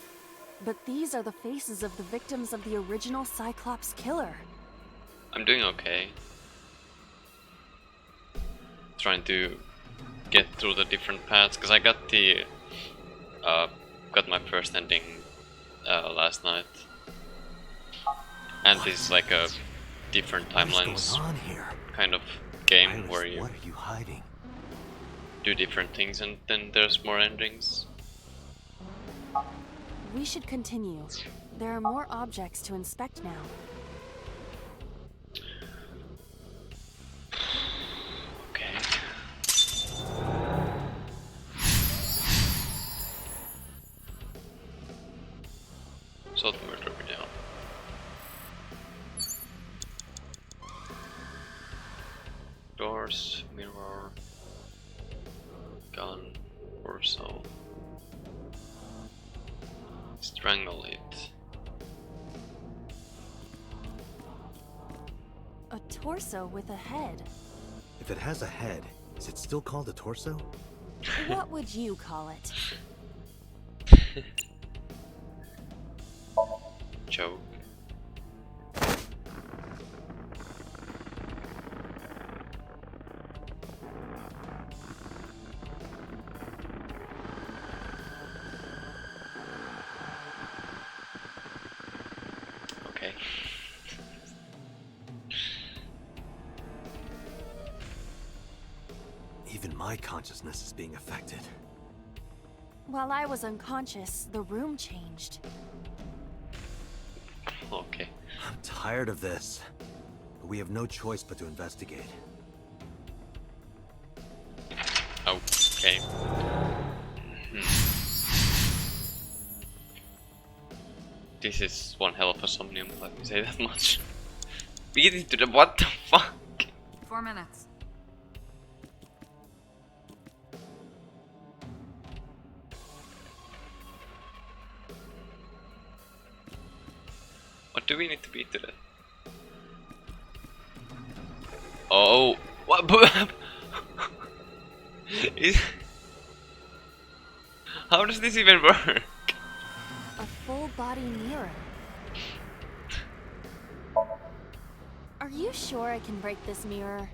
but these are the faces of the victims of the original Cyclops killer. I'm doing okay. Trying to get through the different paths, because I got the got my first ending last night, and this is like a different timelines kind of game. Iris, where you what are you hiding? do different things and then there's more endings. We should continue. There are more objects to inspect now. Okay. Salt murder now. Doors, mirror, gun, or so. Strangle it. A torso with a head. If it has a head, is it still called a torso? What would you call it? Joke. Okay. Even my consciousness is being affected. While I was unconscious, the room changed. Okay. I'm tired of this. But we have no choice but to investigate. Okay. This is one hell of a Somnium, let me say that much. Beat it to the what the fuck? 4 minutes. What do we need to beat to that? Oh, what? How does this even work? A full body mirror. Are you sure I can break this mirror?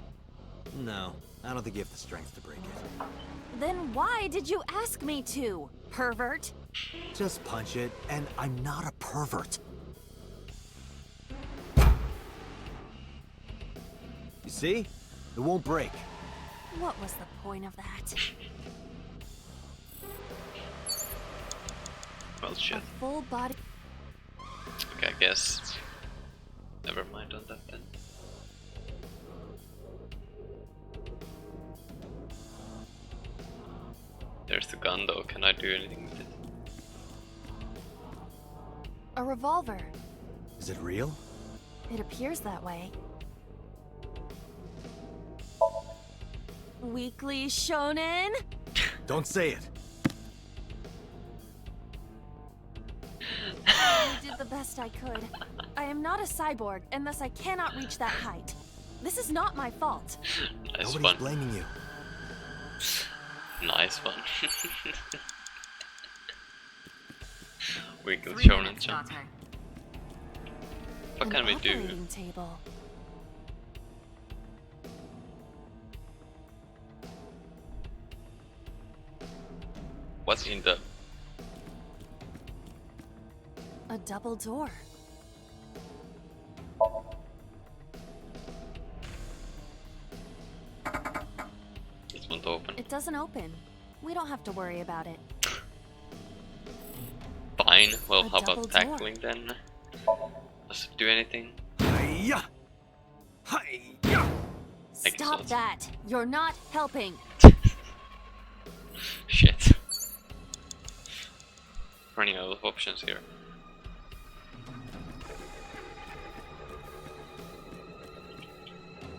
No, I don't think you have the strength to break it. Then why did you ask me to, pervert? Just punch it, and I'm not a pervert. You see? It won't break. What was the point of that? Well, shit. A full body. Okay, I guess. Never mind on that then. There's the gun though, can I do anything with it? A revolver. Is it real? It appears that way. Weekly Shonen? Don't say it. I did the best I could. I am not a cyborg, and thus I cannot reach that height. This is not my fault. Nice Nobody's one. blaming you. Nice one. Weekly 3 Shonen minutes, jump. Dante. What can we do? Operating table. What's in the double door. This won't open. It doesn't open. We don't have to worry about it. Fine. Well, A how double about door. tackling then? Does it do anything? Hiya! Hiya! Stop that! You're not helping! Shit. Running out of options here.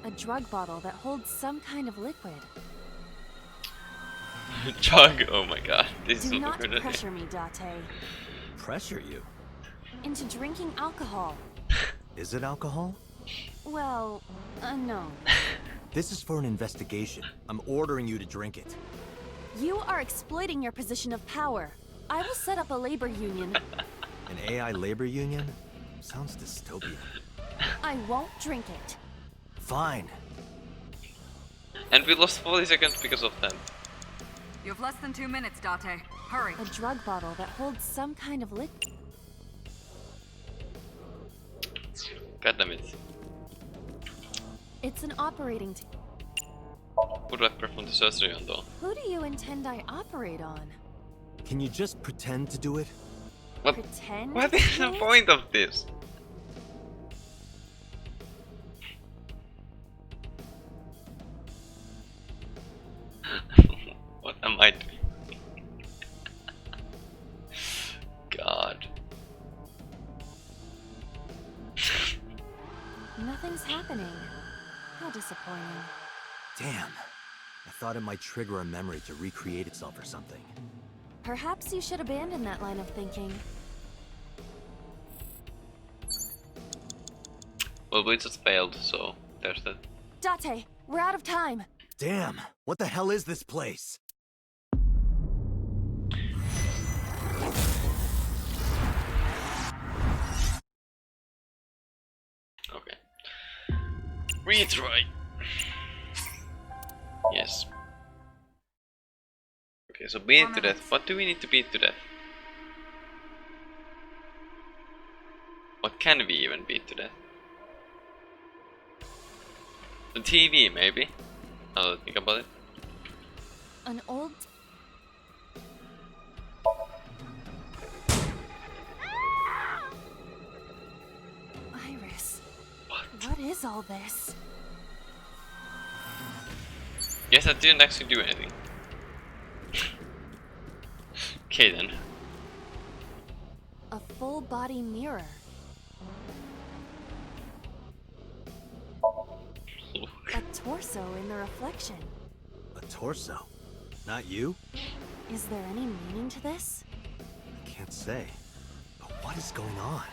A drug bottle that holds some kind of liquid. Jug, oh my god, this Do is not weird. pressure me, Date. Pressure you? Into drinking alcohol. Is it alcohol? Well, no. This is for an investigation. I'm ordering you to drink it. You are exploiting your position of power. I will set up a labor union. An AI labor union? Sounds dystopian. I won't drink it. Fine. And we lost 40 seconds because of that. You have less than 2 minutes, Date. Hurry. A drug bottle that holds some kind of liquid. God damn it. It's an operating Who do I perform the surgery on though? Who do you intend I operate on? Can you just pretend to do it? What? Pretend? What is the point of this? What am I doing? God. Nothing's happening. How disappointing. Damn. I thought it might trigger a memory to recreate itself or something. Perhaps you should abandon that line of thinking. Well, we just failed, so there's that. Date, we're out of time. Damn. What the hell is this place? Okay. Retry. Yes. Okay, so beat to death. What do we need to beat to death? What can we even beat to death? The TV, maybe? Now that I think about it. An old... Iris. What is all this? Yes, that didn't actually do anything. Okay then. A full body mirror. A torso in the reflection. A torso? Not you? Is there any meaning to this? I can't say. But what is going on?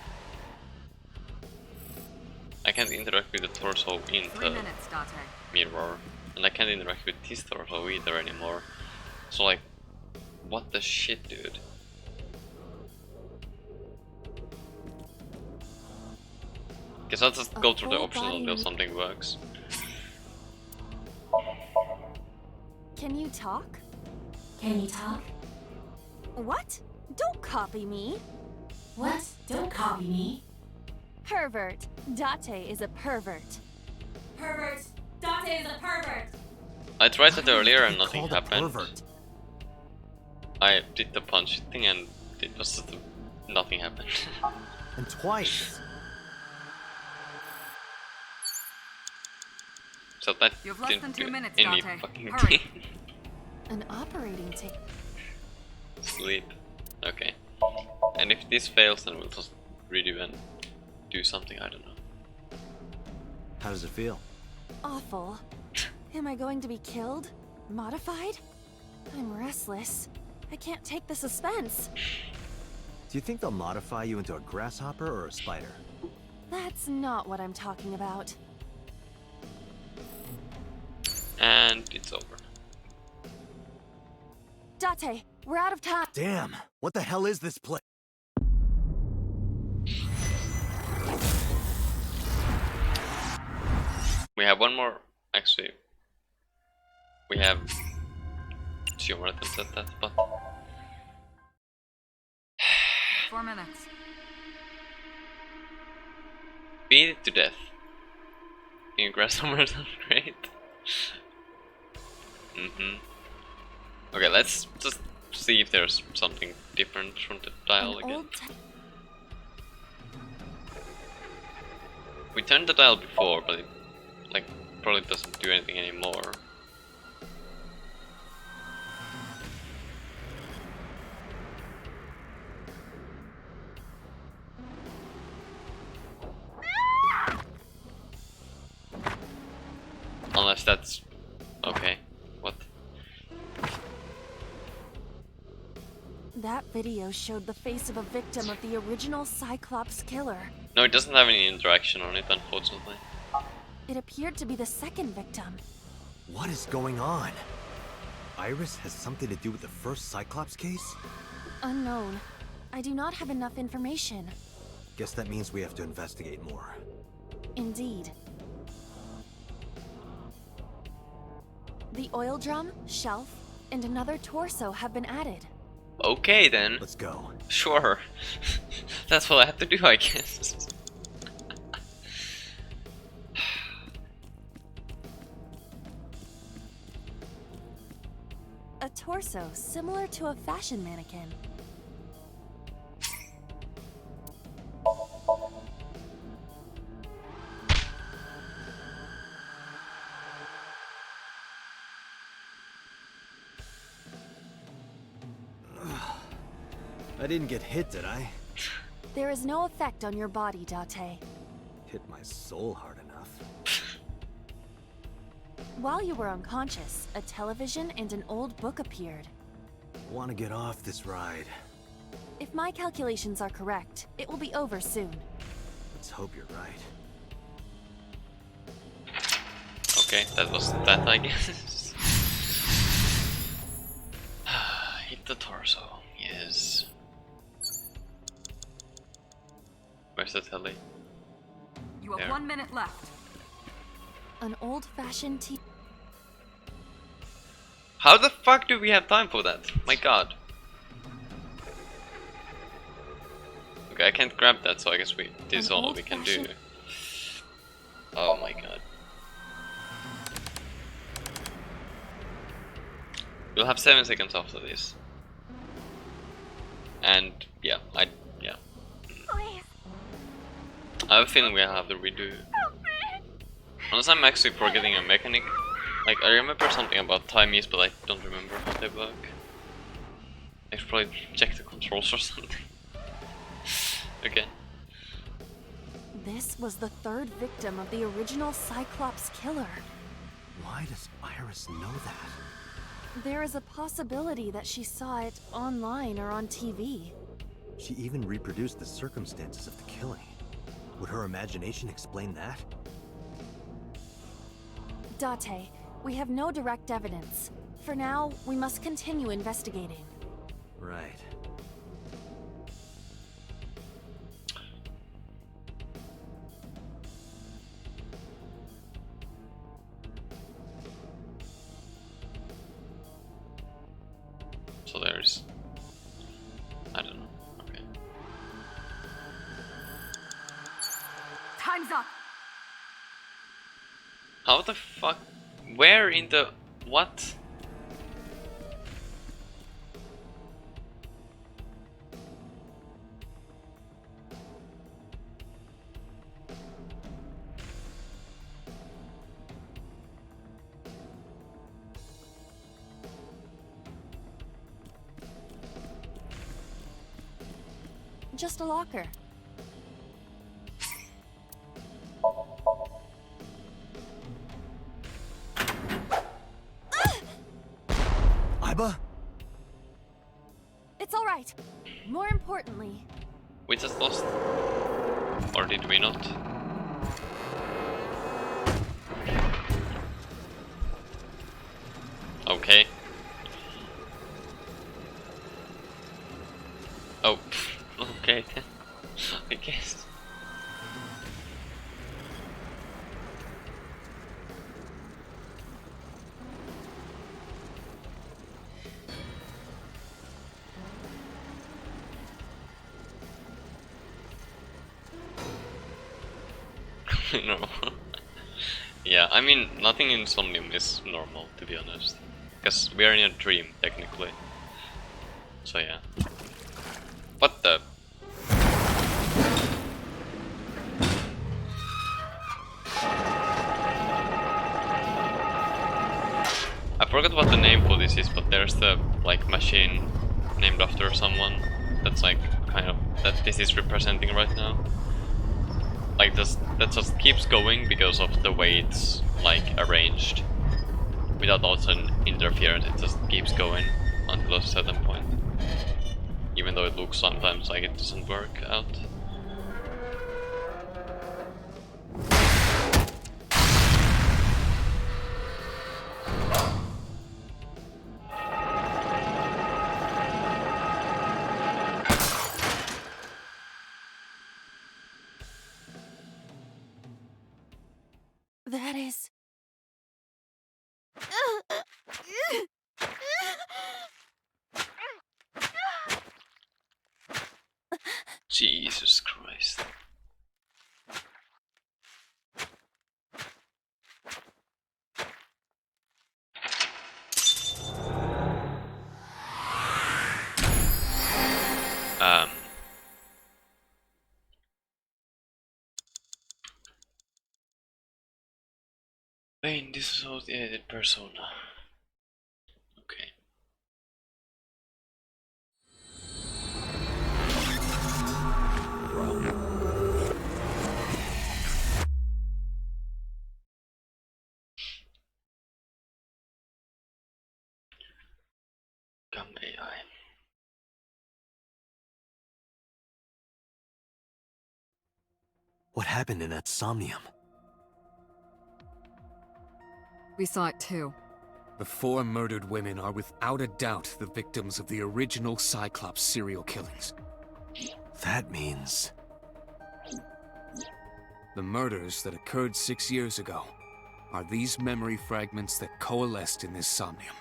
I can't interact with the torso in 3 the minutes, Date. mirror. And I can't interact with this torso either anymore. So like, what the shit, dude? Guess I'll just go through the options until something works. Can you talk? Can you talk? What? Don't copy me. What? Don't copy me. Pervert. Date is a pervert. Pervert. Date is a pervert. I tried that earlier and nothing Called a happened. pervert. I did the punch thing and it was just nothing happened. And twice. So that You have less didn't than 2 do minutes, any Date. fucking Hurry. thing. An operating table. Sleep. Okay. And if this fails, then we'll just redo and do something, I don't know. How does it feel? Awful. Am I going to be killed? Modified? I'm restless. I can't take the suspense. Do you think they'll modify you into a grasshopper or a spider? That's not what I'm talking about. And it's over. Date, we're out of time. Damn. What the hell is this place? We have one more, actually. We have 2 more attempts at that, but 4 minutes. Beat it to death. Can you grab somewhere? Sounds great. Okay, let's just see if there's something different from the dial again. We turned the dial before, but it like probably doesn't do anything anymore. Unless that's okay. What? That video showed the face of a victim of the original Cyclops killer. No, it doesn't have any interaction on it, unfortunately. It appeared to be the second victim. What is going on? Iris has something to do with the first Cyclops case? Unknown. I do not have enough information. Guess that means we have to investigate more. Indeed. The oil drum, shelf, and another torso have been added. Okay then. Let's go. Sure. That's what I have to do, I guess. A torso similar to a fashion mannequin. I didn't get hit, did I? There is no effect on your body, Date. Hit my soul hard enough. While you were unconscious, a television and an old book appeared. I want to get off this ride. If my calculations are correct, it will be over soon. Let's hope you're right. Okay, that was that, I guess. Hit the torso, yes. Where's the telly? You have There. 1 minute left. An old-fashioned tea. How the fuck do we have time for that? My god. Okay, I can't grab that, so I guess this is all we can do. Oh my god. We'll have 7 seconds after this. And yeah, Please. I have a feeling we'll have to redo. Unless I'm actually forgetting a mechanic. Like, I remember something about timies, but I don't remember how they work. I should probably check the controls or something. Okay. This was the third victim of the original Cyclops killer. Why does Iris know that? There is a possibility that she saw it online or on TV. She even reproduced the circumstances of the killing. Would her imagination explain that? Date, we have no direct evidence. For now, we must continue investigating. Right. So there's... I don't know. Okay. Time's up. How the fuck? Where in the... what? Just a locker. Iba? It's all right. More importantly, We just lost? Or did we not? Okay. Oh, okay then. I guess. No. Yeah, I mean, nothing in Somnium is normal, to be honest. Because we are in a dream, technically. So yeah. What the? I forgot what the name for this is, but there's the, like, machine named after someone that's, like, kind of, that this is representing right now. Like, that just keeps going because of the way it's, like, arranged. Without outside interference, it just keeps going until a certain point. Even though it looks sometimes like it doesn't work out. That is... Jesus Christ. Pain dissociated persona. Okay. Come AI. What happened in that Somnium? We saw it too. The 4 murdered women are without a doubt the victims of the original Cyclops serial killings. That means... The murders that occurred 6 years ago are these memory fragments that coalesced in this Somnium.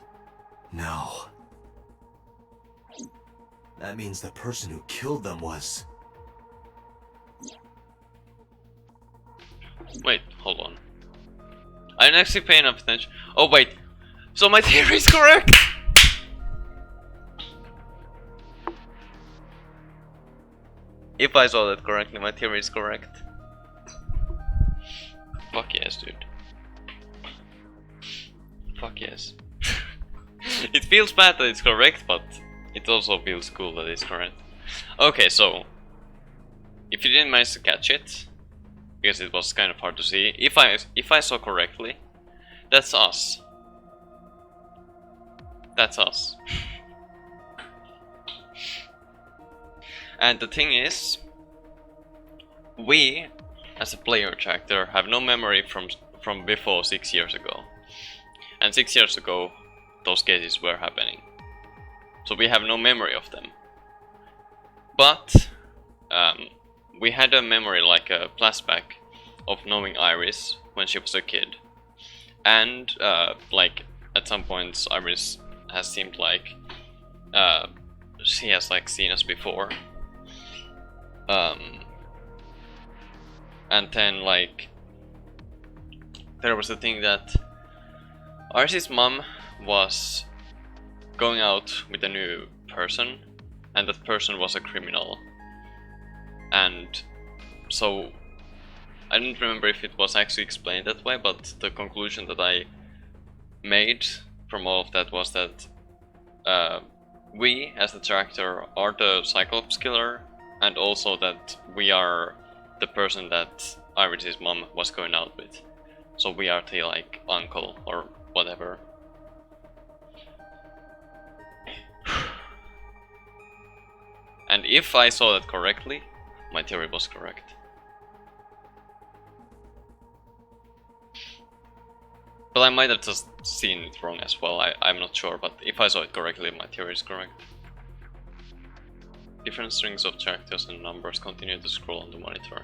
No. That means the person who killed them was... Wait, hold on. I didn't actually pay enough attention. Oh wait, so my theory is correct! If I saw that correctly, my theory is correct. Fuck yes, dude. Fuck yes. It feels bad that it's correct, but it also feels cool that it's correct. Okay, so if you didn't manage to catch it, because it was kind of hard to see, if I saw correctly, that's us. That's us. And the thing is, we, as a player character, have no memory from before 6 years ago. And 6 years ago, those cases were happening. So we have no memory of them. But we had a memory, like a flashback, of knowing Iris when she was a kid. And like at some points, Iris has seemed like she has like seen us before. And then like there was the thing that Iris's mom was going out with a new person, and that person was a criminal. And so I don't remember if it was actually explained that way, but the conclusion that I made from all of that was that we, as the character, are the Cyclops killer, and also that we are the person that Iris' mom was going out with. So we are the, like, uncle or whatever. And if I saw that correctly, my theory was correct. But I might have just seen it wrong as well, I'm not sure, but if I saw it correctly, my theory is correct. Different strings of characters and numbers continue to scroll on the monitor.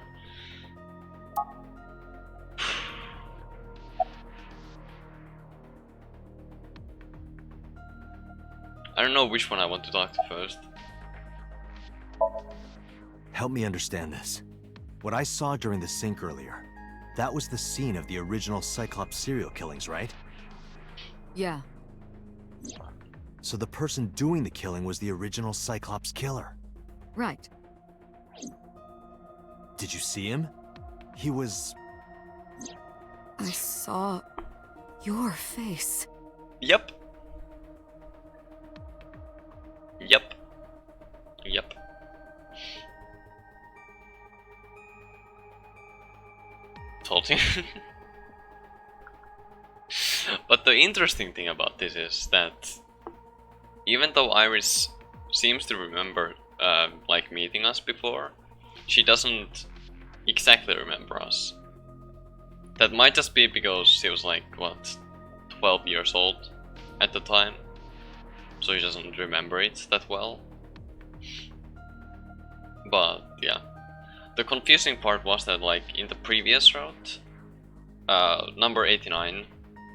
I don't know which one I want to talk to first. Help me understand this. What I saw during the sync earlier, that was the scene of the original Cyclops serial killings, right? Yeah. So the person doing the killing was the original Cyclops killer. Right. Did you see him? He was... I saw your face. Yep. Yep. Yep. Told you. But the interesting thing about this is that even though Iris seems to remember like meeting us before, she doesn't exactly remember us. That might just be because she was like, what, 12 years old at the time, so she doesn't remember it that well. But yeah, the confusing part was that like in the previous route, number 89,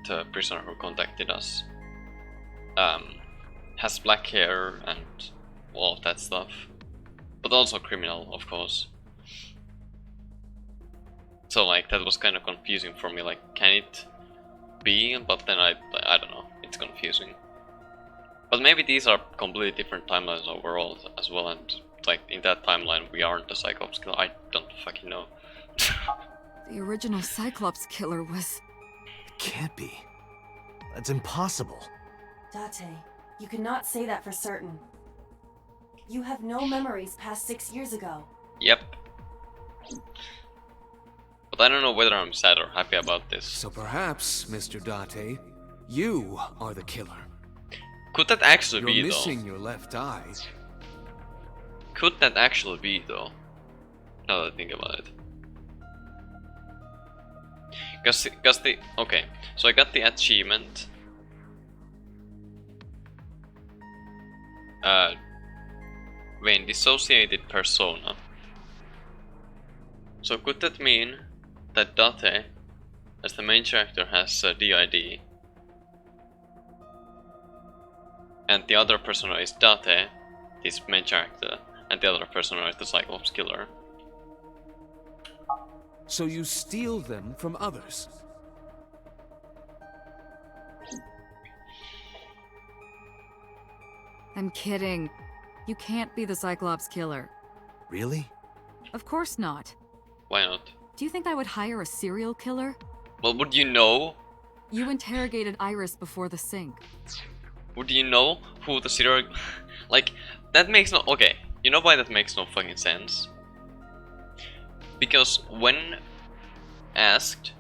the prisoner who contacted us, has black hair and all of that stuff, but also criminal, of course. So like that was kind of confusing for me, like can it be, but then I don't know, it's confusing. But maybe these are completely different timelines overall as well, and like in that timeline we aren't the Cyclops killer, I don't fucking know. The original Cyclops killer was... It can't be. That's impossible. Date, you cannot say that for certain. You have no memories past 6 years ago. Yep. But I don't know whether I'm sad or happy about this. So perhaps, Mr. Date, you are the killer. Could that actually be, You're though? missing your left eye. Could that actually be, though? Now that I think about it. Cause the... Okay, so I got the achievement. When dissociated persona. So could that mean that Date, as the main character, has a DID, and the other persona is Date, his main character, and the other persona is the Cyclops killer? So you steal them from others. I'm kidding. You can't be the Cyclops killer. Really? Of course not. Why not? Do you think I would hire a serial killer? Well, would you know? You interrogated Iris before the sync. Would you know who the serial... Like, that makes no... Okay, you know why that makes no fucking sense? Because when asked,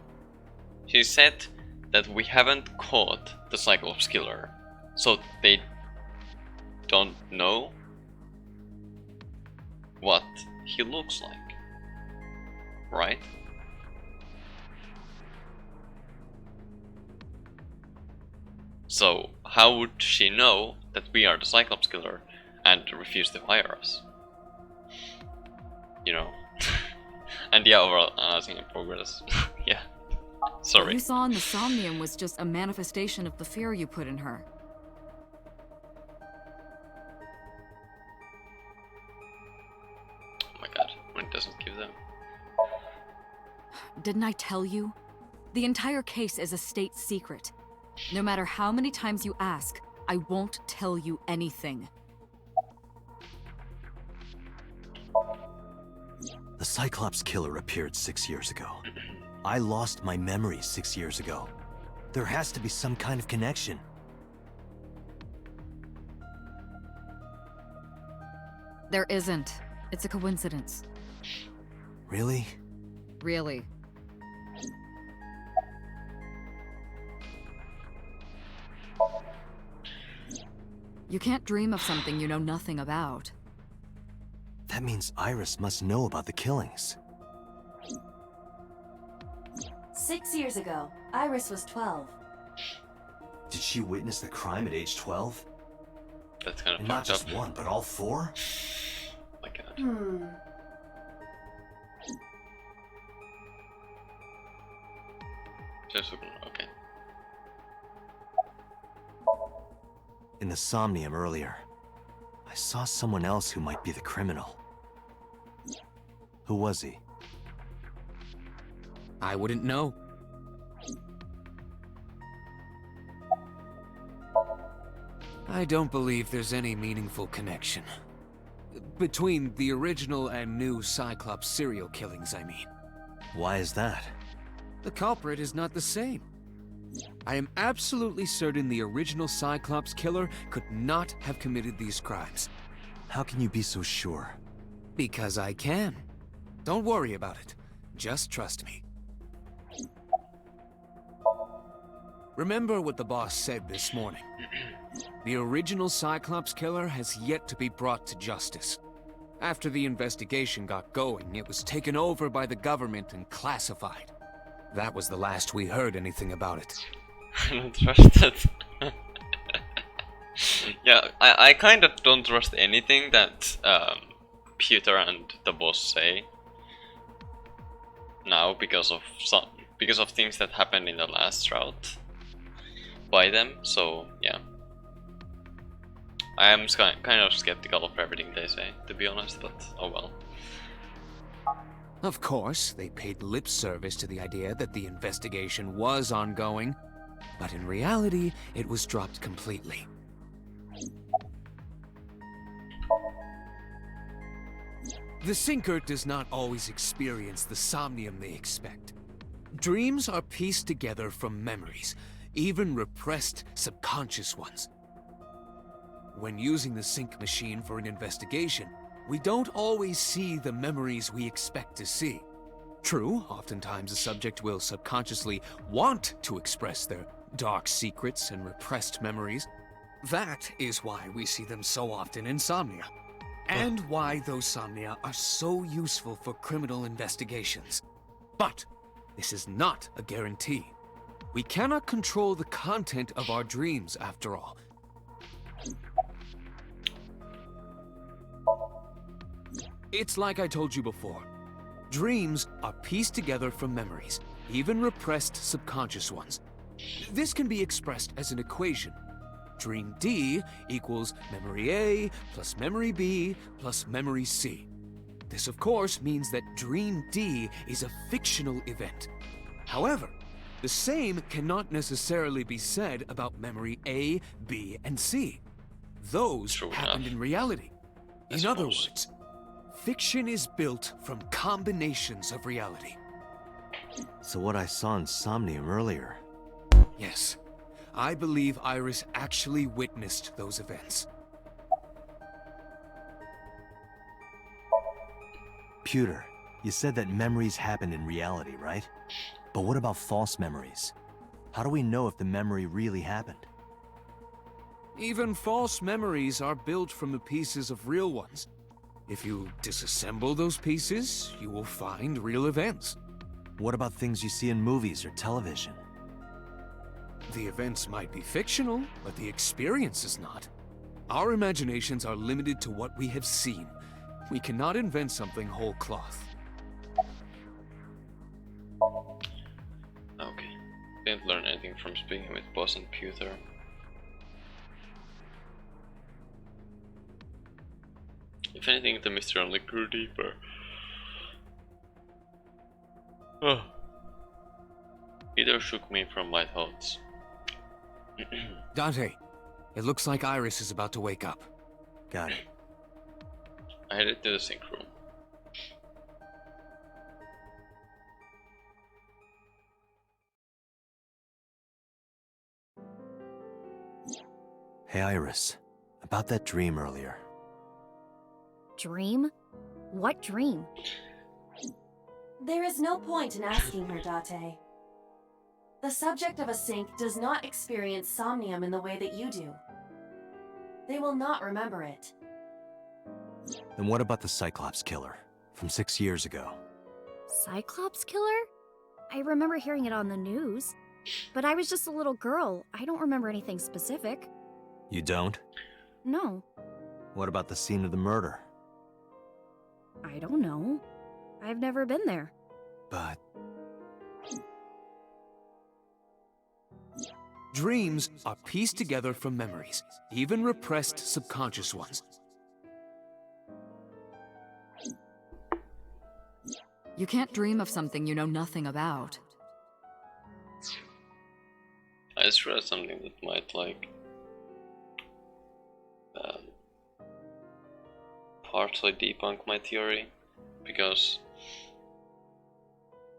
she said that we haven't caught the Cyclops killer. So they don't know what he looks like. Right? So how would she know that we are the Cyclops killer and refuse to hire us? You know? And yeah, overall analyzing in progress. Yeah. Sorry. What you saw in the Somnium was just a manifestation of the fear you put in her. Oh my god, when it doesn't give them. Didn't I tell you? The entire case is a state secret. No matter how many times you ask, I won't tell you anything. The Cyclops killer appeared 6 years ago. I lost my memory 6 years ago. There has to be some kind of connection. There isn't. It's a coincidence. Really? Really. You can't dream of something you know nothing about. That means Iris must know about the killings. 6 years ago, Iris was 12. Did she witness the crime at age 12? That's kind of and fucked not up. just one, but all 4? My god. Just okay. In the Somnium earlier, I saw someone else who might be the criminal. Who was he? I wouldn't know. I don't believe there's any meaningful connection. Between the original and new Cyclops serial killings, I mean. Why is that? The culprit is not the same. I am absolutely certain the original Cyclops killer could not have committed these crimes. How can you be so sure? Because I can. Don't worry about it. Just trust me. Remember what the boss said this morning. The original Cyclops killer has yet to be brought to justice. After the investigation got going, it was taken over by the government and classified. That was the last we heard anything about it. I don't trust that. Yeah, I kind of don't trust anything that Peter and the boss say now because of things that happened in the last route by them. So yeah, I am kind of skeptical of everything they say, to be honest. But oh well. Of course, they paid lip service to the idea that the investigation was ongoing, but in reality, it was dropped completely. The Sinker does not always experience the somnium they expect. Dreams are pieced together from memories, even repressed subconscious ones. When using the sync machine for an investigation, we don't always see the memories we expect to see. True, oftentimes the subject will subconsciously want to express their dark secrets and repressed memories. That is why we see them so often in Somnia, and why those Somnia are so useful for criminal investigations. But this is not a guarantee. We cannot control the content of our dreams, after all. It's like I told you before. Dreams are pieced together from memories, even repressed subconscious ones. This can be expressed as an equation. Dream D equals memory A plus memory B plus memory C. This, of course, means that Dream D is a fictional event. However, the same cannot necessarily be said about memory A, B, and C. Those happened in reality. In other words, fiction is built from combinations of reality. So what I saw in Somnium earlier... Yes. I believe Iris actually witnessed those events. Pewter, you said that memories happen in reality, right? But what about false memories? How do we know if the memory really happened? Even false memories are built from the pieces of real ones. If you disassemble those pieces, you will find real events. What about things you see in movies or television? The events might be fictional, but the experience is not. Our imaginations are limited to what we have seen. We cannot invent something whole cloth. Okay. Didn't learn anything from speaking with Boss and Pewter. If anything, the mystery only grew deeper. Oh. Peter shook me from my thoughts. Dante, it looks like Iris is about to wake up. Got it. I headed to the sync room. Hey Iris, about that dream earlier. Dream? What dream? There is no point in asking her, Date. The subject of a sync does not experience somnium in the way that you do. They will not remember it. Then what about the Cyclops killer from 6 years ago? Cyclops killer? I remember hearing it on the news. But I was just a little girl. I don't remember anything specific. You don't? No. What about the scene of the murder? I don't know. I've never been there. But... Dreams are pieced together from memories, even repressed subconscious ones. You can't dream of something you know nothing about. I just read something that might like partly debunk my theory, because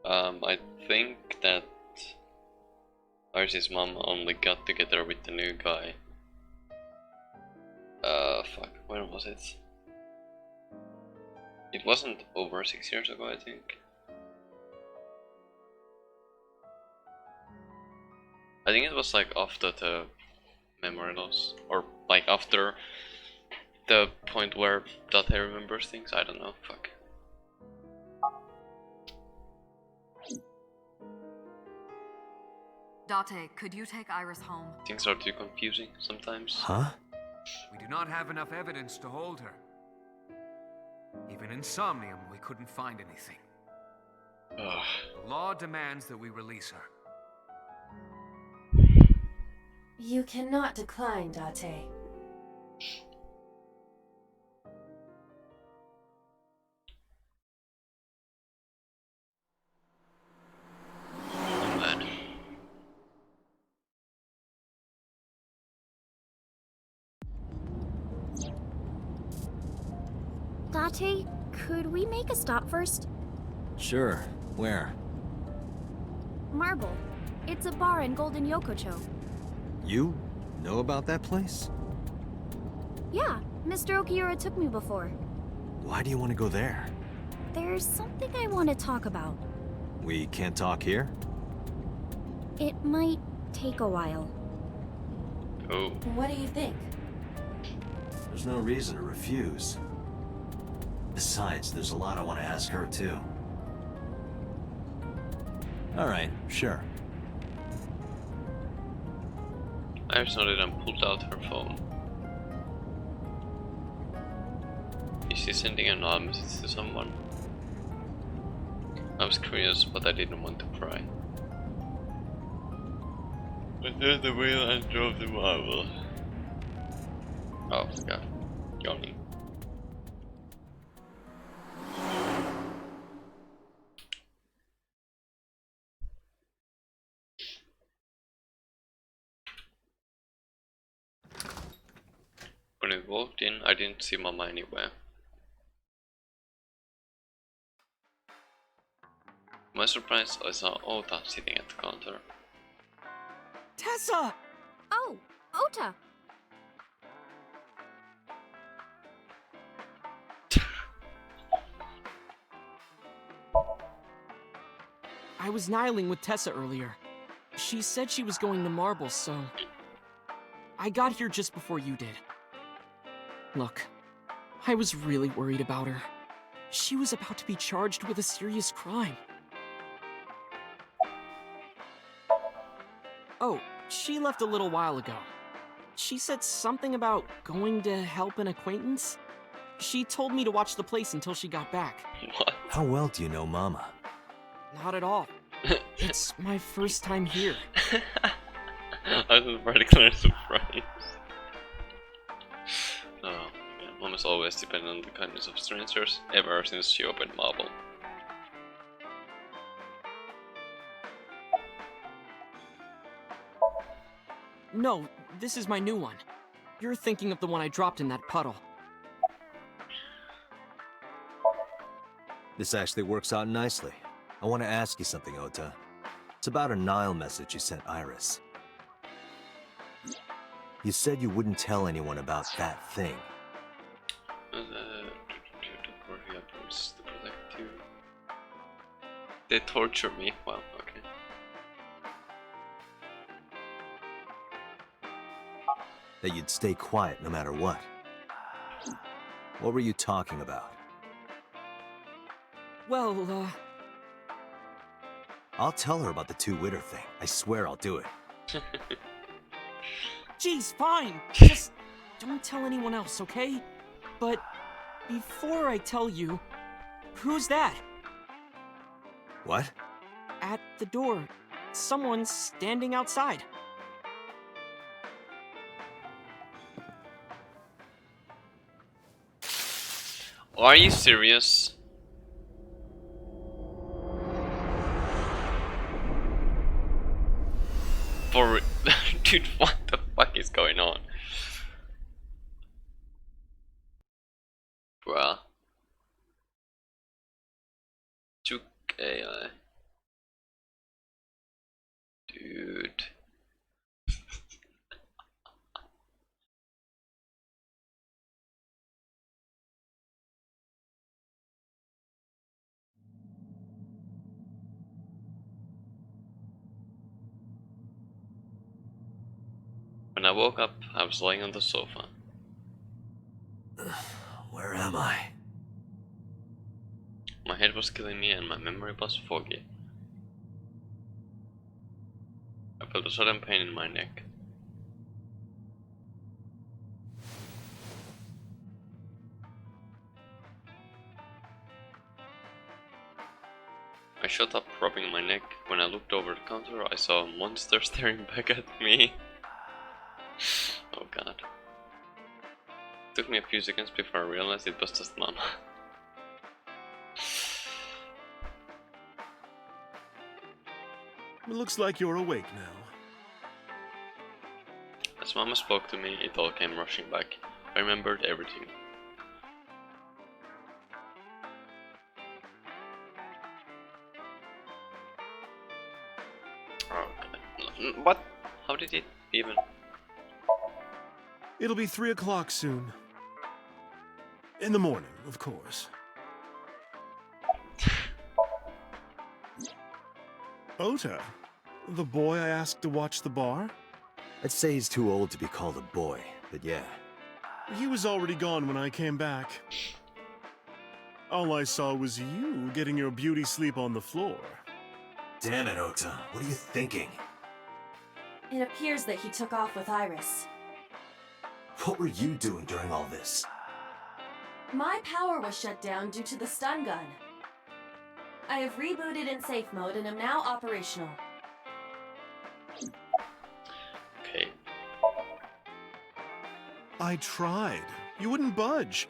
I think that Iris' mom only got together with the new guy. Fuck, when was it? It wasn't over 6 years ago, I think. I think it was like after the memory loss, or like after the point where Date remembers things. I don't know. Fuck. Date, could you take Iris home? Things are too confusing sometimes. Huh? We do not have enough evidence to hold her. Even in Somnium, we couldn't find anything. Ugh. The law demands that we release her. You cannot decline, Date. Oh man. Date, could we make a stop first? Sure. Where? Marble. It's a bar in Golden Yokocho. You know about that place? Yeah, Mr. Okiura took me before. Why do you want to go there? There's something I want to talk about. We can't talk here? It might take a while. Oh. What do you think? There's no reason to refuse. Besides, there's a lot I want to ask her, too. Alright, sure. Iris nodded and pulled out her phone. Is she sending an anonymous message to someone? I was curious, but I didn't want to pry. I turned the wheel and drove the marble. Oh my god. Yawning. When we walked in, I didn't see Mama anywhere. To my surprise, I saw Ota sitting at the counter. Tessa! Oh, Ota! I was nihiling with Tessa earlier. She said she was going to Marbles, so... I got here just before you did. Look, I was really worried about her. She was about to be charged with a serious crime. Oh, she left a little while ago. She said something about going to help an acquaintance. She told me to watch the place until she got back. What? How well do you know Mama? Not at all. It's my first time here. I was particularly surprised. Oh, yeah. Mom has always depended on the kindness of strangers, ever since she opened Marble. No, this is my new one. You're thinking of the one I dropped in that puddle. This actually works out nicely. I want to ask you something, Ota. It's about a Nile message you sent Iris. You said you wouldn't tell anyone about that thing. They torture me. Wow, okay. That you'd stay quiet no matter what. What were you talking about? Well, I'll tell her about the two-witter thing. I swear I'll do it. Geez, fine. Just don't tell anyone else, okay? But before I tell you, who's that? What? At the door. Someone's standing outside. Are you serious? For dude, what the fuck is going on? Bruh. Took AI. Dude. When I woke up, I was lying on the sofa. Where am I? My head was killing me and my memory was foggy. I felt a sudden pain in my neck. I shut up, rubbing my neck. When I looked over the counter, I saw a monster staring back at me. Oh god. It took me a few seconds before I realized it was just Mama. It looks like you're awake now. As Mama spoke to me, it all came rushing back. I remembered everything. Oh god. What? How did it even? It'll be 3 o'clock soon. In the morning, of course. Ota, the boy I asked to watch the bar? I'd say he's too old to be called a boy, but yeah. He was already gone when I came back. All I saw was you getting your beauty sleep on the floor. Damn it, Ota. What are you thinking? It appears that he took off with Iris. What were you doing during all this? My power was shut down due to the stun gun. I have rebooted in safe mode and am now operational. Okay. I tried. You wouldn't budge.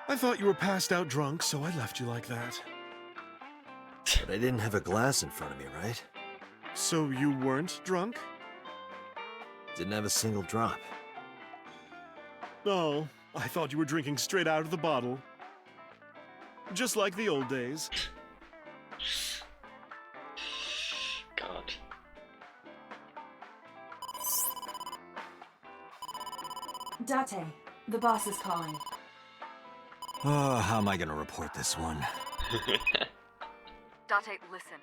I thought you were passed out drunk, so I left you like that. But I didn't have a glass in front of me, right? So you weren't drunk? Didn't have a single drop. Oh, I thought you were drinking straight out of the bottle. Just like the old days. God. Date, the boss is calling. Oh, how am I gonna report this one? Date, listen.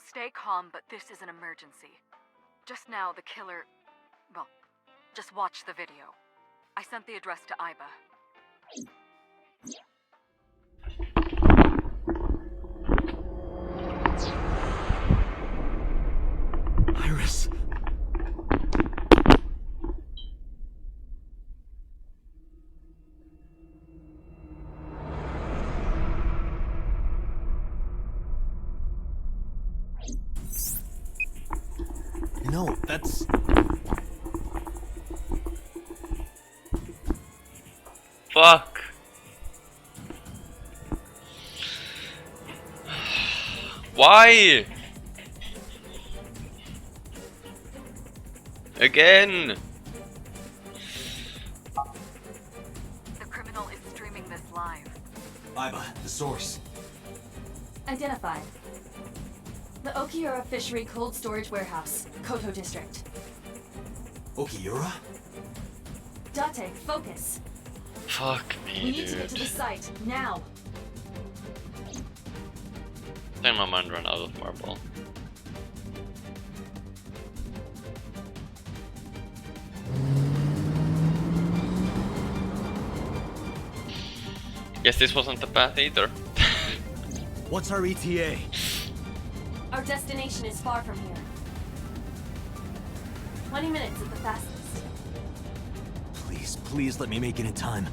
Stay calm, but this is an emergency. Just now, the killer... Well, just watch the video. I sent the address to Iba. Iris. No, that's... Fuck. Why? Again. The criminal is streaming this live. Iba, the source. Identified. The Okiura Fishery Cold Storage Warehouse, Koto District. Okiura? Date, focus. Fuck me, We need to get to dude. the site, now. Then my mind ran out of marble. Guess this wasn't the path either. What's our ETA? Our destination is far from here. 20 minutes at the fastest. Please, please let me make it in time.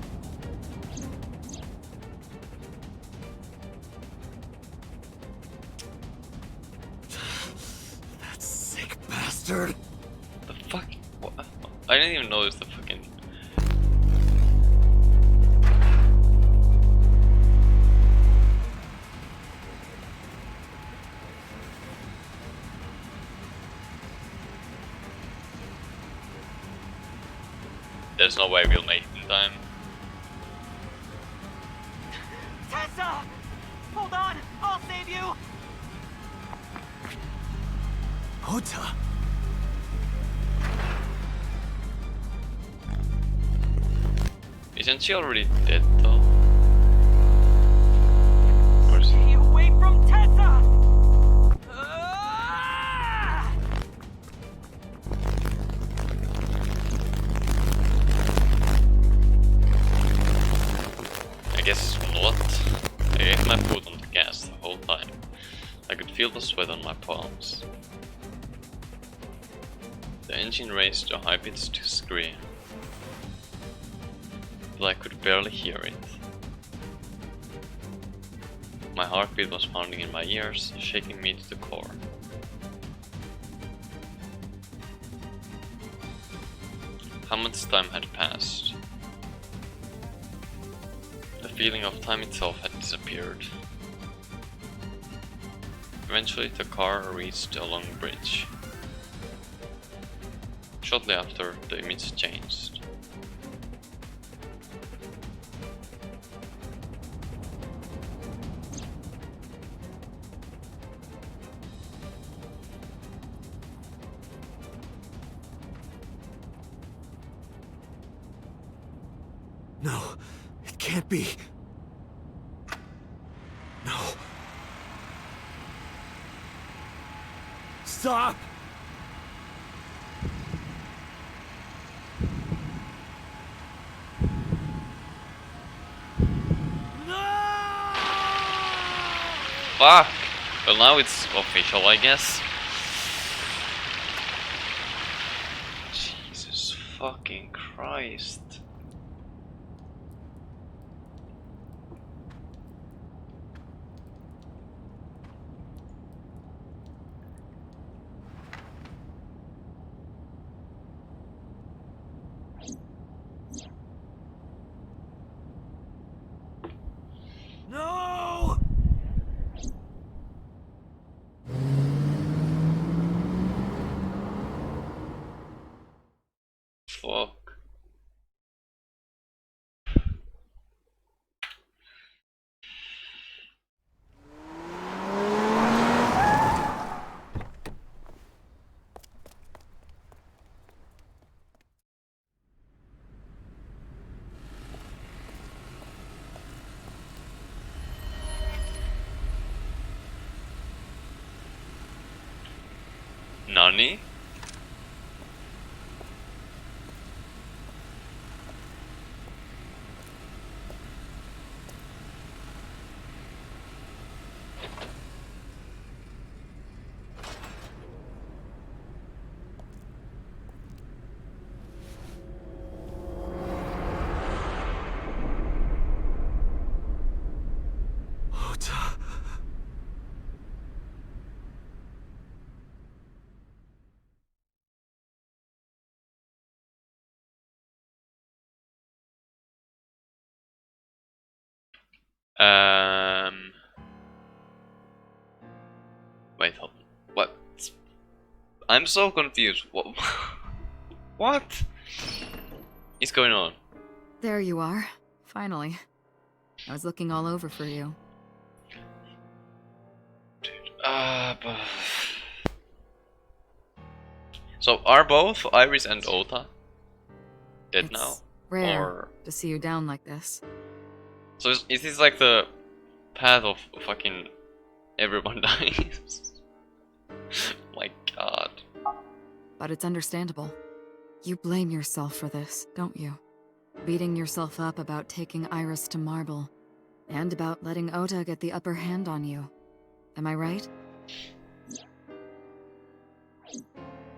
That sick bastard! The fuck? What? I didn't even notice the fucking... There's no way we'll make it in time. Tessa! Hold on! I'll save you! Ota! Isn't she already dead though? Or is Stay away from Tessa! I guess not. I gave my foot on the gas the whole time. I could feel the sweat on my palms. The engine raced to a high pitched scream, but I could barely hear it. My heartbeat was pounding in my ears, shaking me to the core. How much time had passed? The feeling of time itself had disappeared. Eventually the car reached a long bridge. Shortly after, the image changed. No, it can't be. No. Stop! Fuck! Well, now it's official, I guess. Jesus fucking Christ. No! Fuck. Nani? Ota. Wait, hold on. What? I'm so confused. What? What is going on? There you are. Finally. I was looking all over for you. But... So are both Iris and Ota dead It's now? rare Or... to see you down like this. So is this like the path of fucking everyone dying? My god. But it's understandable. You blame yourself for this, don't you? Beating yourself up about taking Iris to Marble, and about letting Ota get the upper hand on you. Am I right?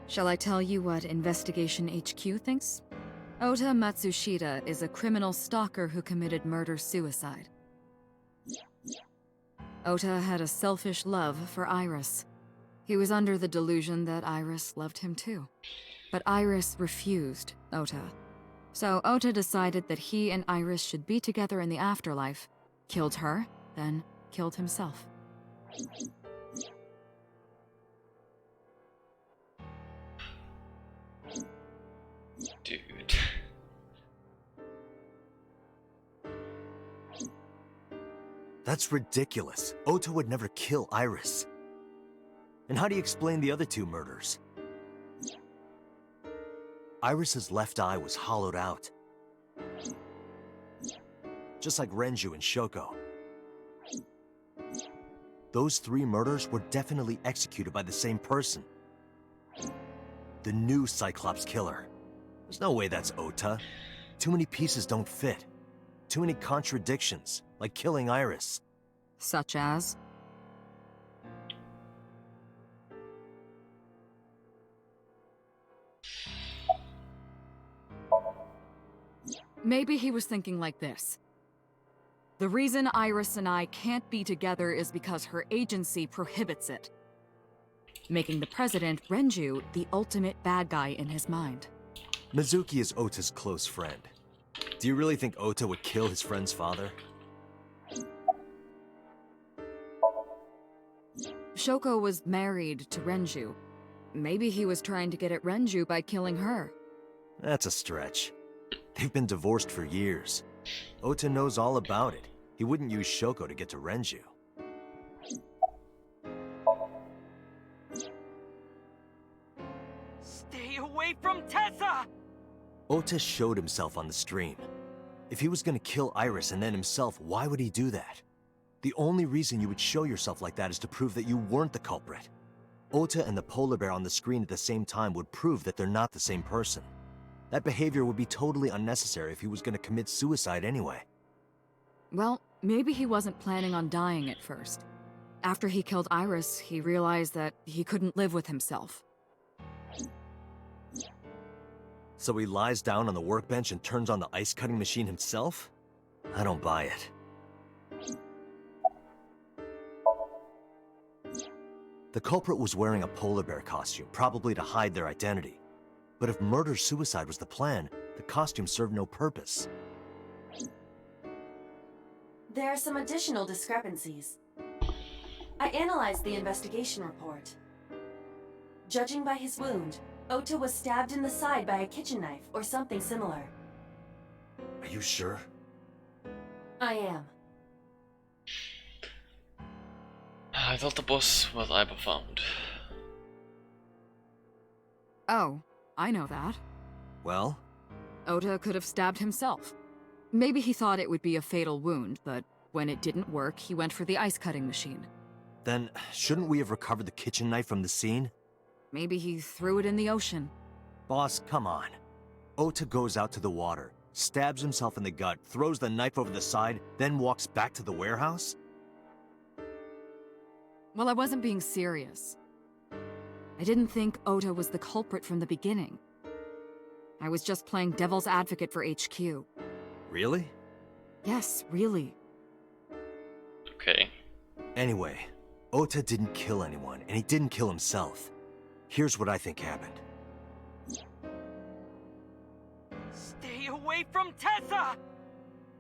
Shall I tell you what Investigation HQ thinks? Ota Matsushita is a criminal stalker who committed murder-suicide. Ota had a selfish love for Iris. He was under the delusion that Iris loved him too. But Iris refused Ota. So Ota decided that he and Iris should be together in the afterlife, killed her, then killed himself. Dude. That's ridiculous. Ota would never kill Iris. And how do you explain the other two murders? Iris's left eye was hollowed out. Just like Renju and Shoko. Those 3 murders were definitely executed by the same person. The new Cyclops killer. There's no way that's Ota. Too many pieces don't fit. Too many contradictions, like killing Iris. Such as? Maybe he was thinking like this. The reason Iris and I can't be together is because her agency prohibits it, making the president, Renju, the ultimate bad guy in his mind. Mizuki is Ota's close friend. Do you really think Ota would kill his friend's father? Shoko was married to Renju. Maybe he was trying to get at Renju by killing her. That's a stretch. They've been divorced for years. Ota knows all about it. He wouldn't use Shoko to get to Renju. Stay away from Tessa! Ota showed himself on the stream. If he was gonna kill Iris and then himself, why would he do that? The only reason you would show yourself like that is to prove that you weren't the culprit. Ota and the polar bear on the screen at the same time would prove that they're not the same person. That behavior would be totally unnecessary if he was gonna commit suicide anyway. Well, maybe he wasn't planning on dying at first. After he killed Iris, he realized that he couldn't live with himself. So he lies down on the workbench and turns on the ice cutting machine himself? I don't buy it. The culprit was wearing a polar bear costume, probably to hide their identity. But if murder-suicide was the plan, the costume served no purpose. There are some additional discrepancies. I analyzed the investigation report. Judging by his wound, Ota was stabbed in the side by a kitchen knife or something similar. Are you sure? I am. I thought the boss what I found. Oh, I know that. Well? Ota could have stabbed himself. Maybe he thought it would be a fatal wound, but when it didn't work, he went for the ice cutting machine. Then, shouldn't we have recovered the kitchen knife from the scene? Maybe he threw it in the ocean. Boss, come on. Ota goes out to the water, stabs himself in the gut, throws the knife over the side, then walks back to the warehouse? Well, I wasn't being serious. I didn't think Ota was the culprit from the beginning. I was just playing devil's advocate for HQ. Really? Yes, really. Okay. Anyway, Ota didn't kill anyone, and he didn't kill himself. Here's what I think happened. Stay away from Tessa!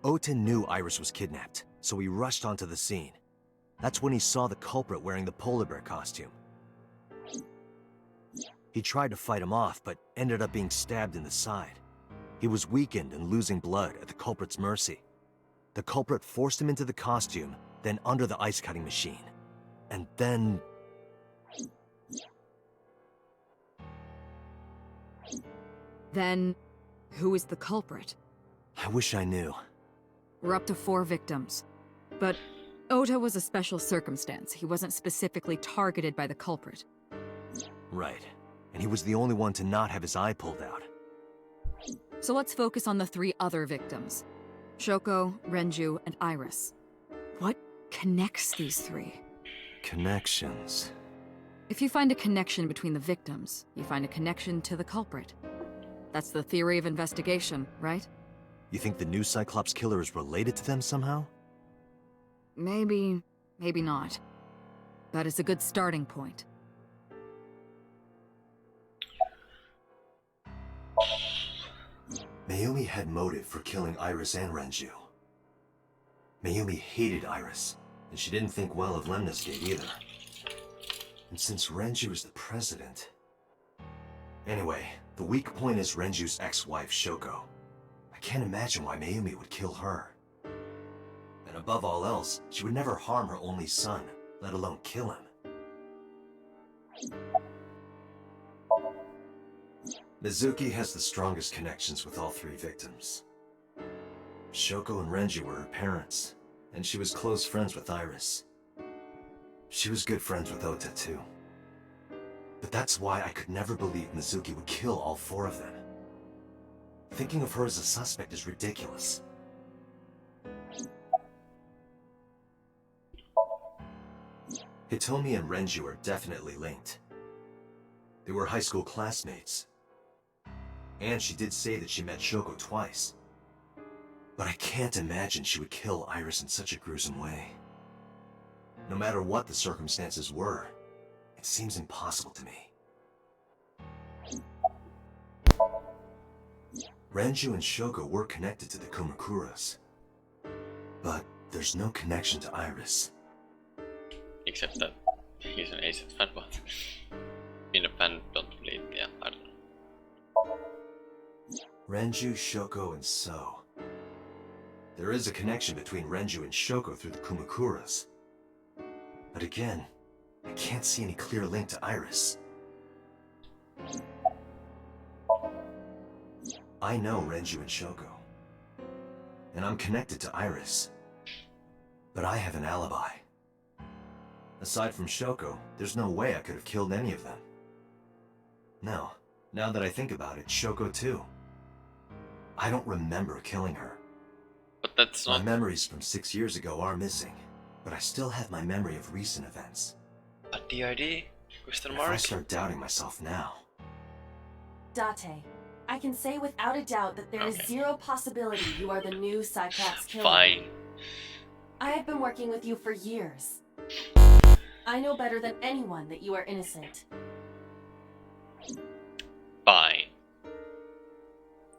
Ota knew Iris was kidnapped, so he rushed onto the scene. That's when he saw the culprit wearing the polar bear costume. He tried to fight him off, but ended up being stabbed in the side. He was weakened and losing blood at the culprit's mercy. The culprit forced him into the costume, then under the ice cutting machine. And then... Then, who is the culprit? I wish I knew. We're up to 4 victims. But Ota was a special circumstance. He wasn't specifically targeted by the culprit. Right. And he was the only one to not have his eye pulled out. So let's focus on the 3 other victims. Shoko, Renju, and Iris. What connects these 3? Connections. If you find a connection between the victims, you find a connection to the culprit. That's the theory of investigation, right? You think the new Cyclops killer is related to them somehow? Maybe, maybe not. But it's a good starting point. Mayumi had motive for killing Iris and Renju. Mayumi hated Iris, and she didn't think well of Lemnis Gate either. And since Renju is the president... Anyway, the weak point is Renju's ex-wife, Shoko. I can't imagine why Mayumi would kill her. And above all else, she would never harm her only son, let alone kill him. Mizuki has the strongest connections with all 3 victims. Shoko and Renji were her parents, and she was close friends with Iris. She was good friends with Ota too. But that's why I could never believe Mizuki would kill all 4 of them. Thinking of her as a suspect is ridiculous. Hitomi and Renji are definitely linked. They were high school classmates. And she did say that she met Shoko twice. But I can't imagine she would kill Iris in such a gruesome way. No matter what the circumstances were, it seems impossible to me. Renju and Shoko were connected to the Kumakuras. But there's no connection to Iris. Except that he's an ACET fan, but being a fan, don't believe, yeah, I don't know. Renju, Shoko, and So. There is a connection between Renju and Shoko through the Kumakuras. But again, I can't see any clear link to Iris. I know Renju and Shoko. And I'm connected to Iris. But I have an alibi. Aside from Shoko, there's no way I could have killed any of them. No, now that I think about it, Shoko too. I don't remember killing her. But that's not... My memories from 6 years ago are missing, but I still have my memory of recent events. But the ID? Question If I mark? start doubting myself now... Date, I can say without a doubt that there is zero possibility you are the new Cyclops killer. Fine. I have been working with you for years. I know better than anyone that you are innocent. Fine.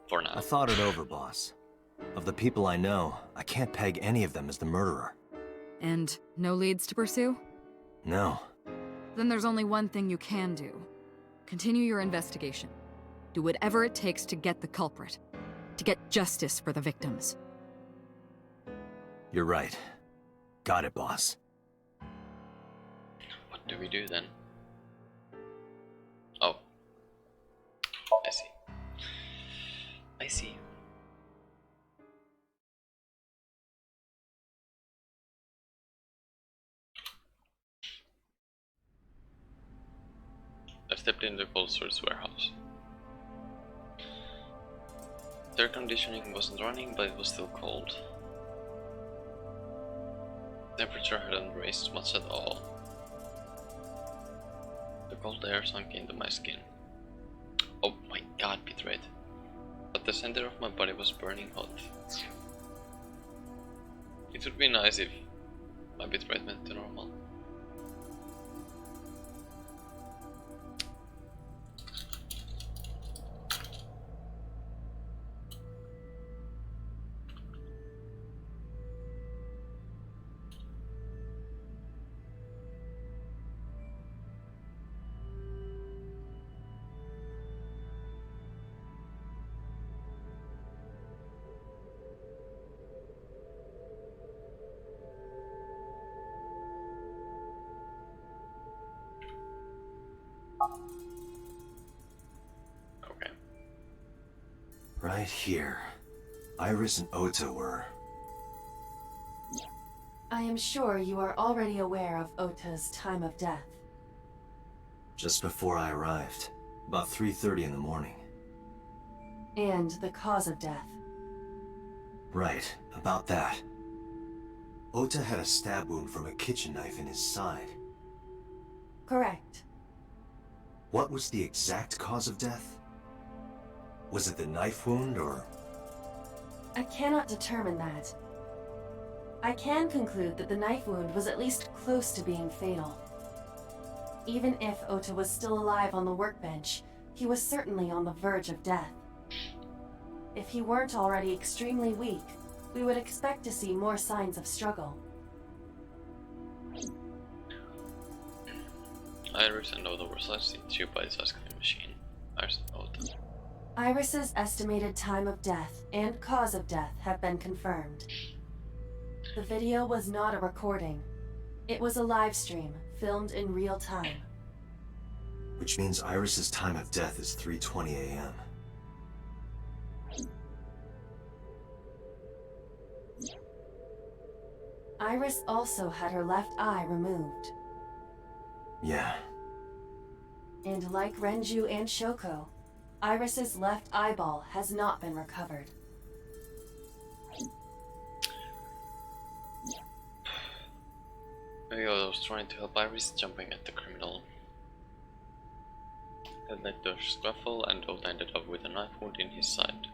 For now. I thought it over, boss. Of the people I know, I can't peg any of them as the murderer. And no leads to pursue? No. Then there's only one thing you can do. Continue your investigation. Do whatever it takes to get the culprit. To get justice for the victims. You're right. Got it, boss. What do we do then? Oh. I see. I see. I stepped into the cold storage warehouse. The air conditioning wasn't running, but it was still cold. Temperature hadn't raised much at all. The cold air sunk into my skin. Oh my god, bitrate. But the center of my body was burning hot. It would be nice if my bitrate went to normal. Okay. Right here. Iris and Ota were... I am sure you are already aware of Ota's time of death. just before I arrived. About 3:30 in the morning. And the cause of death. Right, about that. Ota had a stab wound from a kitchen knife in his side. Correct. What was the exact cause of death? Was it the knife wound, or...? I cannot determine that. I can conclude that the knife wound was at least close to being fatal. Even if Ota was still alive on the workbench, he was certainly on the verge of death. If he weren't already extremely weak, we would expect to see more signs of struggle. Iris and Ota were sliced in two by this ice cream machine. Iris and Ota. Iris's estimated time of death and cause of death have been confirmed. The video was not a recording. It was a live stream, filmed in real time. Which means Iris's time of death is 3:20 a.m. Iris also had her left eye removed. Yeah. And like Renju and Shoko, Iris's left eyeball has not been recovered. Maybe I was trying to help Iris, jumping at the criminal. That led to a scuffle, and Old ended up with a knife wound in his side.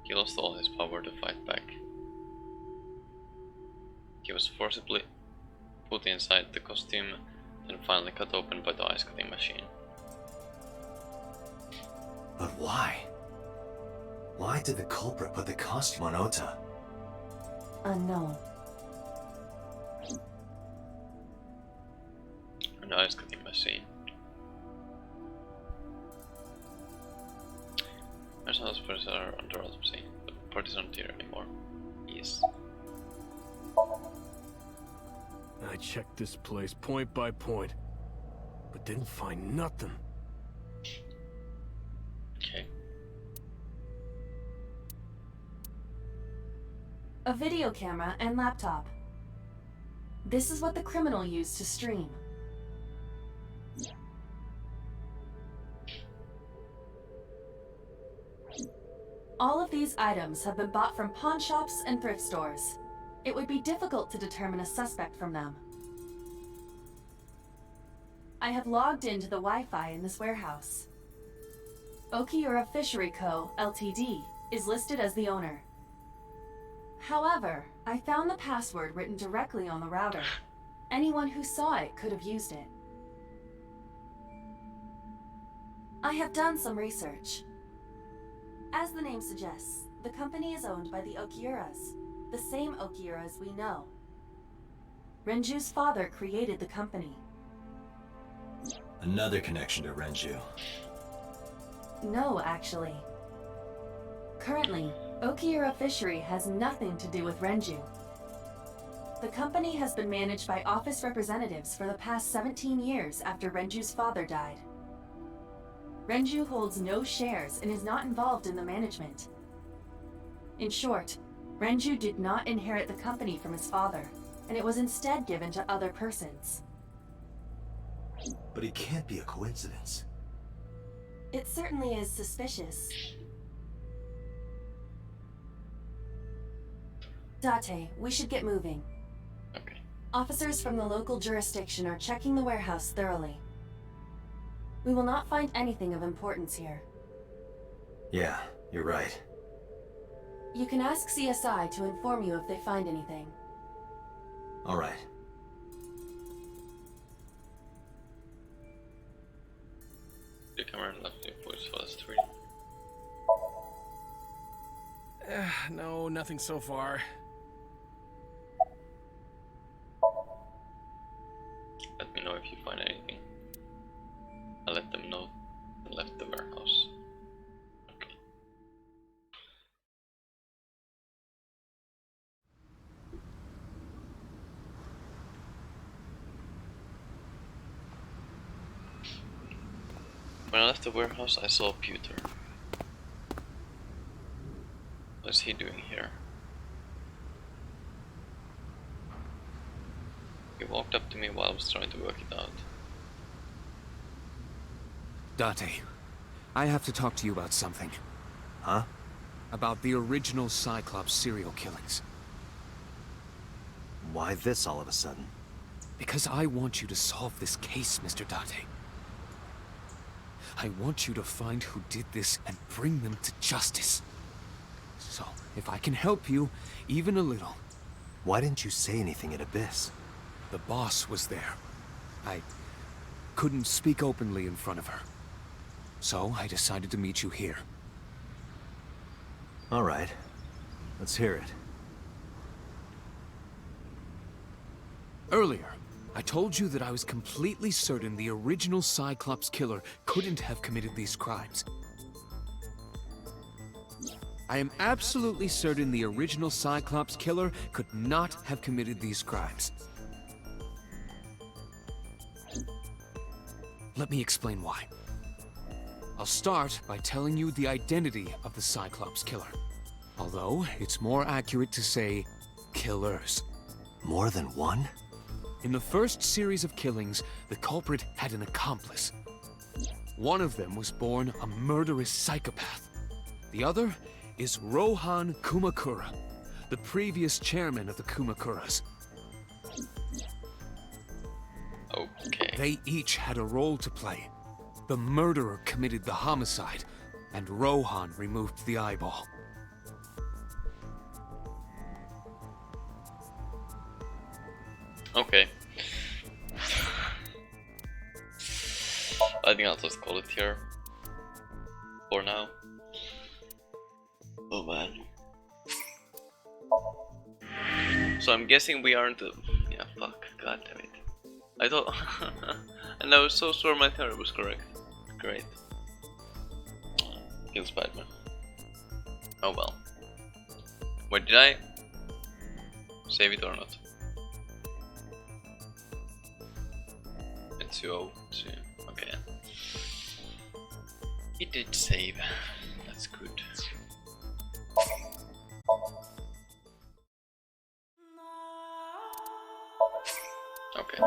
He lost all his power to fight back. He was forcibly put inside the costume, then finally cut open by the ice cutting machine. But why? Why did the culprit put the costume on Ota? Unknown. An ice cutting machine. There's no hospitals are under autopsy, but the party's not here anymore. Yes. I checked this place point by point, but didn't find nothing. Okay. A video camera and laptop. This is what the criminal used to stream. All of these items have been bought from pawn shops and thrift stores. It would be difficult to determine a suspect from them. I have logged into the Wi-Fi in this warehouse. Okiura Fishery Co., Ltd. is listed as the owner. However, I found the password written directly on the router. Anyone who saw it could have used it. I have done some research. As the name suggests, the company is owned by the Okiuras, the same Okiuras we know. Renju's father created the company. Another connection to Renju. No, actually. Currently, Okiura Fishery has nothing to do with Renju. The company has been managed by office representatives for the past 17 years after Renju's father died. Renju holds no shares and is not involved in the management. In short, Renju did not inherit the company from his father, and it was instead given to other persons. But it can't be a coincidence. It certainly is suspicious. Date, we should get moving. Okay. Officers from the local jurisdiction are checking the warehouse thoroughly. We will not find anything of importance here. Yeah, you're right. You can ask CSI to inform you if they find anything. All right. The camera left your voice for the stream. No, nothing so far. Let me know if you find anything. I'll let them know I left the warehouse. Okay. When I left the warehouse, I saw Pewter. What is he doing here? He walked up to me while I was trying to work it out. Date, I have to talk to you about something. Huh? About the original Cyclops serial killings. Why this all of a sudden? Because I want you to solve this case, Mr. Date. I want you to find who did this and bring them to justice. So, if I can help you, even a little... Why didn't you say anything at Abyss? The boss was there. I couldn't speak openly in front of her. So, I decided to meet you here. All right. Let's hear it. Earlier, I told you that I was completely certain the original Cyclops killer couldn't have committed these crimes. I am absolutely certain the original Cyclops killer could not have committed these crimes. Let me explain why. I'll start by telling you the identity of the Cyclops killer. Although, it's more accurate to say killers. More than one? In the first series of killings, the culprit had an accomplice. One of them was born a murderous psychopath. The other is Rohan Kumakura, the previous chairman of the Kumakuras. Okay. They each had a role to play. The murderer committed the homicide, and Rohan removed the eyeball. Okay. I think I'll just call it here. For now. Oh man. So I'm guessing we aren't the... Yeah, fuck. God damn it. I thought... And I was so sure my theory was correct. Great. Kill Spider-Man. Oh well. Wait, did I save it or not? It's 202. Okay. It did save. That's good. Okay.